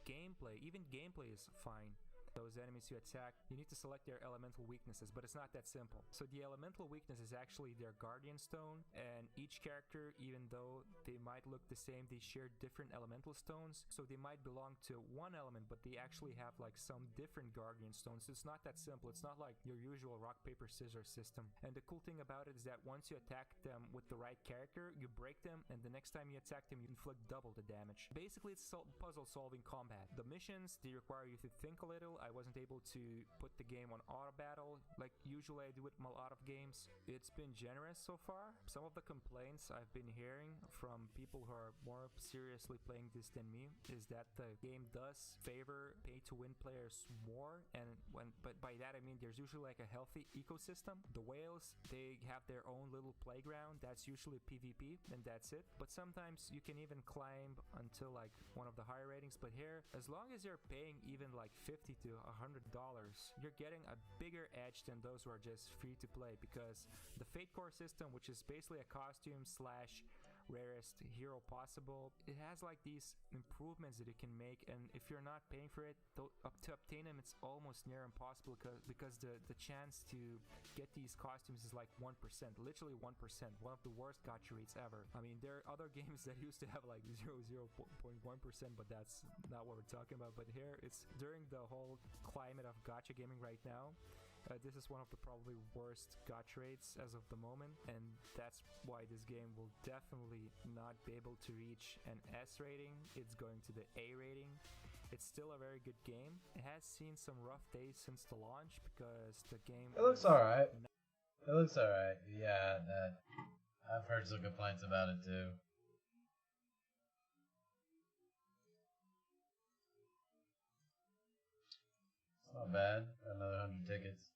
gameplay. Even gameplay is fine. Those enemies you attack, you need to select their elemental weaknesses, but it's not that simple. So the elemental weakness is actually their guardian stone, and each character, even though they might look the same, they share different elemental stones. So they might belong to one element, but they actually have like some different guardian stones. So it's not that simple. It's not like your usual rock, paper, scissors system. And the cool thing about it is that once you attack them with the right character, you break them, and the next time you attack them, you inflict double the damage. Basically, it's puzzle solving combat. The missions, they require you to think a little. I wasn't able to put the game on auto battle like usually I do with a lot of games. It's been generous so far. Some of the complaints I've been hearing from people who are more seriously playing this than me is that the game does favor pay to win players more, but by that I mean there's usually like a healthy ecosystem. The whales, they have their own little playground. That's usually PvP, and that's it. But sometimes you can even climb until like one of the higher ratings. But here, as long as you're paying even like $50 to $100, you're getting a bigger edge than those who are just free to play, because the Fate Core system, which is basically a costume slash rarest hero possible, it has like these improvements that it can make, and if you're not paying for it to obtain them, it's almost near impossible because the chance to get these costumes is like 1%, literally 1%, one of the worst gacha rates ever. I mean, there are other games that used to have like 0.1%, but that's not what we're talking about. But here, it's during the whole climate of gacha gaming right now, This is one of the probably worst gacha rates as of the moment, and that's why this game will definitely not be able to reach an S rating. It's going to the A rating. It's still a very good game. It has seen some rough days since the launch because the game It looks alright. It looks alright. Yeah, I've heard some complaints about it too. It's not bad. Another 100 tickets.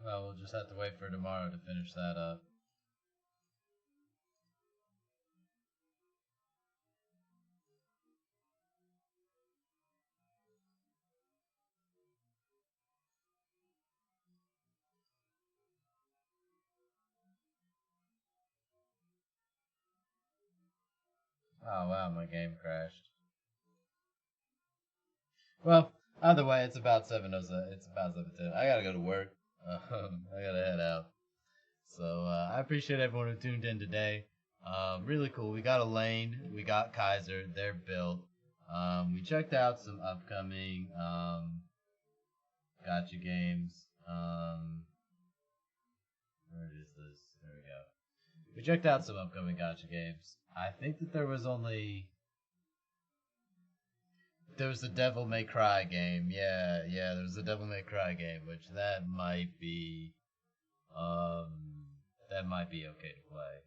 Well, we'll just have to wait for tomorrow to finish that up. Oh wow, my game crashed. Well, either way, it's about 7:07. It's about 7:10. I gotta go to work. I gotta head out. So I appreciate everyone who tuned in today. Really cool. We got Elaine. We got Kaiser. They're built. We checked out some upcoming gotcha games. Where is this? There we go. We checked out some upcoming gotcha games. I think that there was the Devil May Cry game. Yeah, there was the Devil May Cry game, which that might be okay to play.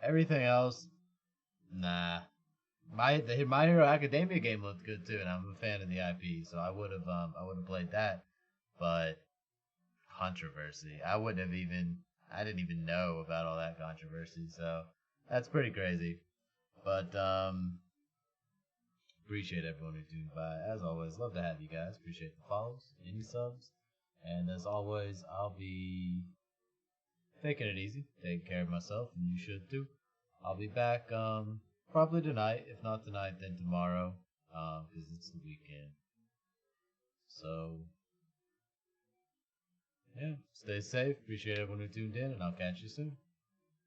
Everything else, nah. The My Hero Academia game looked good too, and I'm a fan of the IP, so I would have played that. But controversy, I didn't even know about all that controversy, so that's pretty crazy. But appreciate everyone who tuned by. As always, love to have you guys. Appreciate the follows, any subs, and as always, I'll be taking it easy, taking care of myself, and you should too. I'll be back probably tonight. If not tonight, then tomorrow, because it's the weekend. So yeah, stay safe. Appreciate everyone who tuned in, and I'll catch you soon.